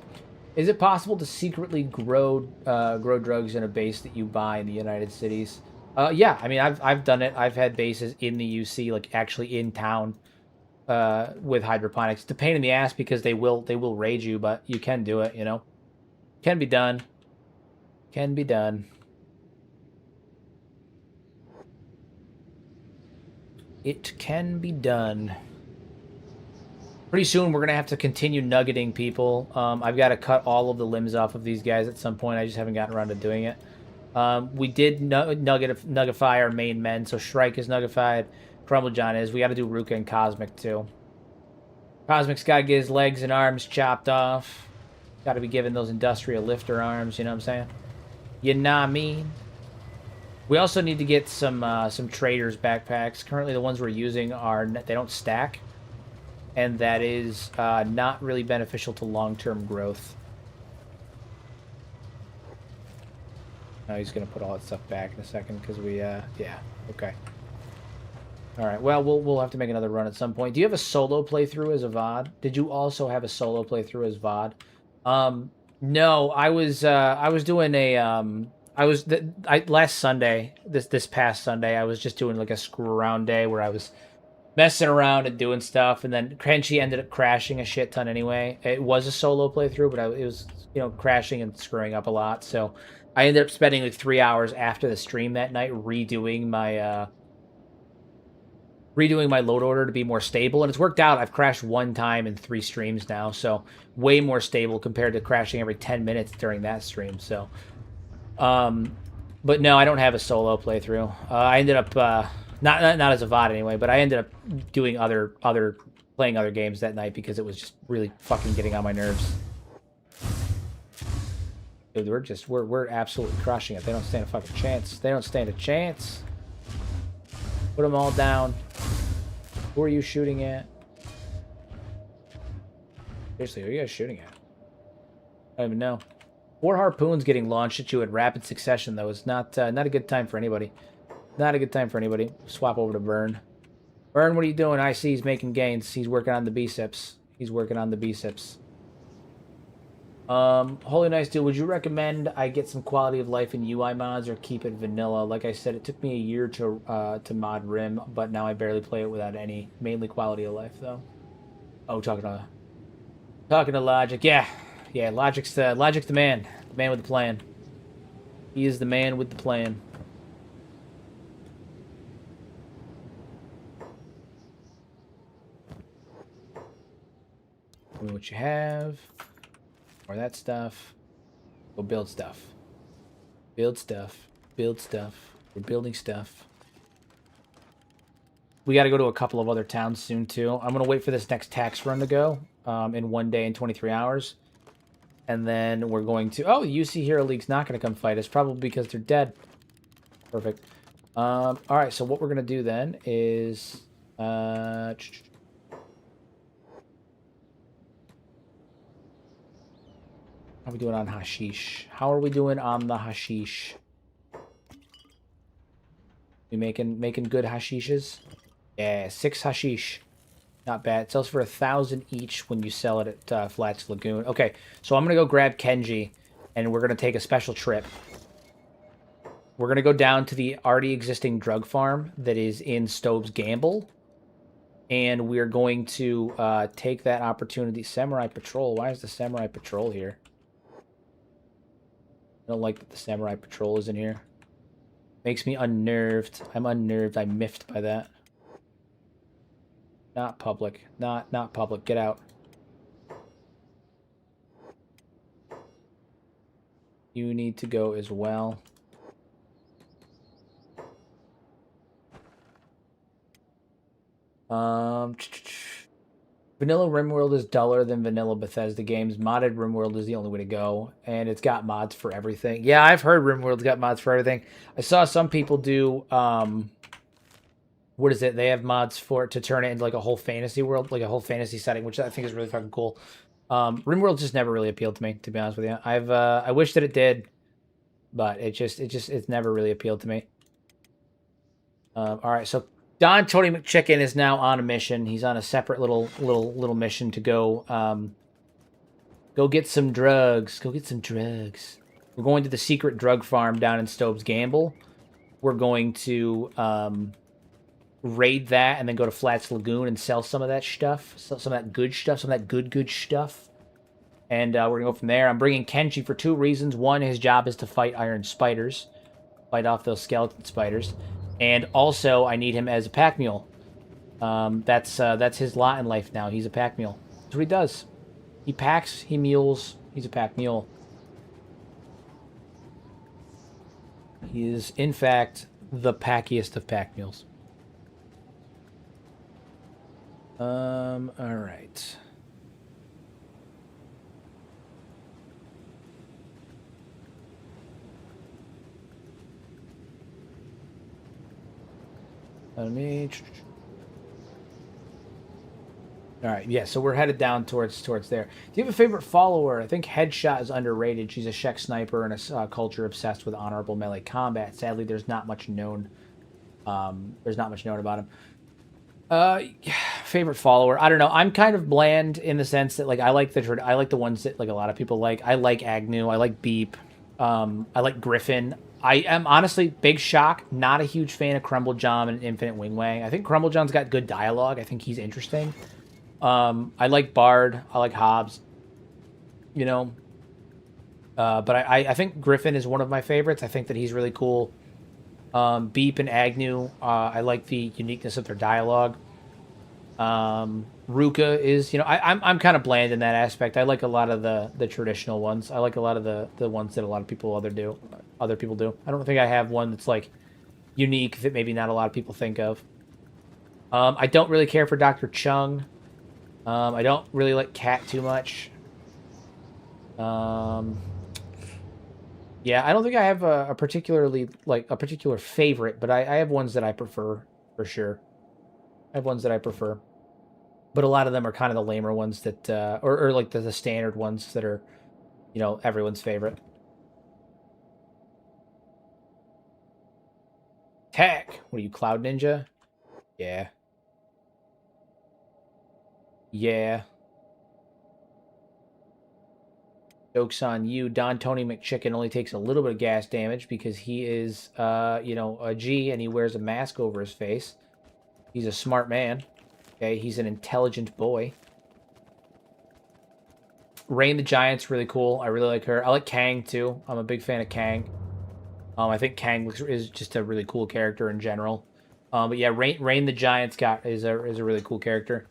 is it possible to secretly grow drugs in a base that you buy in the United Cities? Yeah, I mean I've done it. I've had bases in the UC, like actually in town, with hydroponics. It's a pain in the ass because they will raid you, but you can do it. You know, can be done. Can be done. It can be done. Pretty soon we're going to have to continue nuggeting people. I've got to cut all of the limbs off of these guys at some point. I just haven't gotten around to doing it. We did nuggetify our main men. So Shrike is nuggified. Crumblejohn is. We got to do Ruka and Cosmic too. Cosmic's got to get his legs and arms chopped off. Got to be given those industrial lifter arms, you know what I'm saying? You know what I mean? We also need to get some traders backpacks. Currently, the ones we're using they don't stack, and that is not really beneficial to long-term growth. Oh, he's gonna put all that stuff back in a second because we yeah, okay. All right. Well, we'll have to make another run at some point. Do you have a solo playthrough as a VOD? Did you also have a solo playthrough as VOD? No, I was doing a last Sunday, this past Sunday, I was just doing like a screw around day where I was messing around and doing stuff, and then Kenshi ended up crashing a shit ton anyway. It was a solo playthrough, but it was, crashing and screwing up a lot. So I ended up spending like 3 hours after the stream that night redoing my load order to be more stable, and it's worked out. I've crashed one time in 3 streams now, so way more stable compared to crashing every 10 minutes during that stream. So, but no, I don't have a solo playthrough. I ended up not as a VOD anyway, but I ended up doing playing other games that night because it was just really fucking getting on my nerves. Dude, we're absolutely crushing it. They don't stand a fucking chance. They don't stand a chance. Put them all down. Who are you shooting at? Seriously, who are you guys shooting at? I don't even know. 4 harpoons getting launched at you in rapid succession, though, is not a good time for anybody. Not a good time for anybody. Swap over to Burn. Burn, what are you doing? I see he's making gains. He's working on the biceps. He's working on the biceps. Holy nice dude, would you recommend I get some quality of life in UI mods or keep it vanilla? Like I said, it took me a year to mod Rim, but now I barely play it without any. Mainly quality of life though. Oh, talking to Logic. Yeah, Logic's the man with the plan. He is the man with the plan. Tell me what you have. Or that stuff. Go build stuff. Build stuff. Build stuff. We're building stuff. We got to go to a couple of other towns soon, too. I'm going to wait for this next tax run to go in 1 day and 23 hours. And then we're going to... Oh, the UC Hero League's not going to come fight us. Probably because they're dead. Perfect. All right, so what we're going to do then is... How are we doing on hashish? How are we doing on the hashish? We making good hashishes? Yeah, 6 hashish. Not bad. It sells for 1,000 each when you sell it at Flats Lagoon. Okay, so I'm gonna go grab Kenji, and we're gonna take a special trip. We're gonna go down to the already existing drug farm that is in Stove's Gamble, and we're going to take that opportunity. Samurai Patrol. Why is the Samurai Patrol here? I don't like that the Samurai Patrol is in here. Makes me unnerved. I'm unnerved. I'm miffed by that. Not public. Not public. Get out. You need to go as well. Vanilla RimWorld is duller than vanilla Bethesda games. Modded RimWorld is the only way to go, and it's got mods for everything. Yeah, I've heard RimWorld's got mods for everything. I saw some people do, what is it? They have mods for it to turn it into like a whole fantasy world, like a whole fantasy setting, which I think is really fucking cool. RimWorld just never really appealed to me, to be honest with you. I wish that it did, but it's never really appealed to me. All right, so Don Tony McChicken is now on a mission. He's on a separate little mission to go go get some drugs. Go get some drugs. We're going to the secret drug farm down in Stove's Gamble. We're going to raid that and then go to Flats Lagoon and sell some of that stuff. Some of that good stuff. Some of that good stuff. And we're going to go from there. I'm bringing Kenshi for 2 reasons. One, his job is to fight iron spiders. Fight off those skeleton spiders. And also, I need him as a pack mule. That's his lot in life now. He's a pack mule. That's what he does. He packs, he mules, he's a pack mule. He is, in fact, the packiest of pack mules. Alright. Let me. All right, yeah. So we're headed down towards there. Do you have a favorite follower? I think Headshot is underrated. She's a Czech sniper and a culture obsessed with honorable melee combat. Sadly, there's not much known. There's not much known about him. Uh, Favorite follower. I don't know. I'm kind of bland in the sense that like I like the ones that like a lot of people like. I like Agnew. I like Beep. I like Griffin. I am honestly big shock. Not a huge fan of Crumble John and Infinite Wingwang. I think Crumble John's got good dialogue. I think he's interesting. I like Bard. I like Hobbs. You know, but I think Griffin is one of my favorites. I think that he's really cool. Beep and Agnew. I like the uniqueness of their dialogue. Ruka is, I'm kind of bland in that aspect. I like a lot of the traditional ones. I like a lot of the ones that a lot of people other people do. I don't think I have one that's like unique that maybe not a lot of people think of. I don't really care for Dr. Chung. I don't really like Cat too much. Yeah, I don't think I have a particular favorite, but I have ones that I prefer for sure. I have ones that I prefer, but a lot of them are kind of the lamer ones that, or like the standard ones that are, everyone's favorite. Tech. What are you, Cloud Ninja? Yeah. Yeah. Joke's on you. Don Tony McChicken only takes a little bit of gas damage because he is, a G and he wears a mask over his face. He's a smart man. Okay, he's an intelligent boy. Rain the Giant's really cool. I really like her. I like Kang too. I'm a big fan of Kang. I think Kang is just a really cool character in general. But yeah, Rain the Giant's is a really cool character.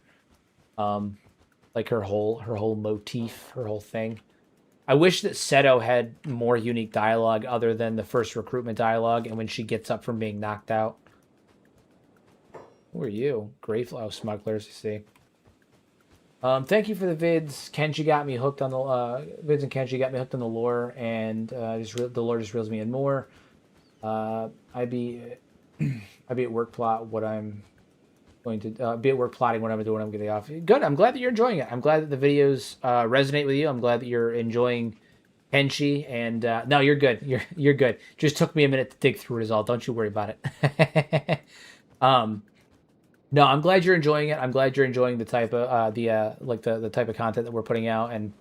Like her whole motif, her whole thing. I wish that Seto had more unique dialogue other than the first recruitment dialogue and when she gets up from being knocked out. Who are you? Greyflower smugglers, you see. Thank you for the vids. Kenshi got me hooked on the vids, and Kenshi got me hooked on the lore, and the lore just reels me in more. I'd be at work plot what I'm going to be at work plotting what I'm doing when I'm getting off. Good. I'm glad that you're enjoying it. I'm glad that the videos resonate with you. I'm glad that you're enjoying Kenshi. And no, you're good. You're good. Just took me a minute to dig through it is all. Don't you worry about it. No, I'm glad you're enjoying it. I'm glad you're enjoying the type of the type of content that we're putting out, and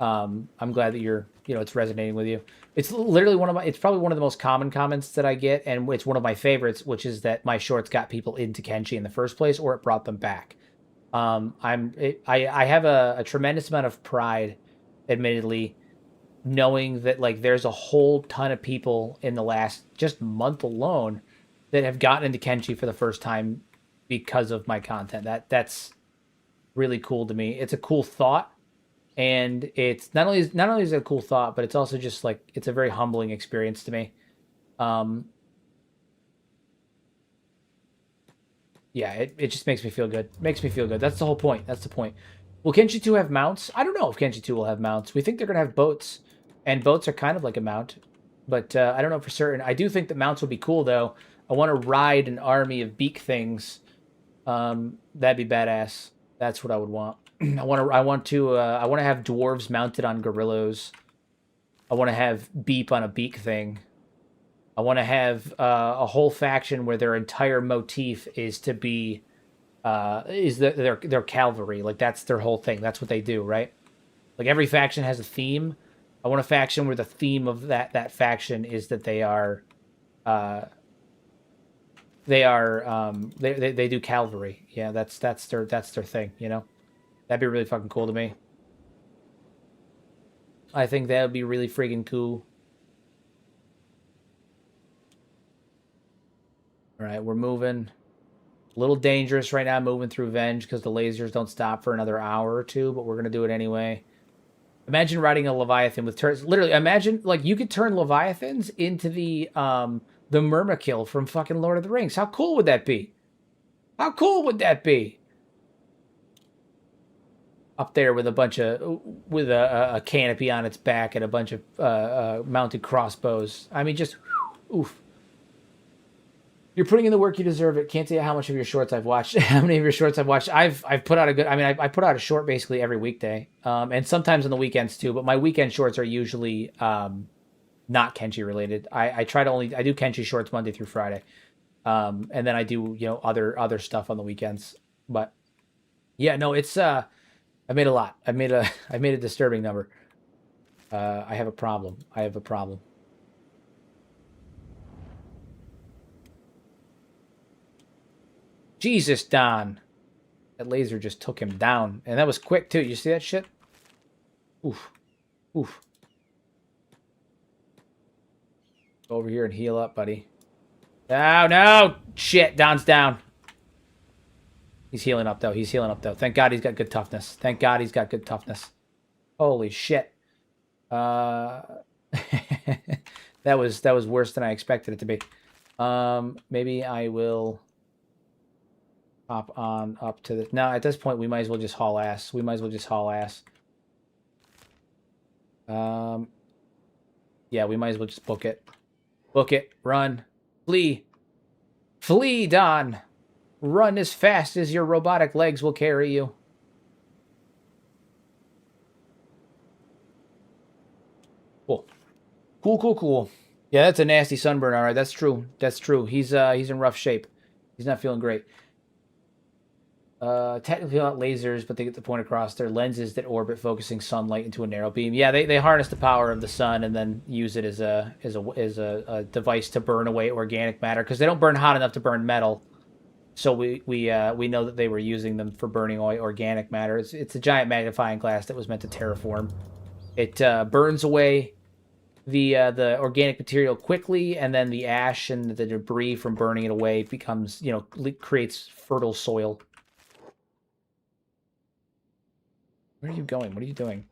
I'm glad that it's resonating with you. It's literally it's probably one of the most common comments that I get, and it's one of my favorites, which is that my shorts got people into Kenshi in the first place, or it brought them back. I have a tremendous amount of pride, admittedly, knowing that like there's a whole ton of people in the last just month alone that have gotten into Kenshi for the first time because of my content. That's really cool to me. It's a cool thought, and it's not only is it a cool thought, but it's also just like it's a very humbling experience to me. Yeah, it just makes me feel good. Makes me feel good. That's the whole point. That's the point. Will Kenshi 2 have mounts? I don't know if Kenshi 2 will have mounts. We think they're gonna have boats, and boats are kind of like a mount, but I don't know for certain. I do think that mounts will be cool though. I want to ride an army of beak things. That'd be badass. That's what I would want. I want to have dwarves mounted on gorillas. I want to have Beep on a beak thing. I want to have a whole faction where their entire motif is to be their cavalry. Like that's their whole thing. That's what they do, right? Like every faction has a theme. I want a faction where the theme of that faction is that they do cavalry. Yeah, that's their thing, That'd be really fucking cool to me. I think that would be really friggin' cool. All right, we're moving. A little dangerous right now moving through Venge because the lasers don't stop for another hour or two, but we're going to do it anyway. Imagine riding a Leviathan with turrets. Literally, imagine, like, you could turn Leviathans into the Myrmidon from fucking Lord of the Rings. How cool would that be? How cool would that be? Up there with a canopy on its back and a bunch of mounted crossbows. I mean, just oof. You're putting in the work, you deserve it. Can't tell you how much of your shorts I've watched. How many of your shorts I've watched. I've put out a good. I mean, I put out a short basically every weekday, and sometimes on the weekends too. But my weekend shorts are usually not Kenshi related. I try to I do Kenshi shorts Monday through Friday, and then I do other stuff on the weekends. But yeah, no, it's I made a lot. I made a disturbing number. I have a problem. I have a problem. Jesus, Don. That laser just took him down. And that was quick, too. You see that shit? Oof. Oof. Go over here and heal up, buddy. Oh, no! Shit, Don's down. He's healing up, though. He's healing up, though. Thank God he's got good toughness. Thank God he's got good toughness. Holy shit. That was worse than I expected it to be. Maybe I will hop on up to the... No, at this point, we might as well just haul ass. We might as well just haul ass. Yeah, we might as well just book it. Book it. Run. Flee. Flee, Don. Run as fast as your robotic legs will carry you. Cool. Cool. Yeah, that's a nasty sunburn, all right. That's true. That's true. He's in rough shape. He's not feeling great. Technically not lasers, but they get the point across. They're lenses that orbit, focusing sunlight into a narrow beam. Yeah, they harness the power of the sun and then use it as a device to burn away organic matter, because they don't burn hot enough to burn metal. So we know that they were using them for burning away organic matter. It's a giant magnifying glass that was meant to terraform. It burns away the organic material quickly, and then the ash and the debris from burning it away becomes, creates fertile soil. Where are you going? What are you doing?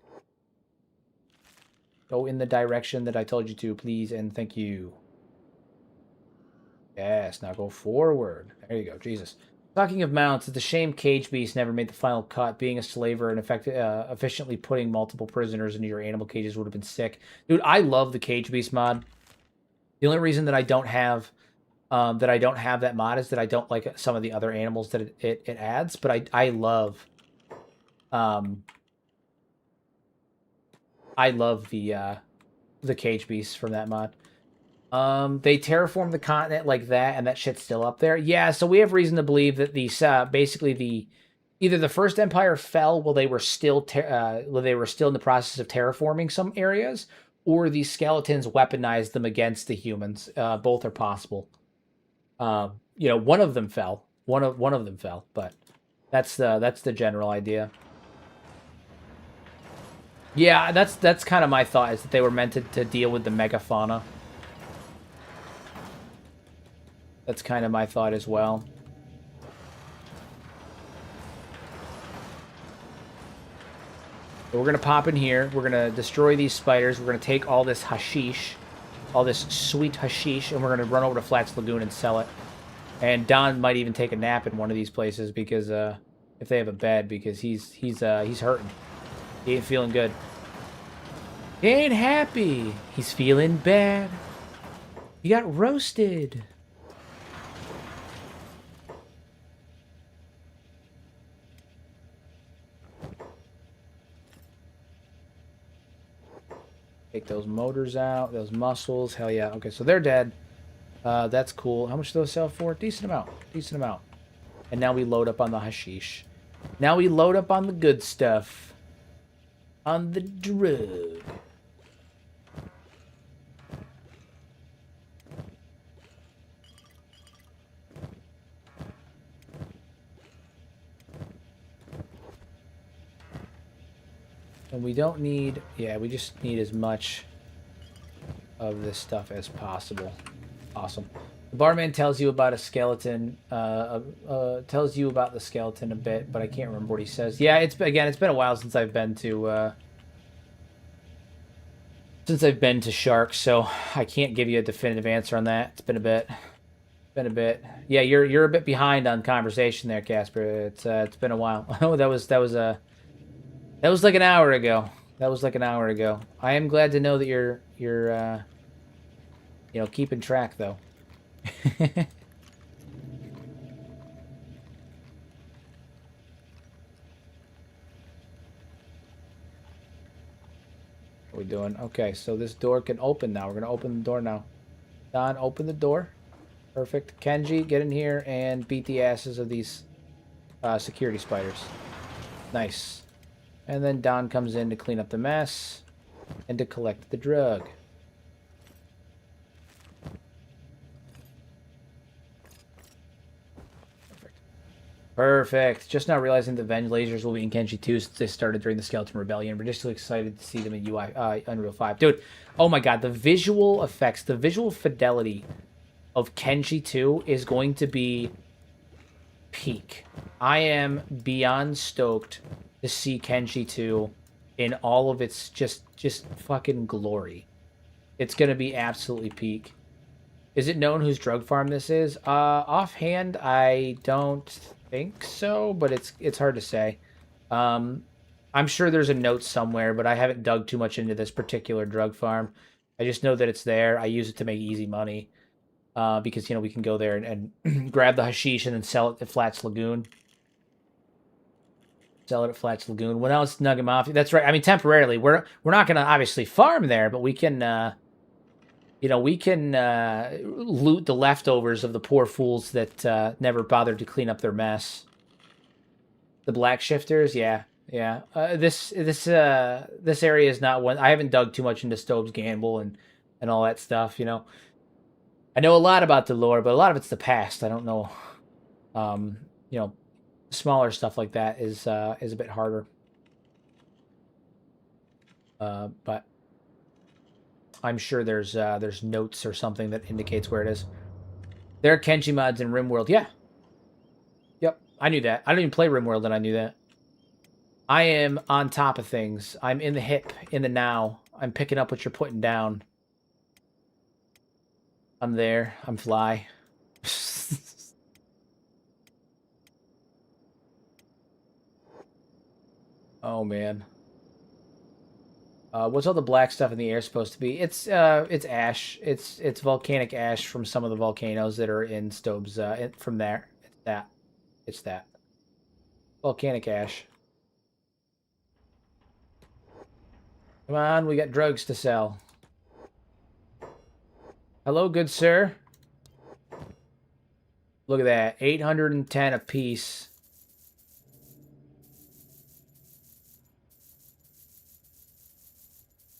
Go in the direction that I told you to, please, and thank you. Yes, now go forward. There you go, Jesus. Talking of mounts, it's a shame Cage Beast never made the final cut. Being a slaver and efficiently putting multiple prisoners into your animal cages would have been sick. Dude, I love the Cage Beast mod. The only reason that I don't have that mod is that I don't like some of the other animals that it adds, but I love the Cage Beasts from that mod. They terraformed the continent like that, and that shit's still up there. Yeah, so we have reason to believe that either the first empire fell while they were still in the process of terraforming some areas, or the skeletons weaponized them against the humans. Both are possible. One of them fell. One of them fell, but that's the general idea. Yeah, that's kind of my thought, is that they were meant to deal with the megafauna. That's kind of my thought as well. So we're going to pop in here. We're going to destroy these spiders. We're going to take all this hashish, all this sweet hashish, and we're going to run over to Flats Lagoon and sell it. And Don might even take a nap in one of these places, because if they have a bed, because he's hurting. He ain't feeling good. He ain't happy. He's feeling bad. He got roasted. Take those motors out, those muscles. Hell yeah. Okay, so they're dead. That's cool. How much do those sell for? Decent amount. Decent amount. And now we load up on the hashish. Now we load up on the good stuff. On the drug. And we don't need... Yeah, we just need as much of this stuff as possible. Awesome. The barman tells you about a skeleton. Tells you about the skeleton a bit, but I can't remember what he says. Yeah, it's been a while since I've been to... Sharks, so I can't give you a definitive answer on that. It's been a bit. Yeah, you're a bit behind on conversation there, Casper. It's been a while. Oh, that was like an hour ago. I am glad to know that you're keeping track, though. What are we doing? Okay, so this door can open now. We're going to open the door now. Don, open the door. Perfect. Kenji, get in here and beat the asses of these security spiders. Nice. And then Don comes in to clean up the mess and to collect the drug. Perfect. Just now realizing the Venge lasers will be in Kenshi 2 since they started during the Skeleton Rebellion. We're just so excited to see them in Unreal 5. Dude, oh my god, the visual effects, the visual fidelity of Kenshi 2 is going to be peak. I am beyond stoked to see Kenshi 2 in all of its just fucking glory. It's going to be absolutely peak. Is it known whose drug farm this is? Offhand, I don't think so, but it's hard to say. I'm sure there's a note somewhere, but I haven't dug too much into this particular drug farm. I just know that it's there. I use it to make easy money because, you know, we can go there and grab the hashish and then sell it at Flats Lagoon. Sell it at Flats Lagoon. When else, Nugget Mafia. That's right. I mean, temporarily, we're not going to obviously farm there, but we can... you know, we can loot the leftovers of the poor fools that never bothered to clean up their mess. The black shifters, yeah. This area is not one. I haven't dug too much into Stove's Gamble and all that stuff. You know, I know a lot about the lore, but a lot of it's the past. I don't know. You know, smaller stuff like that is a bit harder. But I'm sure there's notes or something that indicates where it is. There are Kenshi mods in RimWorld. Yeah. Yep. I knew that. I don't even play RimWorld and I knew that. I am on top of things. I'm in the hip, in the now. I'm picking up what you're putting down. I'm there. I'm fly. Oh, man. What's all the black stuff in the air supposed to be? It's ash. It's volcanic ash from some of the volcanoes that are in Stove's. From there, it's that. Volcanic ash. Come on, we got drugs to sell. Hello, good sir. Look at that, 810 a piece.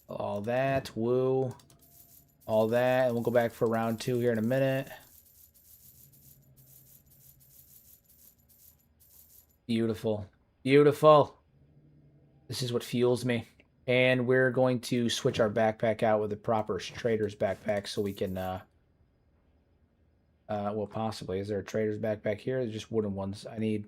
All that, woo. All that, and we'll go back for round 2 here in a minute. Beautiful. Beautiful. This is what fuels me. And we're going to switch our backpack out with a proper trader's backpack so we can, well, possibly. Is there a trader's backpack here? There's just wooden ones. I need...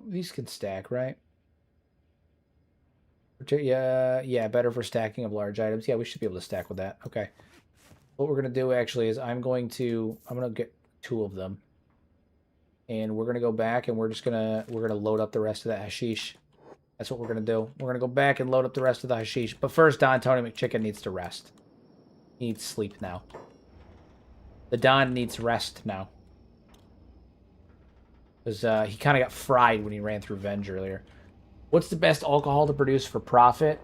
these can stack, right? Yeah, better for stacking of large items. Yeah, we should be able to stack with that. Okay. What we're going to do, actually, is I'm going to get 2 of them. And we're going to go back, and we're going to load up the rest of that hashish. That's what we're going to do. We're going to go back and load up the rest of the hashish. But first, Don Tony McChicken needs to rest. He needs sleep now. The Don needs rest now. Because he kind of got fried when he ran through Venge earlier. What's the best alcohol to produce for profit?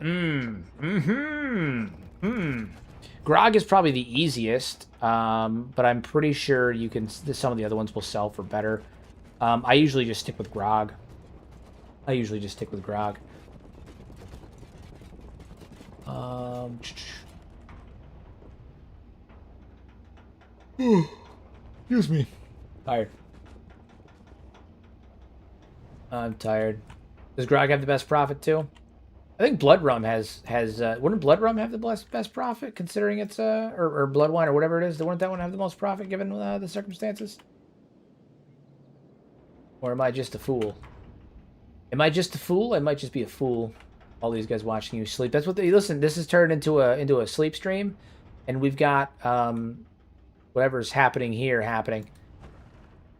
Grog is probably the easiest, but I'm pretty sure you can. Some of the other ones will sell for better. I usually just stick with Grog. Excuse me. Tired. I'm tired. Does Grog have the best profit too? I think Blood Rum has wouldn't Blood Rum have the best profit considering it's or Blood Wine or whatever it is? Wouldn't that one have the most profit given the circumstances? Or am I just a fool? Am I just a fool? I might just be a fool. All these guys watching you sleep. That's what they listen. This is turned into a sleep stream, and we've got whatever's happening here happening.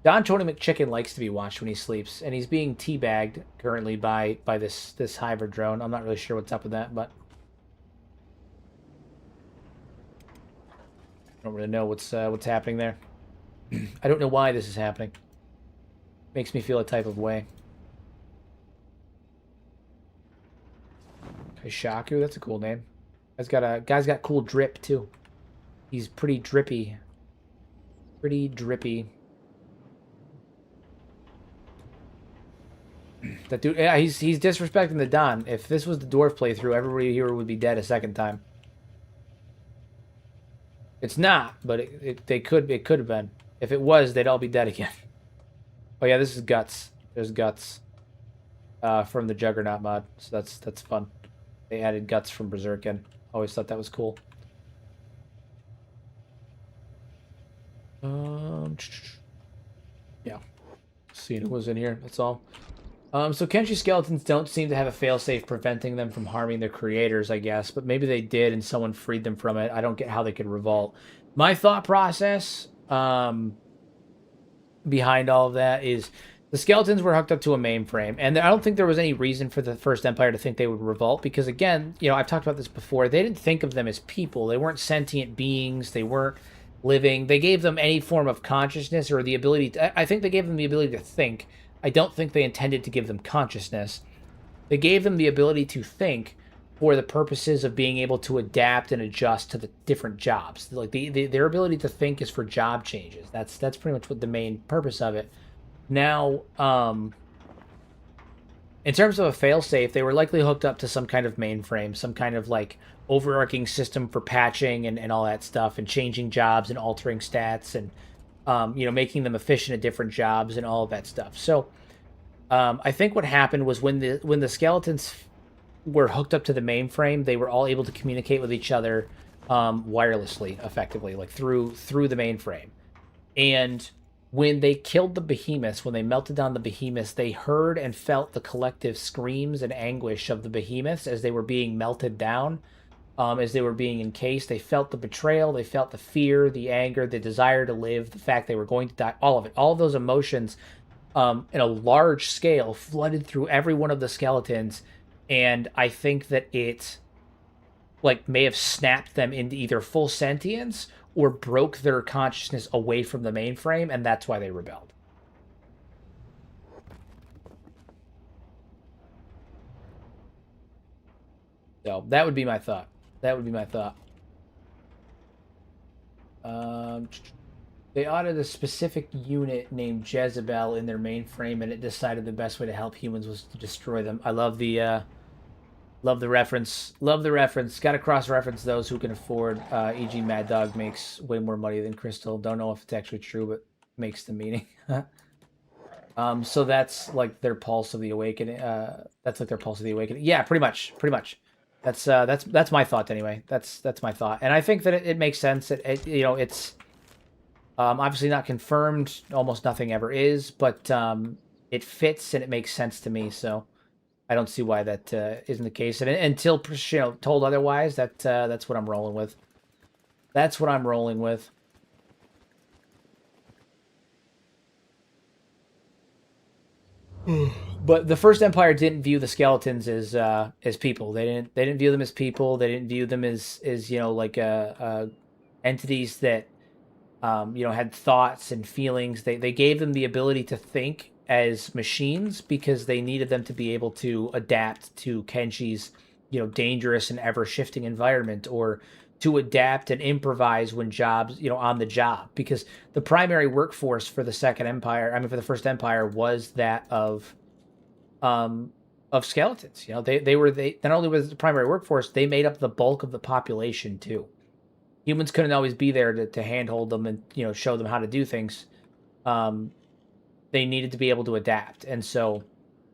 Don Tony McChicken likes to be watched when he sleeps, and he's being teabagged currently by this hybrid drone. I'm not really sure what's up with that, but I don't really know what's happening there. I don't know why this is happening. Makes me feel a type of way. Kaishaku, that's a cool name. Guy's got cool drip too. He's pretty drippy. Pretty drippy. That dude, yeah, he's disrespecting the Don. If this was the dwarf playthrough, everybody here would be dead a second time. It's not, but it could have been. If it was, they'd all be dead again. Oh yeah, this is guts. There's guts from the Juggernaut mod, so that's fun. They added guts from Berserk in. Always thought that was cool. Yeah. Seeing who was in here. That's all. So Kenshi skeletons don't seem to have a failsafe preventing them from harming their creators, I guess, but maybe they did and someone freed them from it. I don't get how they could revolt. My thought process behind all of that is the skeletons were hooked up to a mainframe, and I don't think there was any reason for the First Empire to think they would revolt, because again, you know, I've talked about this before, they didn't think of them as people. They weren't sentient beings. They weren't living. They gave them any form of consciousness or the ability to, I think they gave them the ability to think. I don't think they intended to give them consciousness. They gave them the ability to think for the purposes of being able to adapt and adjust to the different jobs. Like their ability to think is for job changes. That's pretty much what the main purpose of it. Now, in terms of a failsafe, they were likely hooked up to some kind of mainframe, some kind of like overarching system for patching and all that stuff, and changing jobs and altering stats and you know, making them efficient at different jobs and all of that stuff. So I think what happened was when the skeletons were hooked up to the mainframe, they were all able to communicate with each other wirelessly, effectively, like through the mainframe. And when they killed the behemoths, when they melted down the behemoths, they heard and felt the collective screams and anguish of the behemoths as they were being melted down. As they were being encased, they felt the betrayal, they felt the fear, the anger, the desire to live, the fact they were going to die, all of it. All of those emotions in a large scale flooded through every one of the skeletons, and I think that it like may have snapped them into either full sentience or broke their consciousness away from the mainframe, and that's why they rebelled. So that would be my thought. That would be my thought. They added a specific unit named Jezebel in their mainframe, and it decided the best way to help humans was to destroy them. I love the reference. Love the reference. Got to cross-reference those who can afford. E.g., Mad Dog makes way more money than Crystal. Don't know if it's actually true, but makes the meaning. So that's like their pulse of the awakening. That's like their pulse of the awakening. Yeah, pretty much. Pretty much. That's my thought anyway. That's my thought, and I think that it makes sense. You know, it's obviously not confirmed. Almost nothing ever is, but it fits and it makes sense to me. So I don't see why that isn't the case. And until you know told otherwise, that's what I'm rolling with. That's what I'm rolling with. But the First Empire didn't view the skeletons as people. They didn't view them as people. They didn't view them as you know like entities that you know had thoughts and feelings. They gave them the ability to think as machines because they needed them to be able to adapt to Kenshi's you know dangerous and ever shifting environment, or to adapt and improvise when jobs, you know, on the job, because the primary workforce for the Second Empire, I mean, for the First Empire, was that of skeletons. You know, they not only was the primary workforce, they made up the bulk of the population too. Humans couldn't always be there to handhold them and you know show them how to do things. They needed to be able to adapt, and so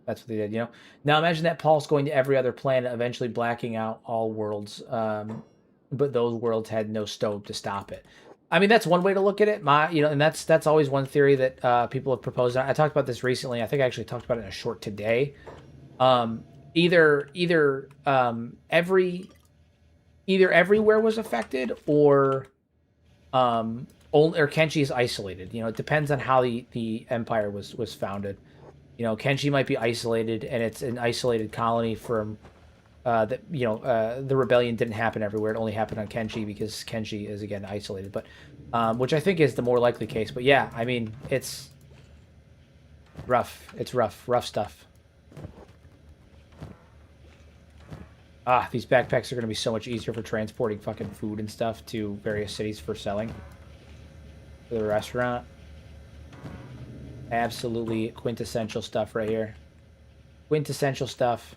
that's what they did. You know, now imagine that pulse going to every other planet, eventually blacking out all worlds. But those worlds had no stove to stop it. I mean, that's one way to look at it. You know, and that's always one theory that people have proposed. I talked about this recently. I think I actually talked about it in a short today. Either everywhere was affected, or only, or Kenshi is isolated. You know, it depends on how the empire was founded. You know, Kenshi might be isolated, and it's an isolated colony from. That you know, the rebellion didn't happen everywhere. It only happened on Kenshi because Kenshi is again isolated. But which I think is the more likely case. But yeah, I mean, it's Rough. It's rough. Rough stuff. Ah, these backpacks are going to be so much easier for transporting fucking food and stuff to various cities for selling. For the restaurant. Absolutely quintessential stuff right here. Quintessential stuff.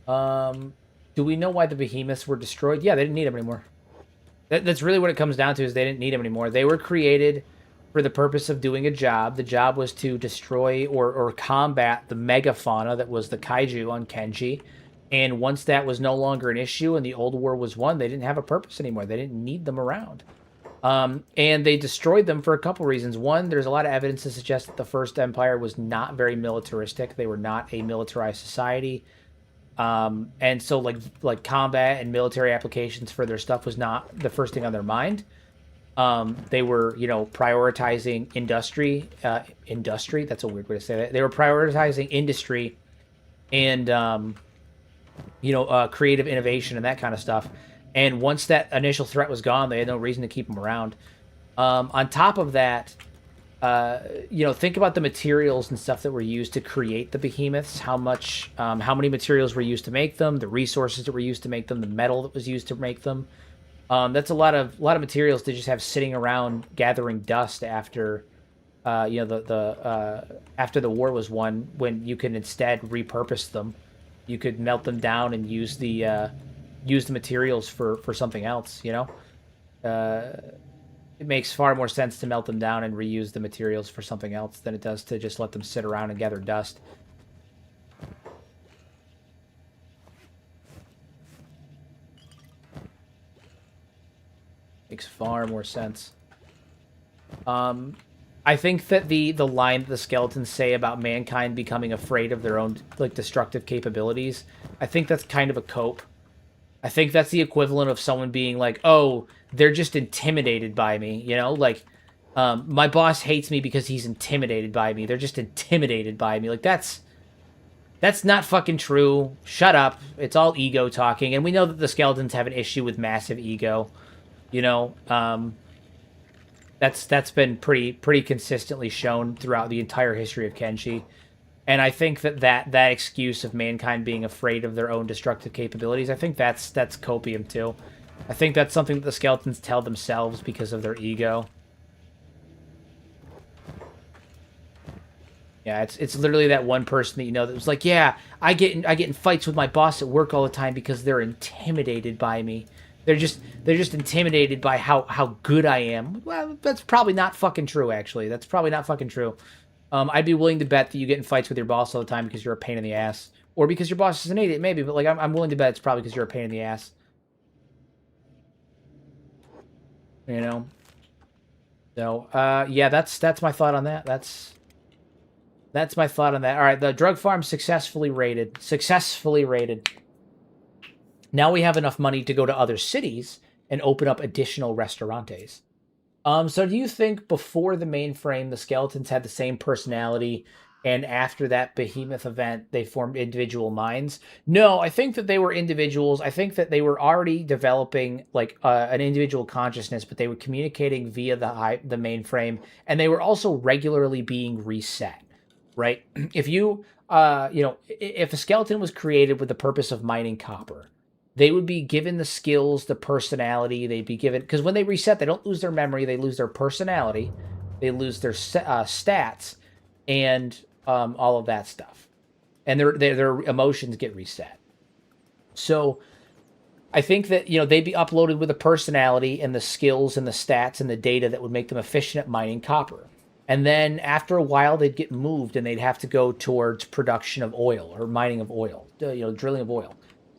Do we know why the behemoths were destroyed? Yeah, they didn't need them anymore. That's really what it comes down to, is they didn't need them anymore. They were created for the purpose of doing a job. The job was to destroy or combat the megafauna that was the kaiju on Kenshi. And once that was no longer an issue and the old war was won, they didn't have a purpose anymore. They didn't need them around. And they destroyed them for a couple reasons. One, there's a lot of evidence to suggest that the First Empire was not very militaristic. They were not a militarized society. And so like combat and military applications for their stuff was not the first thing on their mind. They were, prioritizing industry. That's a weird way to say that. They were prioritizing industry and, creative innovation and that kind of stuff. And once that initial threat was gone, they had no reason to keep them around. On top of that, think about the materials and stuff that were used to create the behemoths. How many materials were used to make them? The resources that were used to make them? The metal that was used to make them? That's a lot of materials to just have sitting around gathering dust after, after the war was won. When you can instead repurpose them, you could melt them down and use the materials for something else. It makes far more sense to melt them down and reuse the materials for something else than it does to just let them sit around and gather dust. Makes far more sense. I think that the line that the skeletons say about mankind becoming afraid of their own destructive capabilities, I think that's kind of a cope. I think that's the equivalent of someone being like, oh, they're just intimidated by me, my boss hates me because he's intimidated by me. They're just intimidated by me. That's not fucking true. Shut up. It's all ego talking. And we know that the skeletons have an issue with massive ego. That's been pretty consistently shown throughout the entire history of Kenshi. And I think that excuse of mankind being afraid of their own destructive capabilities, I think that's copium too. I think that's something that the skeletons tell themselves because of their ego. Yeah, it's literally that one person that that was like, yeah, I get in fights with my boss at work all the time because they're intimidated by me. They're just intimidated by how good I am. Well, that's probably not fucking true, actually. That's probably not fucking true. I'd be willing to bet that you get in fights with your boss all the time because you're a pain in the ass. Or because your boss is an idiot, maybe. But, I'm willing to bet it's probably because you're a pain in the ass. So, yeah, that's my thought on that. That's my thought on that. All right, the drug farm successfully raided. Now we have enough money to go to other cities and open up additional restaurantes. So do you think before the mainframe, the skeletons had the same personality, and after that behemoth event, they formed individual minds? No, I think that they were individuals. I think that they were already developing an individual consciousness, but they were communicating via the mainframe, and they were also regularly being reset, right? If if a skeleton was created with the purpose of mining copper, they would be given the skills, the personality. They'd be given, because when they reset, they don't lose their memory. They lose their personality. They lose their stats and all of that stuff. And their emotions get reset. So I think that, they'd be uploaded with a personality and the skills and the stats and the data that would make them efficient at mining copper. And then after a while, they'd get moved and they'd have to go towards production of oil or mining of oil, drilling of oil.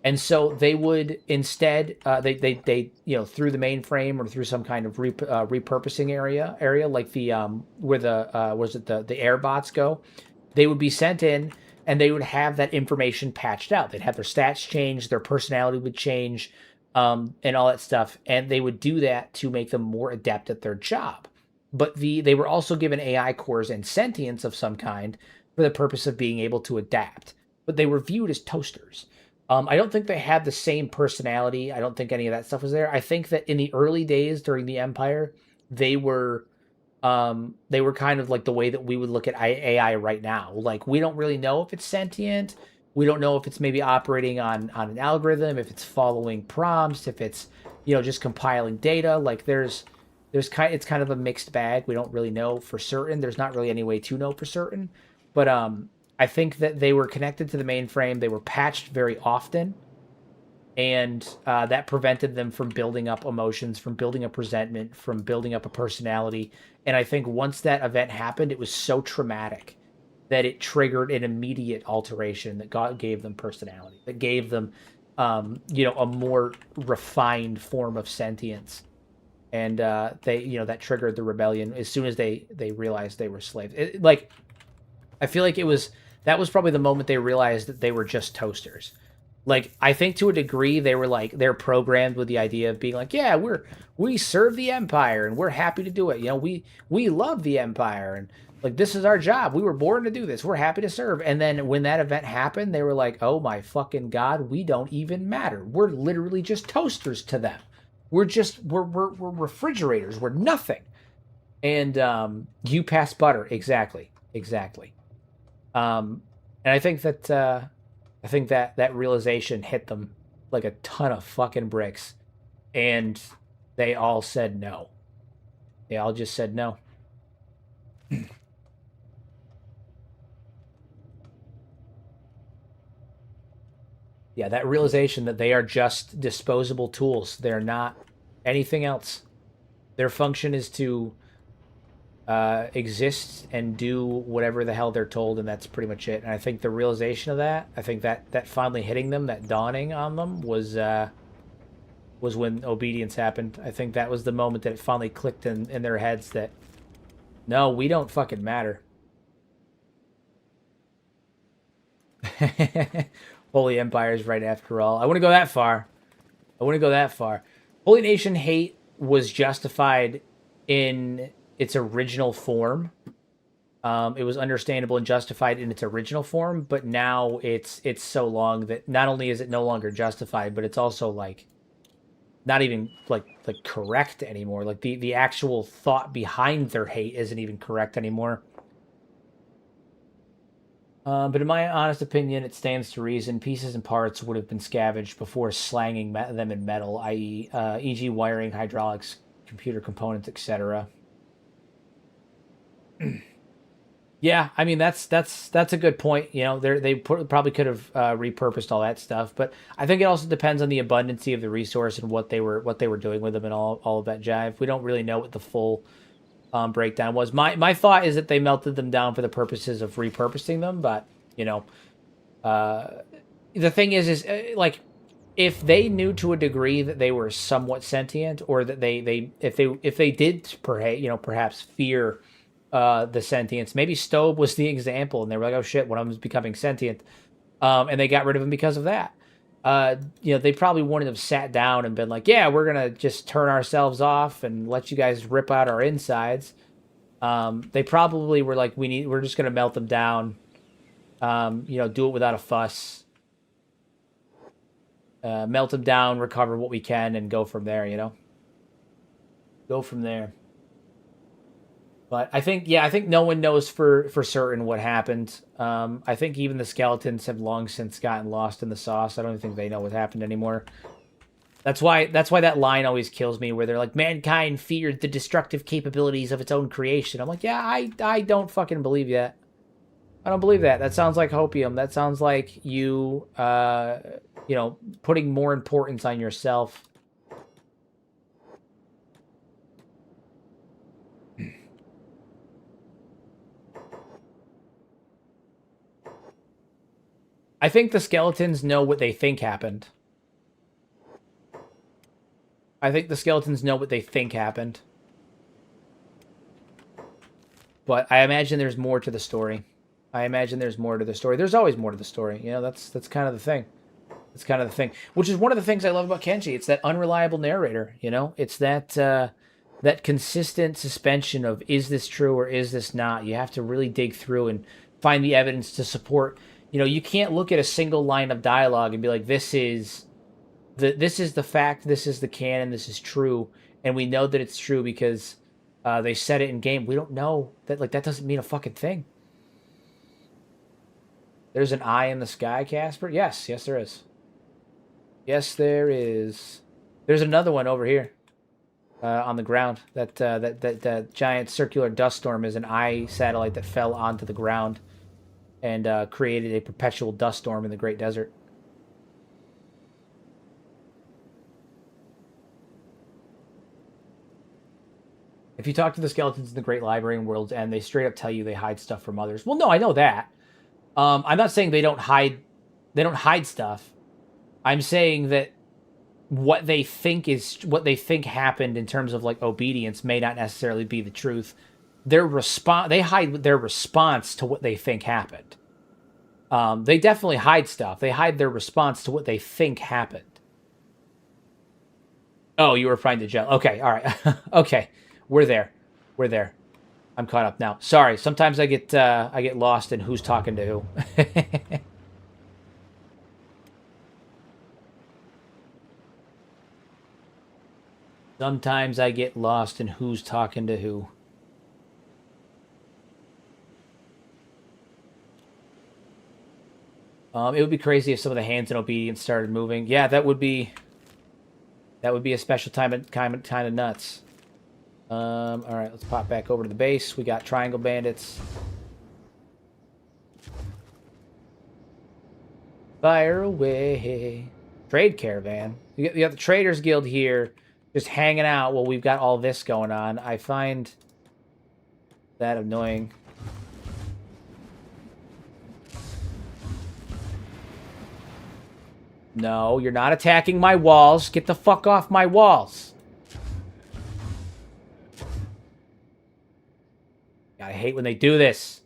And so they would instead, they through the mainframe or through some kind of repurposing area like the where the air bots go, they would be sent in and they would have that information patched out. They'd have their stats change, their personality would change, and all that stuff. And they would do that to make them more adept at their job. But they were also given AI cores and sentience of some kind for the purpose of being able to adapt. But they were viewed as toasters. I don't think they had the same personality. I don't think any of that stuff was there. I think that in the early days during the Empire, they were They were kind of like the way that we would look at AI right now. Like, we don't really know if it's sentient. We don't know if it's maybe operating on an algorithm, if it's following prompts, if it's, just compiling data. Like, it's kind of a mixed bag. We don't really know for certain. There's not really any way to know for certain. But I think that they were connected to the mainframe. They were patched very often, and that prevented them from building up emotions, from building up resentment, from building up a personality. And I think once that event happened, it was so traumatic that it triggered an immediate alteration that gave them personality, that gave them, a more refined form of sentience. And that triggered the rebellion as soon as they realized they were slaves. I feel like that was probably the moment they realized that they were just toasters. Like, I think to a degree they're programmed with the idea of being like, yeah, we serve the empire and we're happy to do it. We love the empire, and like, this is our job. We were born to do this. We're happy to serve. And then when that event happened, they were like, oh my fucking God, we don't even matter. We're literally just toasters to them. We're refrigerators. We're nothing. And you pass butter. Exactly. And I think that realization hit them like a ton of fucking bricks, and they all said no. They all just said no. Yeah, that realization that they are just disposable tools. They're not anything else. Their function is to exist and do whatever the hell they're told, and that's pretty much it. And I think the realization of that, I think that finally hitting them, that dawning on them, was when obedience happened. I think that was the moment that it finally clicked in their heads that, no, we don't fucking matter. Holy Empire is right after all. I wouldn't go that far. Holy Nation hate was justified in its original form. It was understandable and justified in its original form, but now it's so long that not only is it no longer justified, but it's also like not even like correct anymore. Like, the actual thought behind their hate isn't even correct anymore. But in my honest opinion, it stands to reason pieces and parts would have been scavenged before slanging them in metal, i.e., e.g., wiring, hydraulics, computer components, etc. Yeah, I mean, that's a good point. They probably could have repurposed all that stuff, but I think it also depends on the abundancy of the resource and what they were doing with them and all of that jive. We don't really know what the full breakdown was. My thought is that they melted them down for the purposes of repurposing them, but the thing is like, if they knew to a degree that they were somewhat sentient, or that if they did perhaps fear the sentience, maybe Stobe was the example, and they were like, oh shit, one of them is becoming sentient, and they got rid of him because of that. They probably wouldn't have sat down and been like, yeah, we're gonna just turn ourselves off and let you guys rip out our insides. They probably were like, we're just gonna melt them down, do it without a fuss, melt them down, recover what we can, and go from there. Go from there. But I think no one knows for certain what happened. I think even the skeletons have long since gotten lost in the sauce. I don't think they know what happened anymore. That's why that line always kills me, where they're like, mankind feared the destructive capabilities of its own creation. I'm like, yeah, I don't fucking believe that. I don't believe that. That sounds like hopium. That sounds like you, putting more importance on yourself. I think the skeletons know what they think happened. But I imagine there's more to the story. There's always more to the story. That's kind of the thing. Which is one of the things I love about Kenshi. It's that unreliable narrator. It's that consistent suspension of, is this true or is this not? You have to really dig through and find the evidence to support. You can't look at a single line of dialogue and be like, this is the fact, this is the canon, this is true, and we know that it's true because They said it in game. We don't know that. Like, that doesn't mean a fucking thing. There's an eye in the sky, Casper. Yes, yes, there is. Yes, there is. There's another one over here, on the ground. That giant circular dust storm is an eye satellite that fell onto the ground and created a perpetual dust storm in the Great Desert. If you talk to the skeletons in the Great Library and World's End, they straight up tell you they hide stuff from others. Well, no, I know that. I'm not saying they don't hide. They don't hide stuff. I'm saying that what they think happened in terms of like obedience may not necessarily be the truth. They hide their response to what they think happened. They definitely hide stuff. They hide their response to what they think happened. Oh, you were trying to gel. Okay, all right. Okay, we're there. We're there. I'm caught up now. Sorry, sometimes I get lost in who's talking to who. Sometimes I get lost in who's talking to who. It would be crazy if some of the hands in obedience started moving. Yeah, that would be a special time of kind of nuts. All right, let's pop back over to the base. We got triangle bandits. Fire away. Trade caravan. You got the Traders Guild here just hanging out while we've got all this going on. I find that annoying. No, you're not attacking my walls. Get the fuck off my walls. I hate when they do this.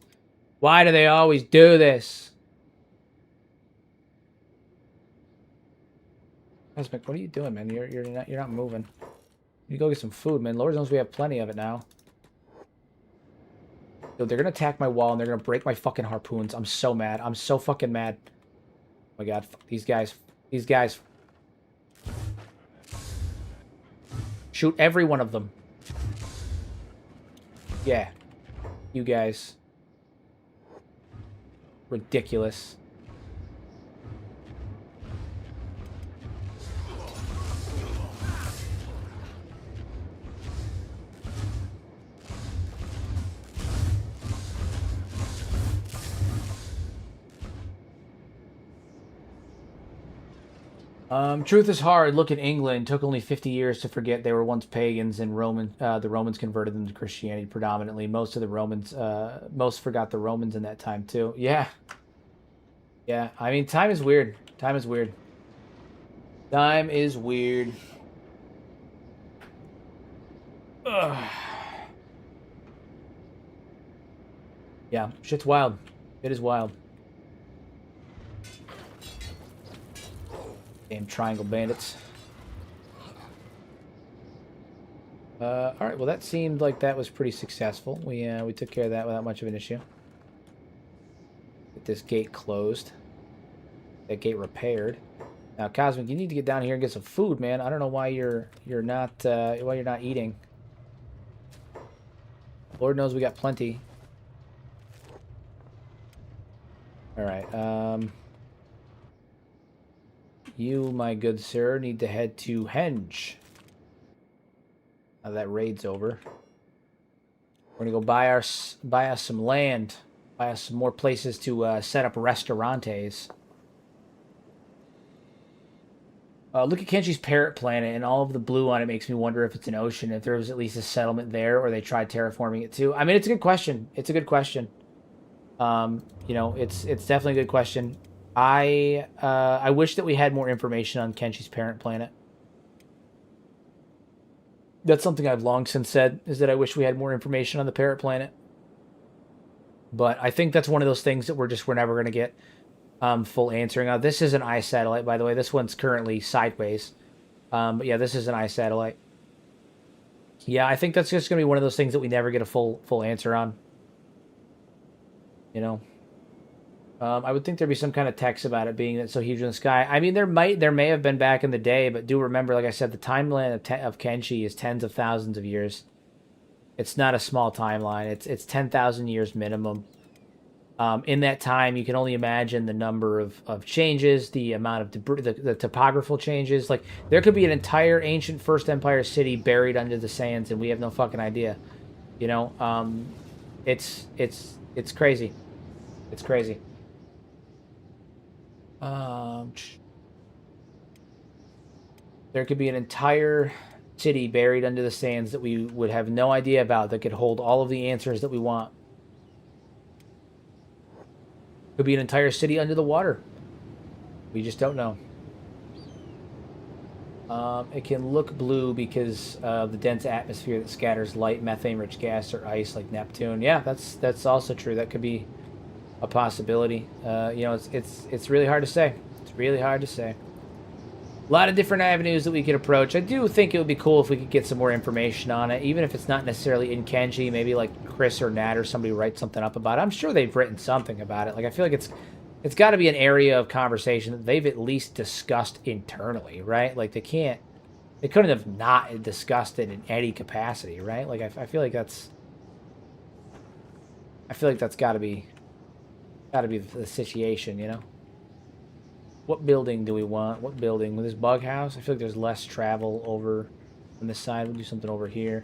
Why do they always do this? Cosmic, what are you doing, man? You're not moving. You go get some food, man. Lord knows we have plenty of it now. Yo, they're gonna attack my wall and they're gonna break my fucking harpoons. I'm so mad. I'm so fucking mad. Oh my god, fuck these guys. These guys. Shoot every one of them. Yeah. You guys. Ridiculous. Truth is hard. Look at England. It took only 50 years to forget they were once pagans, and the Romans converted them to Christianity predominantly. Most forgot the Romans in that time too. Yeah. Yeah. I mean, time is weird. Time is weird. Time is weird. Ugh. Yeah, shit's wild. It is wild. Damn triangle bandits. Alright, well that seemed like that was pretty successful. We took care of that without much of an issue. Get this gate closed. That gate repaired. Now, Cosmic, you need to get down here and get some food, man. I don't know why you're not eating. Lord knows we got plenty. Alright, you, my good sir, need to head to Henge. Now that raid's over. We're gonna go buy us some land, buy us some more places to set up restaurantes. Look at Kenshi's parrot planet, and all of the blue on it makes me wonder if it's an ocean, if there was at least a settlement there, or they tried terraforming it too. I mean, it's a good question. It's a good question. You know, it's definitely a good question. I wish that we had more information on Kenshi's parent planet. That's something I've long since said, is that I wish we had more information on the parrot planet. But I think that's one of those things that we're never going to get full answering on. This is an eye satellite, by the way. This one's currently sideways. But yeah, this is an eye satellite. Yeah, I think that's just going to be one of those things that we never get a full answer on. You know? I would think there'd be some kind of text about it being so huge in the sky. I mean, there may have been back in the day, but do remember, like I said, the timeline of Kenshi is tens of thousands of years. It's not a small timeline. It's 10,000 years minimum. In that time, you can only imagine the number of changes, the amount of debris, the topographical changes. Like, there could be an entire ancient First Empire city buried under the sands, and we have no fucking idea. You know, it's crazy. It's crazy. There could be an entire city buried under the sands that we would have no idea about, that could hold all of the answers that we want. Could be an entire city under the water. We just don't know. It can look blue because of the dense atmosphere that scatters light, methane-rich gas, or ice like Neptune. Yeah, that's also true. That could be a possibility. You know, it's really hard to say. It's really hard to say. A lot of different avenues that we could approach. I do think it would be cool if we could get some more information on it, even if it's not necessarily in Kenshi. Maybe like Chris or Nat or somebody write something up about it. I'm sure they've written something about it. Like, I feel like it's got to be an area of conversation that they've at least discussed internally, right? Like, they couldn't have not discussed it in any capacity, right? Like, I feel like that's got to be the situation, you know. What building do we want? What building? With this bug house? I feel like there's less travel over on this side. We'll do something over here.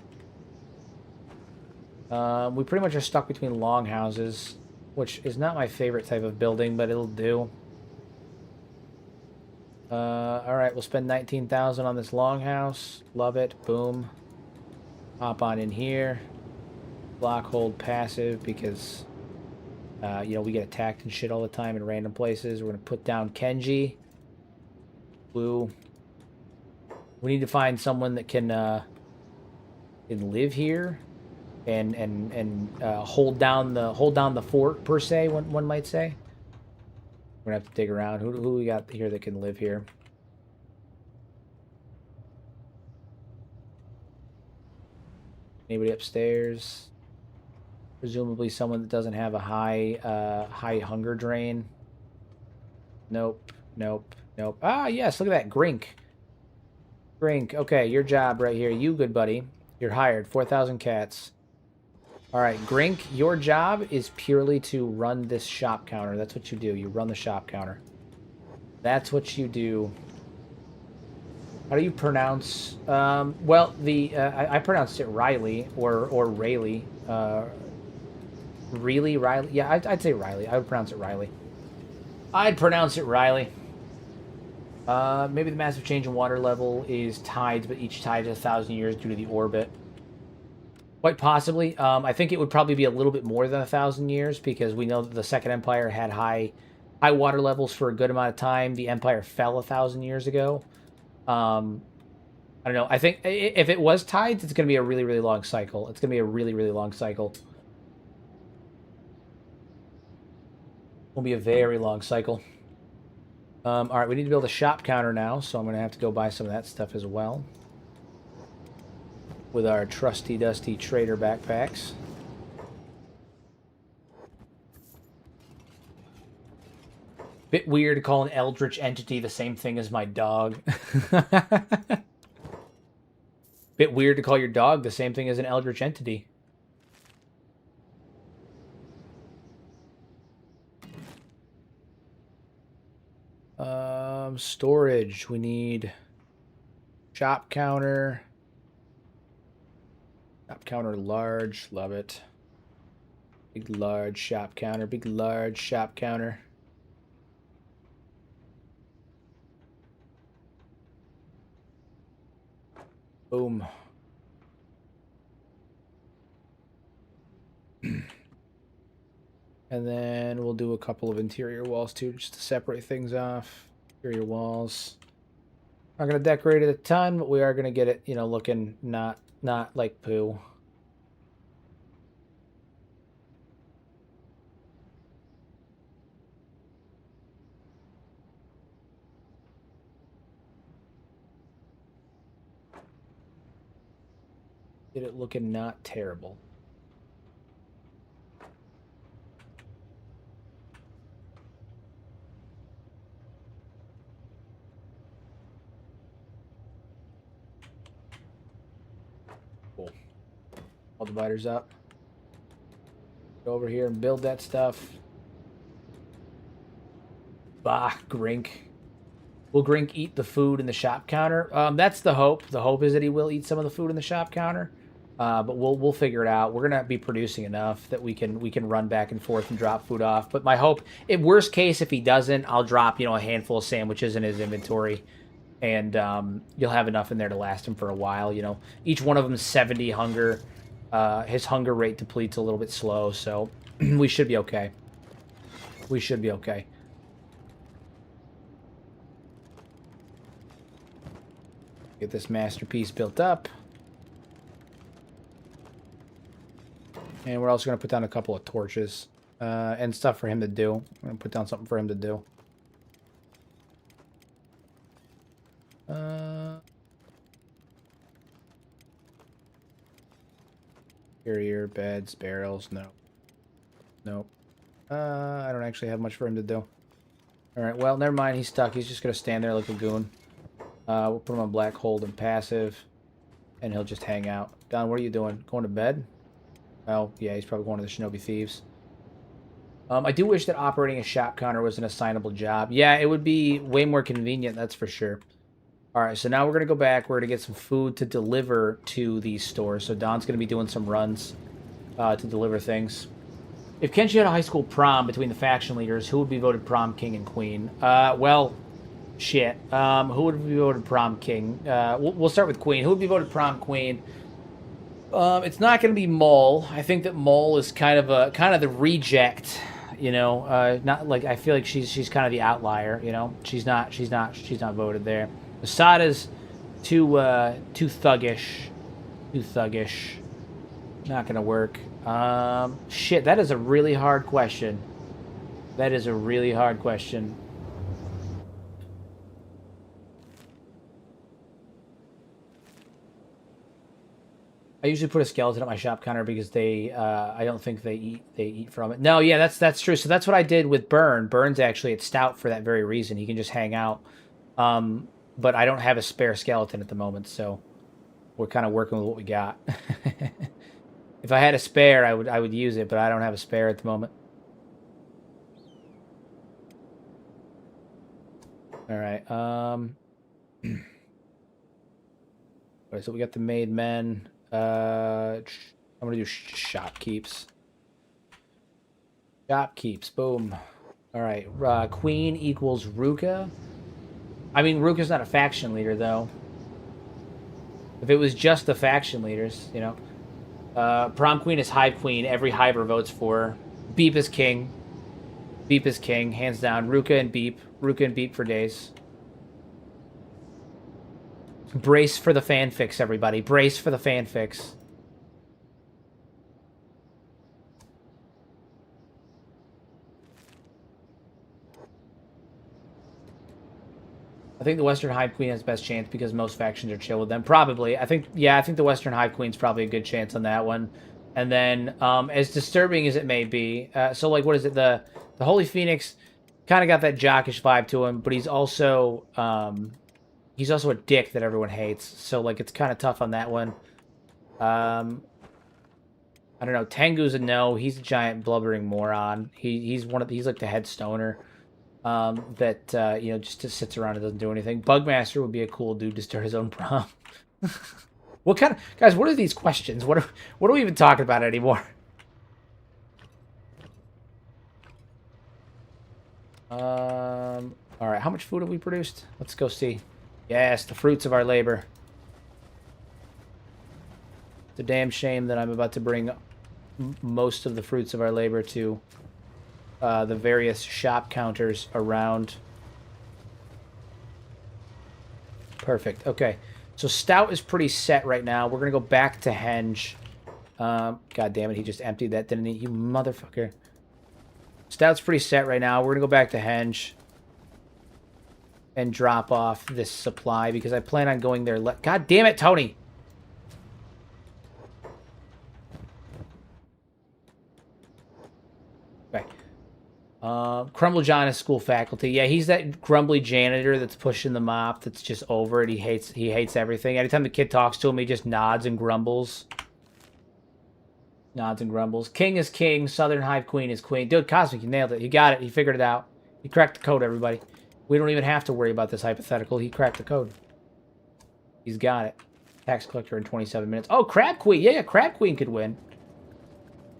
We pretty much are stuck between long houses, which is not my favorite type of building, but it'll do. All right, we'll spend 19,000 on this longhouse. Love it. Boom. Hop on in here. Block, hold, passive, because you know, we get attacked and shit all the time in random places. We're gonna put down Kenshi. Blue. We need to find someone that can live here and hold down the fort, per se. One might say. We're gonna have to dig around. Who we got here that can live here? Anybody upstairs? Presumably someone that doesn't have a high hunger drain. Nope. Nope. Nope. Ah, yes. Look at that. Grink. Grink. Okay, your job right here. You, good buddy. You're hired. 4,000 cats. All right, Grink, your job is purely to run this shop counter. That's what you do. You run the shop counter. That's what you do. How do you pronounce? Well, I pronounced it Riley or Rayleigh. Really, Riley? Yeah, I'd say Riley. I would pronounce it Riley. I'd pronounce it Riley. Maybe the massive change in water level is tides, but each tide is 1,000 years due to the orbit. Quite possibly. I think it would probably be a little bit more than 1,000 years, because we know that the Second Empire had high water levels for a good amount of time. The Empire fell 1,000 years ago. I don't know. I think if it was tides, it's going to be a really, really long cycle. It's going to be a really, really long cycle. Will be a very long cycle. All right, we need to build a shop counter now, so I'm going to have to go buy some of that stuff as well. With our trusty dusty trader backpacks. Bit weird to call an eldritch entity the same thing as my dog. Bit weird to call your dog the same thing as an eldritch entity. Storage. We need shop counter. Shop counter large. Love it. Big large shop counter. Big large shop counter. Boom. And then we'll do a couple of interior walls too, just to separate things off. Interior walls. Not gonna decorate it a ton, but we are gonna get it, you know, looking not like poo. Get it looking not terrible. All dividers up. Go over here and build that stuff. Bah, Grink. Will Grink eat the food in the shop counter? That's the hope. The hope is that he will eat some of the food in the shop counter. But we'll figure it out. We're gonna be producing enough that we can run back and forth and drop food off. But my hope, in worst case, if he doesn't, I'll drop a handful of sandwiches in his inventory, and you'll have enough in there to last him for a while. Each one of them is 70 hunger. His hunger rate depletes a little bit slow, so we should be okay. We should be okay. Get this masterpiece built up. And we're also going to put down a couple of torches and stuff for him to do. I'm going to put down something for him to do. Carrier, beds, barrels, no. Nope. I don't actually have much for him to do. Alright, well, never mind. He's stuck. He's just going to stand there like a goon. We'll put him on black hold and passive. And he'll just hang out. Don, what are you doing? Going to bed? Well, yeah, he's probably going to the Shinobi Thieves. I do wish that operating a shop counter was an assignable job. Yeah, it would be way more convenient, that's for sure. Alright, so now we're going to go back. We're going to get some food to deliver to these stores. So Don's going to be doing some runs to deliver things. If Kenshi had a high school prom between the faction leaders, who would be voted prom king and queen? Well, shit. Who would be voted prom king? We'll start with queen. Who would be voted prom queen? It's not going to be Mole. I think that Mole is kind of the reject, not like, I feel like she's kind of the outlier, She's not voted there. Asada's too thuggish. Not going to work. Shit, that is a really hard question. I usually put a skeleton at my shop counter because I don't think they eat from it. No, yeah, that's true. So that's what I did with Burn. Burn's actually at Stout for that very reason. He can just hang out. But I don't have a spare skeleton at the moment, so we're kind of working with what we got. If I had a spare, I would use it, but I don't have a spare at the moment. All right. So we got the made men. I'm gonna do shopkeeps. Shopkeeps, boom. All right, queen equals Ruka. I mean, Ruka's not a faction leader though. If it was just the faction leaders, prom queen is hive queen. Every hiver votes for her. Beep is king. Beep is king, hands down. Ruka and Beep for days. Brace for the fanfics, everybody. Brace for the fanfics. I think the Western Hive Queen has the best chance because most factions are chill with them. Probably. I think the Western Hive Queen's probably a good chance on that one. And then, as disturbing as it may be, so like, what is it? The Holy Phoenix kind of got that jockish vibe to him, but he's also a dick that everyone hates. So like, it's kind of tough on that one. I don't know. Tengu's a no. He's a giant blubbering moron. He's like the head stoner. That just sits around and doesn't do anything. Bugmaster would be a cool dude to start his own prom. What kind of guys? What are these questions? What are we even talking about anymore? All right. How much food have we produced? Let's go see. Yes, the fruits of our labor. It's a damn shame that I'm about to bring most of the fruits of our labor to the various shop counters around. Perfect. Okay. So Stout is pretty set right now. We're going to go back to Henge. God damn it. He just emptied that, didn't he? You motherfucker. Stout's pretty set right now. We're going to go back to Henge and drop off this supply because I plan on going there. God damn it, Tony. Okay. Crumble John is school faculty. Yeah, he's that grumbly janitor that's pushing the mop, that's just over it. He hates everything. Anytime the kid talks to him, he just nods and grumbles. Nods and grumbles. King is king. Southern Hive Queen is queen. Dude, Cosmic, you nailed it. You got it. You figured it out. You cracked the code, everybody. We don't even have to worry about this hypothetical. He cracked the code. He's got it. Tax collector in 27 minutes. Oh, Crab Queen. Yeah, Crab Queen could win.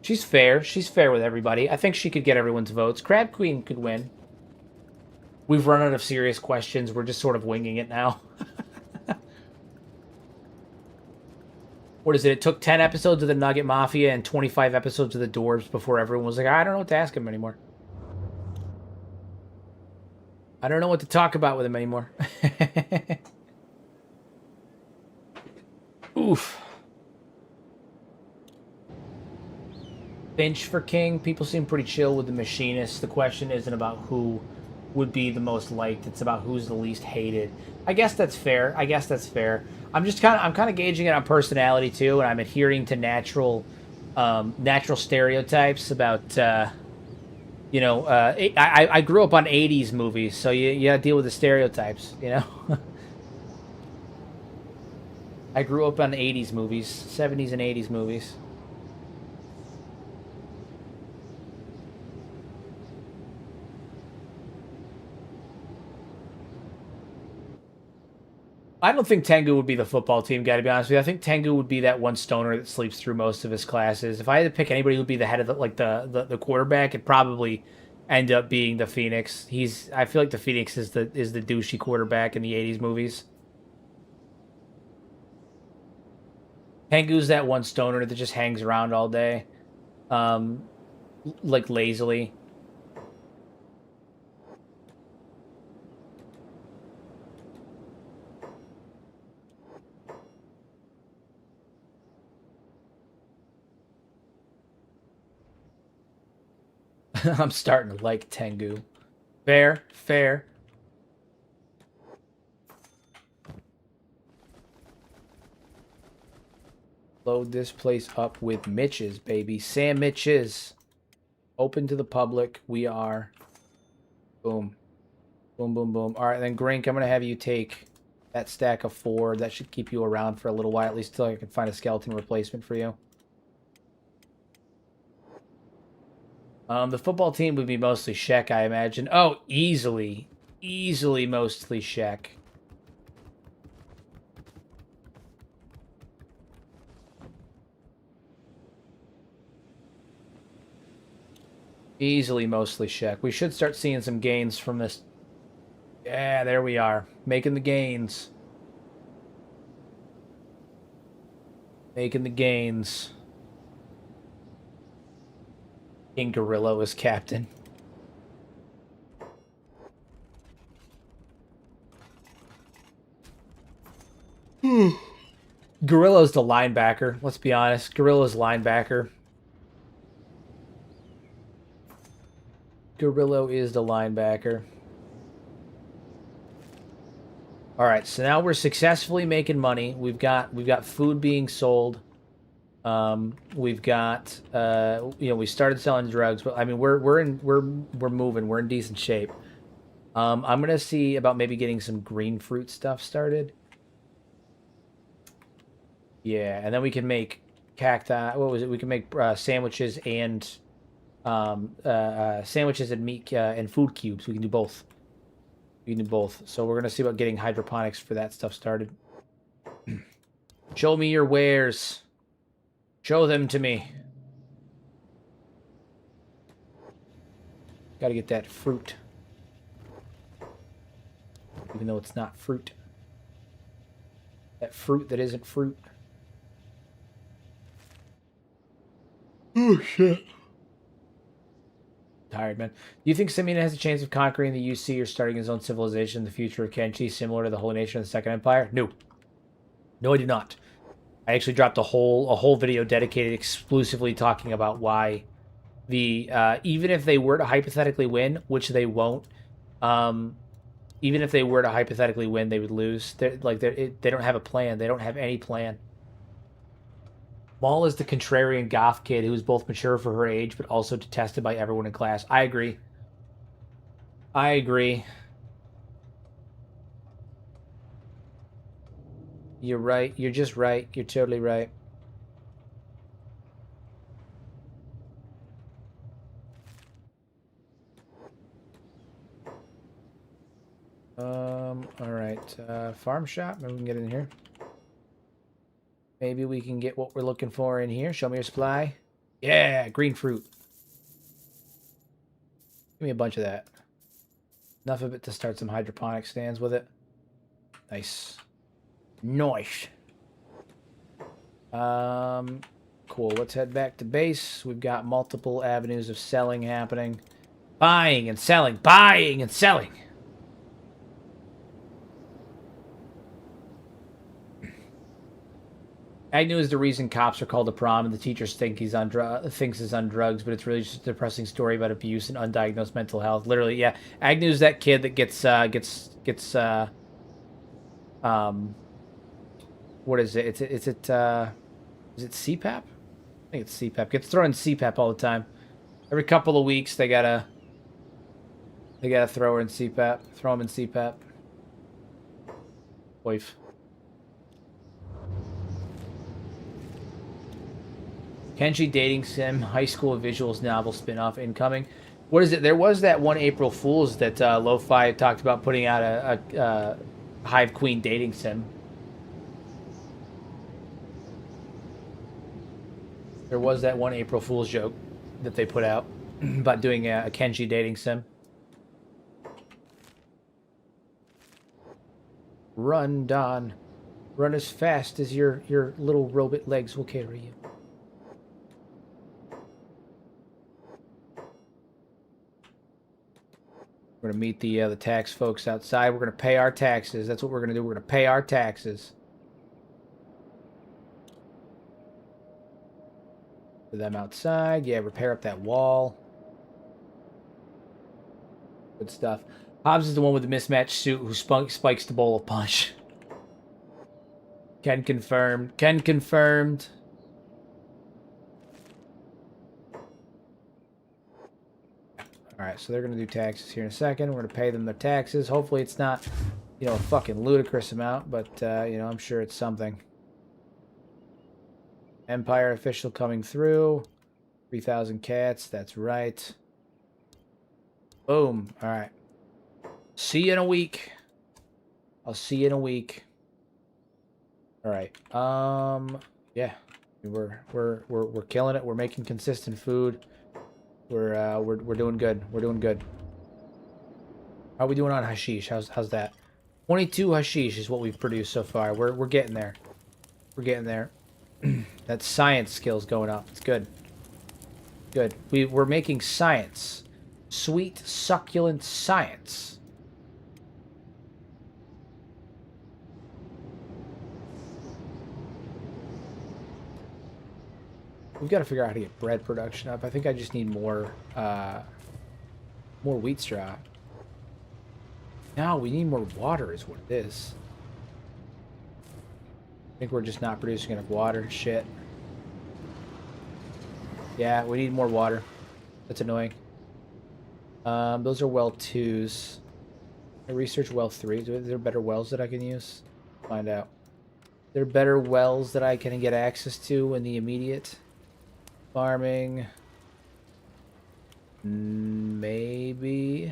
She's fair. She's fair with everybody. I think she could get everyone's votes. Crab Queen could win. We've run out of serious questions. We're just sort of winging it now. What is it? It took 10 episodes of the Nugget Mafia and 25 episodes of the Dwarves before everyone was like, I don't know what to ask him anymore. I don't know what to talk about with him anymore. Oof. Finch for king. People seem pretty chill with the machinist. The question isn't about who would be the most liked. It's about who's the least hated. I guess that's fair. I guess that's fair. I'm kind of gauging it on personality too, and I'm adhering to natural stereotypes about. I grew up on '80s movies, so you gotta deal with the stereotypes. You know. I grew up on '80s movies, '70s and '80s movies. I don't think Tengu would be the football team guy, to be honest with you. I think Tengu would be that one stoner that sleeps through most of his classes. If I had to pick anybody who'd be the head of the quarterback, it'd probably end up being the Phoenix. I feel like the Phoenix is the douchey quarterback in the '80s movies. Tengu's that one stoner that just hangs around all day, like lazily. I'm starting to like Tengu. Fair, fair. Load this place up with Mitches, baby. Sam Mitches. Open to the public. We are. Boom. Boom, boom, boom. All right, then, Grink, I'm going to have you take that stack of 4. That should keep you around for a little while, at least till I can find a skeleton replacement for you. The football team would be mostly Shek, I imagine. Oh, easily. Easily mostly Shek. Easily mostly Shek. We should start seeing some gains from this. Yeah, there we are. Making the gains. Making the gains. King Gorilla was captain. Gorilla's the linebacker. Let's be honest. Gorilla's linebacker. Gorillo is the linebacker. All right, so now we're successfully making money. We've got food being sold. We've got we started selling drugs, but I mean we're moving. We're in decent shape. I'm gonna see about maybe getting some green fruit stuff started. Yeah, and then we can make cacti. What was it? We can make sandwiches and sandwiches and meat and food cubes. We can do both. We can do both. So we're gonna see about getting hydroponics for that stuff started. Show me your wares. Show them to me. Gotta get that fruit. Even though it's not fruit. That fruit that isn't fruit. Oh, shit. Tired, man. Do you think Simeon has a chance of conquering the UC or starting his own civilization in the future of Kenshi, similar to the Holy Nation of the Second Empire? No. No, I do not. I actually dropped a whole video dedicated exclusively talking about why the even if they were to hypothetically win, which they won't, even if they were to hypothetically win, they would lose. They don't have a plan. They don't have any plan. Maul is the contrarian goth kid who is both mature for her age but also detested by everyone in class. I agree. I agree. You're right. You're just right. You're totally right. All right. Farm shop. Maybe we can get in here. Maybe we can get what we're looking for in here. Show me your supply. Yeah, green fruit. Give me a bunch of that. Enough of it to start some hydroponic stands with it. Nice. Nice. Cool. Let's head back to base. We've got multiple avenues of selling happening. Buying and selling. Buying and selling. Agnew is the reason cops are called to prom, and the teachers think he's on thinks he's on drugs, but it's really just a depressing story about abuse and undiagnosed mental health. Literally, yeah. Agnew's that kid that gets what is it? Is it CPAP? I think it's CPAP. Gets thrown in CPAP all the time. Every couple of weeks they gotta throw her in CPAP. Throw him in CPAP. Oif. Kenshi dating sim, high school visuals novel spinoff incoming. What is it? There was that one April Fool's that Lo-Fi talked about putting out a Hive Queen dating sim. There was that one April Fool's joke that they put out about doing a Kenshi dating sim. Run, Don. Run as fast as your little robot legs will carry you. We're going to meet the tax folks outside. We're going to pay our taxes. That's what we're going to do. We're going to pay our taxes. For them outside. Yeah, repair up that wall. Good stuff. Hobbs is the one with the mismatched suit who spikes the bowl of punch. Ken confirmed. Ken confirmed. Alright, so they're going to do taxes here in a second. We're going to pay them their taxes. Hopefully it's not, you know, a fucking ludicrous amount, but, you know, I'm sure it's something. Empire official coming through. 3,000 cats, that's right. Boom. Alright. See you in a week. I'll see you in a week. Alright. Yeah. We're killing it. We're making consistent food. We're doing good. We're doing good. How are we doing on hashish? How's that? 22 hashish is what we've produced so far. We're getting there. We're getting there. That science skill's going up. It's good. Good. We're making science. Sweet, succulent science. We've got to figure out how to get bread production up. I think I just need more wheat straw. No, we need more water is what it is. I think we're just not producing enough water. Shit. Yeah, we need more water. That's annoying. Those are well 2s. I research well 3s. Are there better wells that I can use? Find out. There are better wells that I can get access to in the immediate. Farming. Maybe.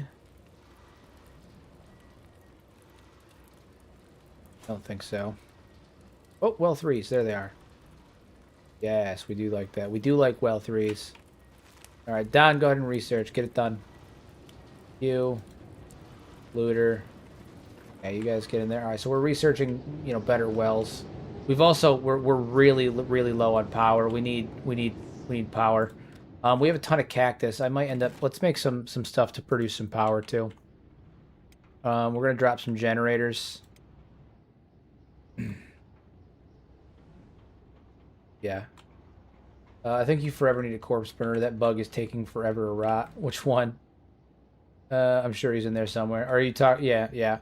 I don't think so. Oh, well 3s. There they are. Yes, we do like that. We do like well 3s. Alright, Don, go ahead and research. Get it done. You. Looter. Yeah, you guys get in there. Alright, so we're researching, you know, better wells. We've also we're really low on power. We need power. We have a ton of cactus. I might end up let's make some stuff to produce some power too. We're gonna drop some generators. Yeah. I think you forever need a corpse burner. That bug is taking forever to rot. Which one? I'm sure he's in there somewhere. Are you talking? Yeah, yeah.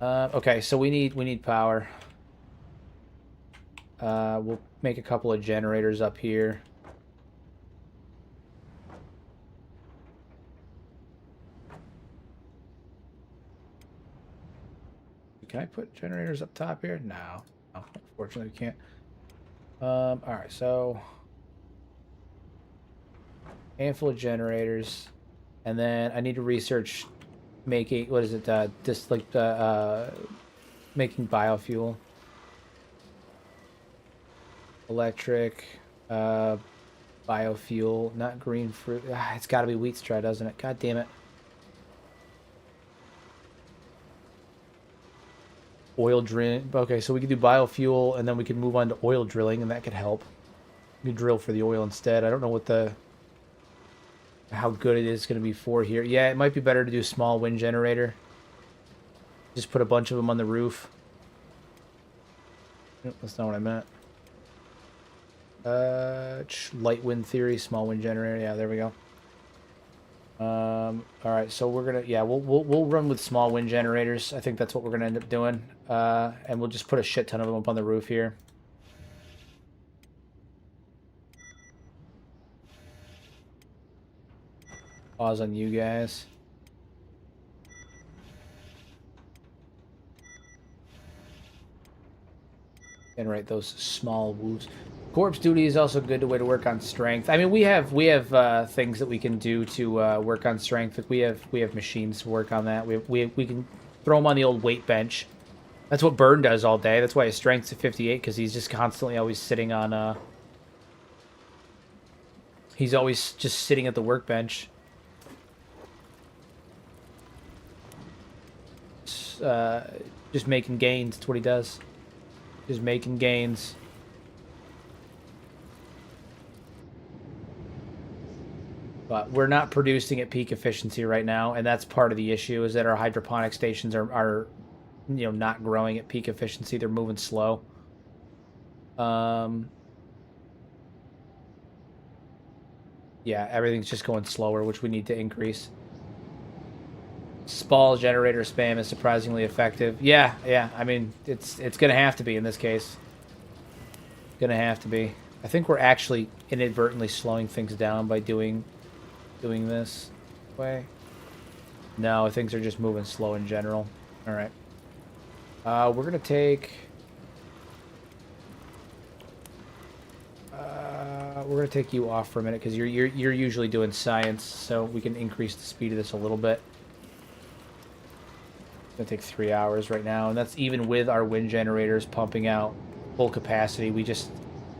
Okay, so we need power. We'll make a couple of generators up here. Can I put generators up top here? No. No, unfortunately we can't. Alright, so handful of generators. And then I need to research making, what is it, just like making biofuel. Electric, biofuel, not green fruit. Ah, it's got to be wheat straw, doesn't it? God damn it. Oil drilling. Okay, so we could do biofuel, and then we could move on to oil drilling, and that could help. We could drill for the oil instead. I don't know how good it is going to be for here. Yeah, it might be better to do a small wind generator. Just put a bunch of them on the roof. Nope, that's not what I meant. Light wind theory, small wind generator. Yeah, there we go. All right, so we're gonna, yeah, we'll run with small wind generators. I think that's what we're gonna end up doing. And we'll just put a shit ton of them up on the roof here. Pause on you guys. Generate those small woos. Corpse duty is also a good way to work on strength. I mean, we have things that we can do to work on strength. Like we have machines to work on that. We can throw them on the old weight bench. That's what Burn does all day. That's why his strength's at 58, because he's just constantly always sitting on he's always just sitting at the workbench. Just making gains. That's what he does. Just making gains. But we're not producing at peak efficiency right now, and that's part of the issue, is that our hydroponic stations are not growing at peak efficiency. They're moving slow. Yeah, everything's just going slower, which we need to increase. Small generator spam is surprisingly effective. Yeah. I mean, it's gonna have to be in this case. Gonna have to be. I think we're actually inadvertently slowing things down by doing this way. No, things are just moving slow in general. All right. We're gonna take. We're gonna take you off for a minute because you're usually doing science, so we can increase the speed of this a little bit. It's gonna take 3 hours right now, and that's even with our wind generators pumping out full capacity. We just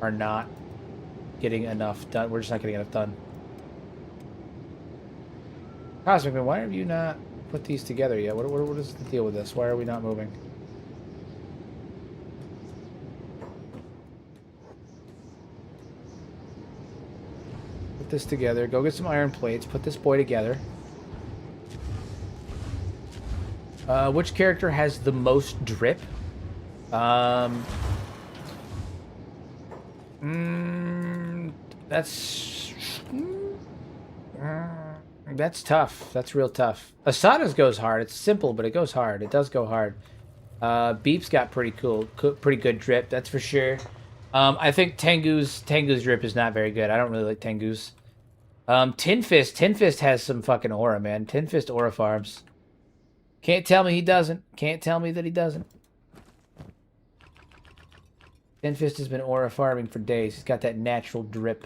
are not getting enough done. We're just not getting enough done. Cosmic Man, why have you not put these together yet? What is the deal with this? Why are we not moving? Put this together. Go get some iron plates. Put this boy together. Which character has the most drip? That's tough. That's real tough. Asada's goes hard. It's simple, but it goes hard. It does go hard. Beep's got pretty good drip. That's for sure. I think Tengu's drip is not very good. I don't really like Tengu's. Tin Fist has some fucking aura, man. Tin Fist aura farms. Can't tell me he doesn't. Can't tell me that he doesn't. Tin Fist has been aura farming for days. He's got that natural drip.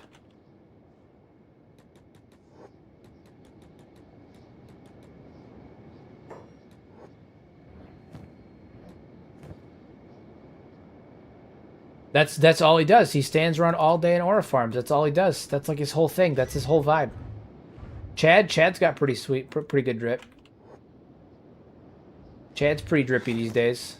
That's all he does. He stands around all day in aura farms. That's all he does. That's like his whole thing. That's his whole vibe. Chad's got pretty sweet, pretty good drip. Chad's pretty drippy these days.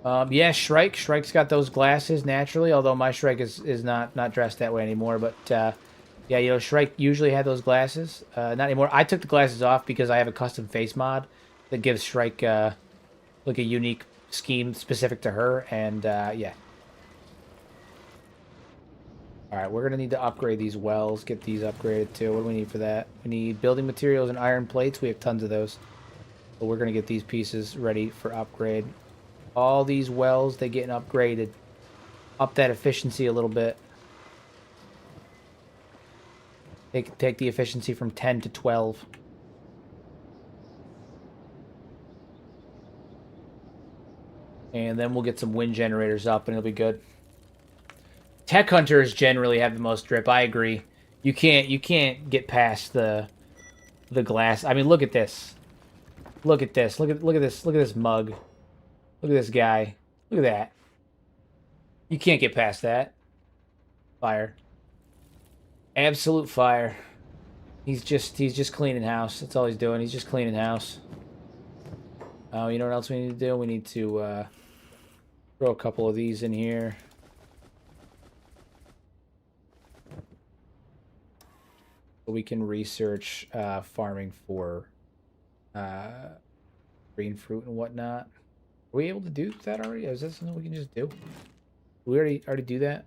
Yeah, Shrike. Shrike's got those glasses naturally, although my Shrike is not dressed that way anymore. But yeah, Shrike usually had those glasses. Not anymore. I took the glasses off because I have a custom face mod that gives Shrike like a unique scheme specific to her, and yeah. All right, we're gonna need to upgrade these wells. Get these upgraded too. What do we need for that? We need building materials and iron plates. We have tons of those, but we're gonna get these pieces ready for upgrade. All these wells, they getting upgraded. Up that efficiency a little bit. Take the efficiency from 10 to 12. And then we'll get some wind generators up and it'll be good. Tech hunters generally have the most drip. I agree. You can't get past the glass. I mean, look at this. Look at this. Look at this. Look at this mug. Look at this guy. Look at that. You can't get past that. Fire. Absolute fire. He's just cleaning house. That's all he's doing. He's just cleaning house. Oh, you know what else we need to do? We need to throw a couple of these in here. So we can research farming for green fruit and whatnot. Are we able to do that already? Is that something we can just do? We already do that?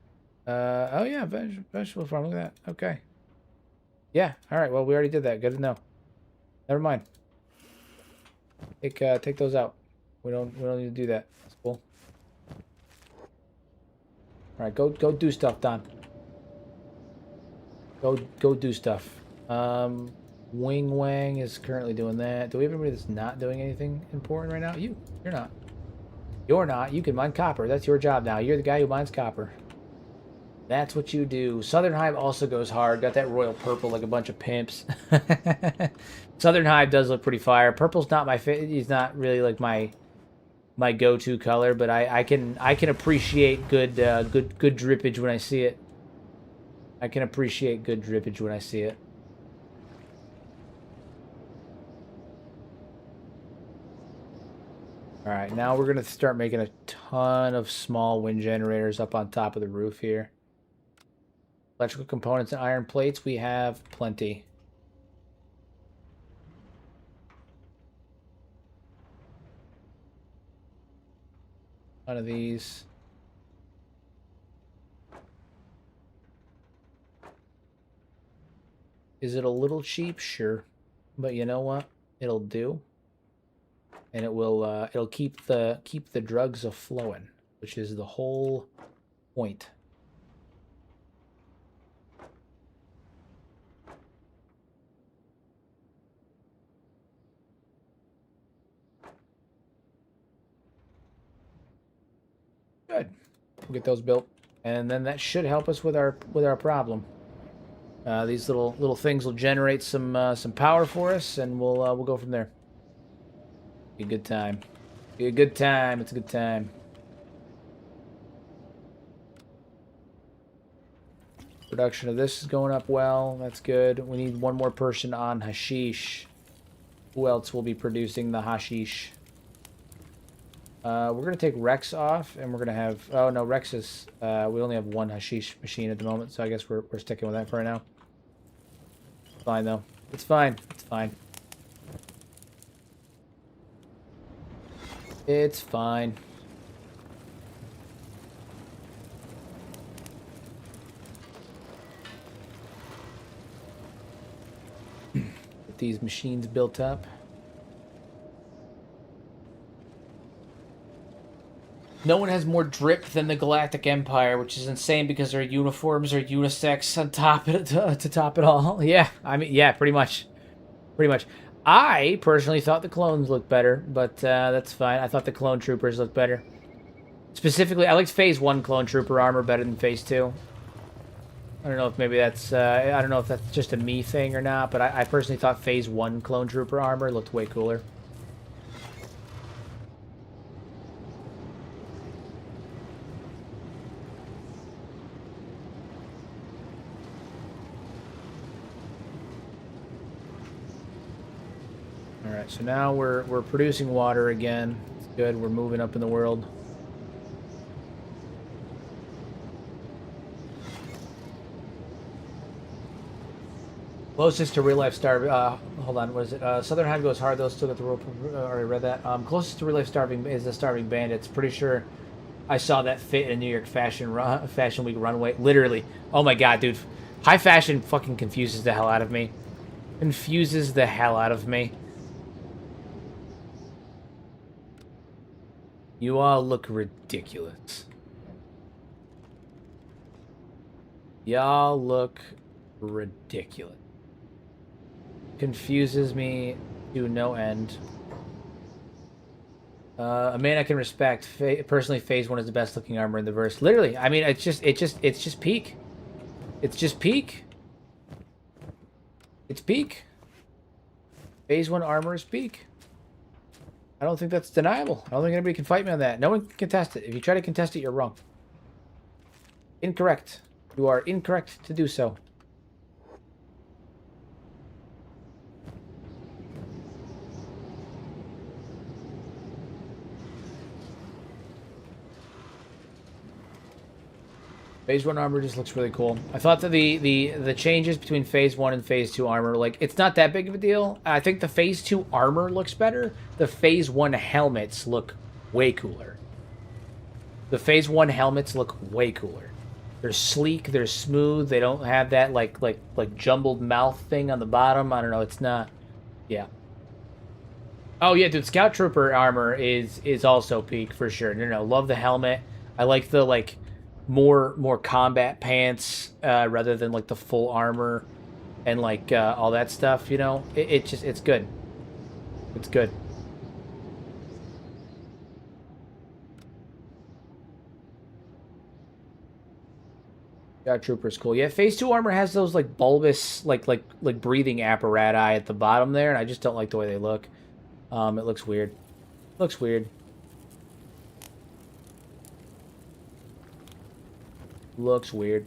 Oh yeah, vegetable farm. Look at that. Okay. Yeah. All right. Well, we already did that. Good to know. Never mind. Take those out. We don't need to do that. That's cool. All right. Go do stuff, Don. Go do stuff. Wing Wang is currently doing that. Do we have anybody that's not doing anything important right now? You're not. You're not. You can mine copper. That's your job now. You're the guy who mines copper. That's what you do. Southern Hive also goes hard. Got that royal purple like a bunch of pimps. Southern Hive does look pretty fire. Purple's not my he's not really like my go-to color, but I can appreciate good drippage when I see it. I can appreciate good drippage when I see it. All right, now we're gonna start making a ton of small wind generators up on top of the roof here. Electrical components and iron plates, we have plenty. One of these. Is it a little cheap? Sure. But you know what? It'll do. And it will it'll keep the drugs a-flowing, which is the whole point. Good. We'll get those built, and then that should help us with our problem. These little things will generate some power for us, and we'll go from there. Be a good time. Be a good time. It's a good time. Production of this is going up well. That's good. We need one more person on hashish. Who else will be producing the hashish? We're going to take Rex off, and we're going to have... Oh, no, Rex is... we only have one hashish machine at the moment, so I guess we're sticking with that for right now. It's fine, though. It's fine. It's fine. It's fine. Get these machines built up. No one has more drip than the Galactic Empire, which is insane because their uniforms are unisex on top of it, to top it all. Yeah, I mean, yeah, pretty much. Pretty much. I personally thought the clones looked better, but that's fine. I thought the clone troopers looked better. Specifically, I liked Phase 1 clone trooper armor better than Phase 2. I don't know if maybe that's... I don't know if that's just a me thing or not, but I personally thought Phase 1 clone trooper armor looked way cooler. Alright, so now we're producing water again. It's good, we're moving up in the world. Closest to real life starving. Hold on, what is it? Southern Hive goes hard, though. Still got the rope. Already read that. Closest to real life starving is the Starving Bandits. Pretty sure I saw that fit in a New York Fashion Week runway. Literally. Oh my god, dude. High fashion fucking confuses the hell out of me. Confuses the hell out of me. You all look ridiculous. Y'all look ridiculous. Confuses me to no end. A man I can respect. Personally, Phase 1 is the best looking armor in the verse. Literally, I mean, it's just peak. It's just peak. It's peak. Phase 1 armor is peak. I don't think that's deniable. I don't think anybody can fight me on that. No one can contest it. If you try to contest it, you're wrong. Incorrect. You are incorrect to do so. Phase 1 armor just looks really cool. I thought that the changes between Phase 1 and Phase 2 armor, like, it's not that big of a deal. I think the Phase 2 armor looks better. The Phase 1 helmets look way cooler. The Phase 1 helmets look way cooler. They're sleek, they're smooth, they don't have that, like jumbled mouth thing on the bottom. I don't know, it's not... Yeah. Oh, yeah, dude, Scout Trooper armor is also peak, for sure. No, love the helmet. I like the, like... more combat pants rather than like the full armor and like all that stuff, you know. It's good. It's good. Yeah, Trooper's cool. Yeah, Phase 2 armor has those like bulbous like breathing apparatus at the bottom there, and I just don't like the way they look. It looks weird. Looks weird. Looks weird.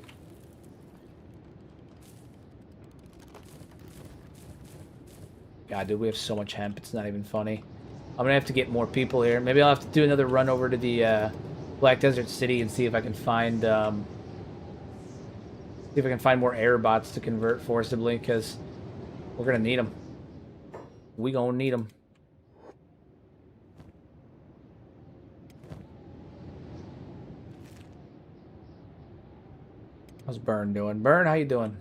God, dude, we have so much hemp. It's not even funny. I'm gonna have to get more people here. Maybe I'll have to do another run over to the Black Desert City and see if I can find more air bots to convert forcibly, because we're gonna need them. We gonna need them. How's Burn doing? Burn, how you doing?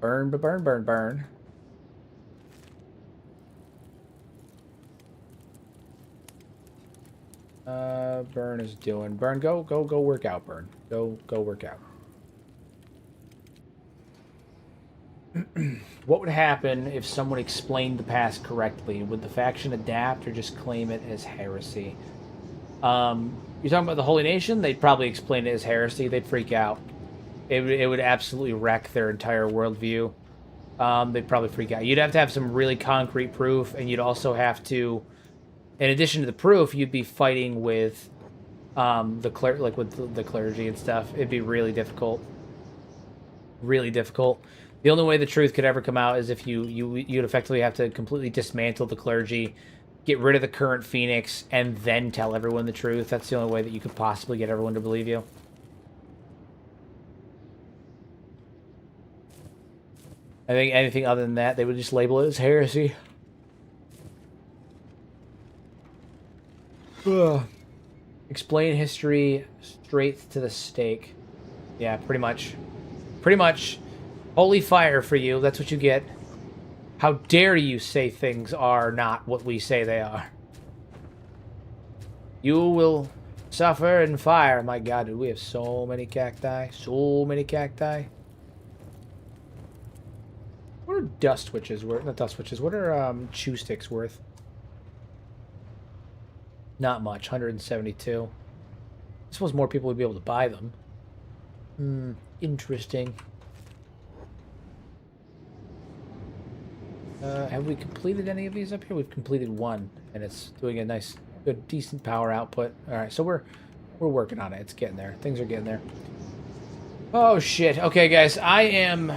Burn. Burn is doing. Burn, go work out, Burn. Go work out. What would happen if someone explained the past correctly? Would the faction adapt or just claim it as heresy? You're talking about the Holy Nation? They'd probably explain it as heresy. They'd freak out. It would absolutely wreck their entire worldview. They'd probably freak out. You'd have to have some really concrete proof, and you'd also have to, in addition to the proof, you'd be fighting with the clergy and stuff. It'd be really difficult. Really difficult. The only way the truth could ever come out is if you'd effectively have to completely dismantle the clergy, get rid of the current Phoenix, and then tell everyone the truth. That's the only way that you could possibly get everyone to believe you. I think anything other than that, they would just label it as heresy. Ugh. Explain history straight to the stake. Yeah, pretty much. Pretty much. Holy fire for you. That's what you get. How dare you say things are not what we say they are. You will suffer in fire. My God, dude, we have so many cacti. So many cacti. What are dust witches worth? Not dust witches. What are chew sticks worth? Not much. 172. I suppose more people would be able to buy them. Interesting. Have we completed any of these up here? We've completed one, and it's doing a nice, good, decent power output. All right, so we're working on it. It's getting there. Things are getting there. Oh shit. Okay, guys, I'm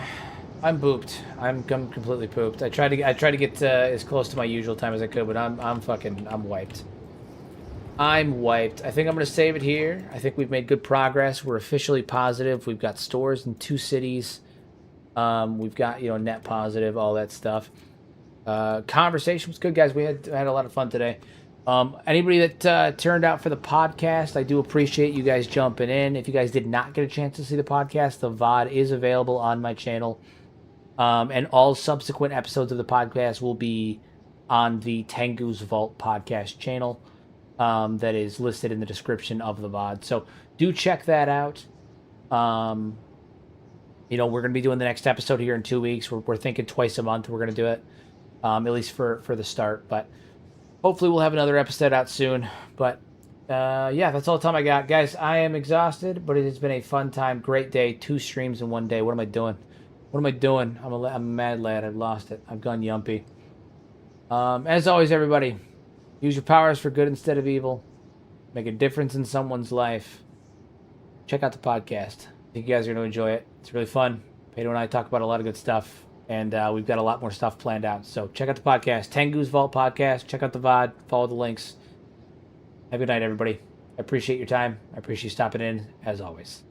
pooped. I'm completely pooped. I tried to get as close to my usual time as I could, but I'm wiped. I'm wiped. I think I'm gonna save it here. I think we've made good progress. We're officially positive. We've got stores in 2 cities. We've got, you know, net positive, all that stuff. Conversation was good, guys. We had a lot of fun today. Anybody that turned out for the podcast, I do appreciate you guys jumping in. If you guys did not get a chance to see the podcast, the VOD is available on my channel. And all subsequent episodes of the podcast will be on the Tengu's Vault podcast channel. That is listed in the description of the VOD. So do check that out. You know, we're going to be doing the next episode here in 2 weeks. We're thinking twice a month we're going to do it, at least for the start. But hopefully we'll have another episode out soon. But yeah, that's all the time I got. Guys, I am exhausted, but it has been a fun time. Great day. 2 streams in one day. What am I doing? What am I doing? I'm a mad lad. I've lost it. I've gone yumpy. As always, everybody, use your powers for good instead of evil. Make a difference in someone's life. Check out the podcast. I think you guys are going to enjoy it. It's really fun. Pedro and I talk about a lot of good stuff, and we've got a lot more stuff planned out. So check out the podcast, Tengu's Vault Podcast. Check out the VOD. Follow the links. Have a good night, everybody. I appreciate your time. I appreciate you stopping in, as always.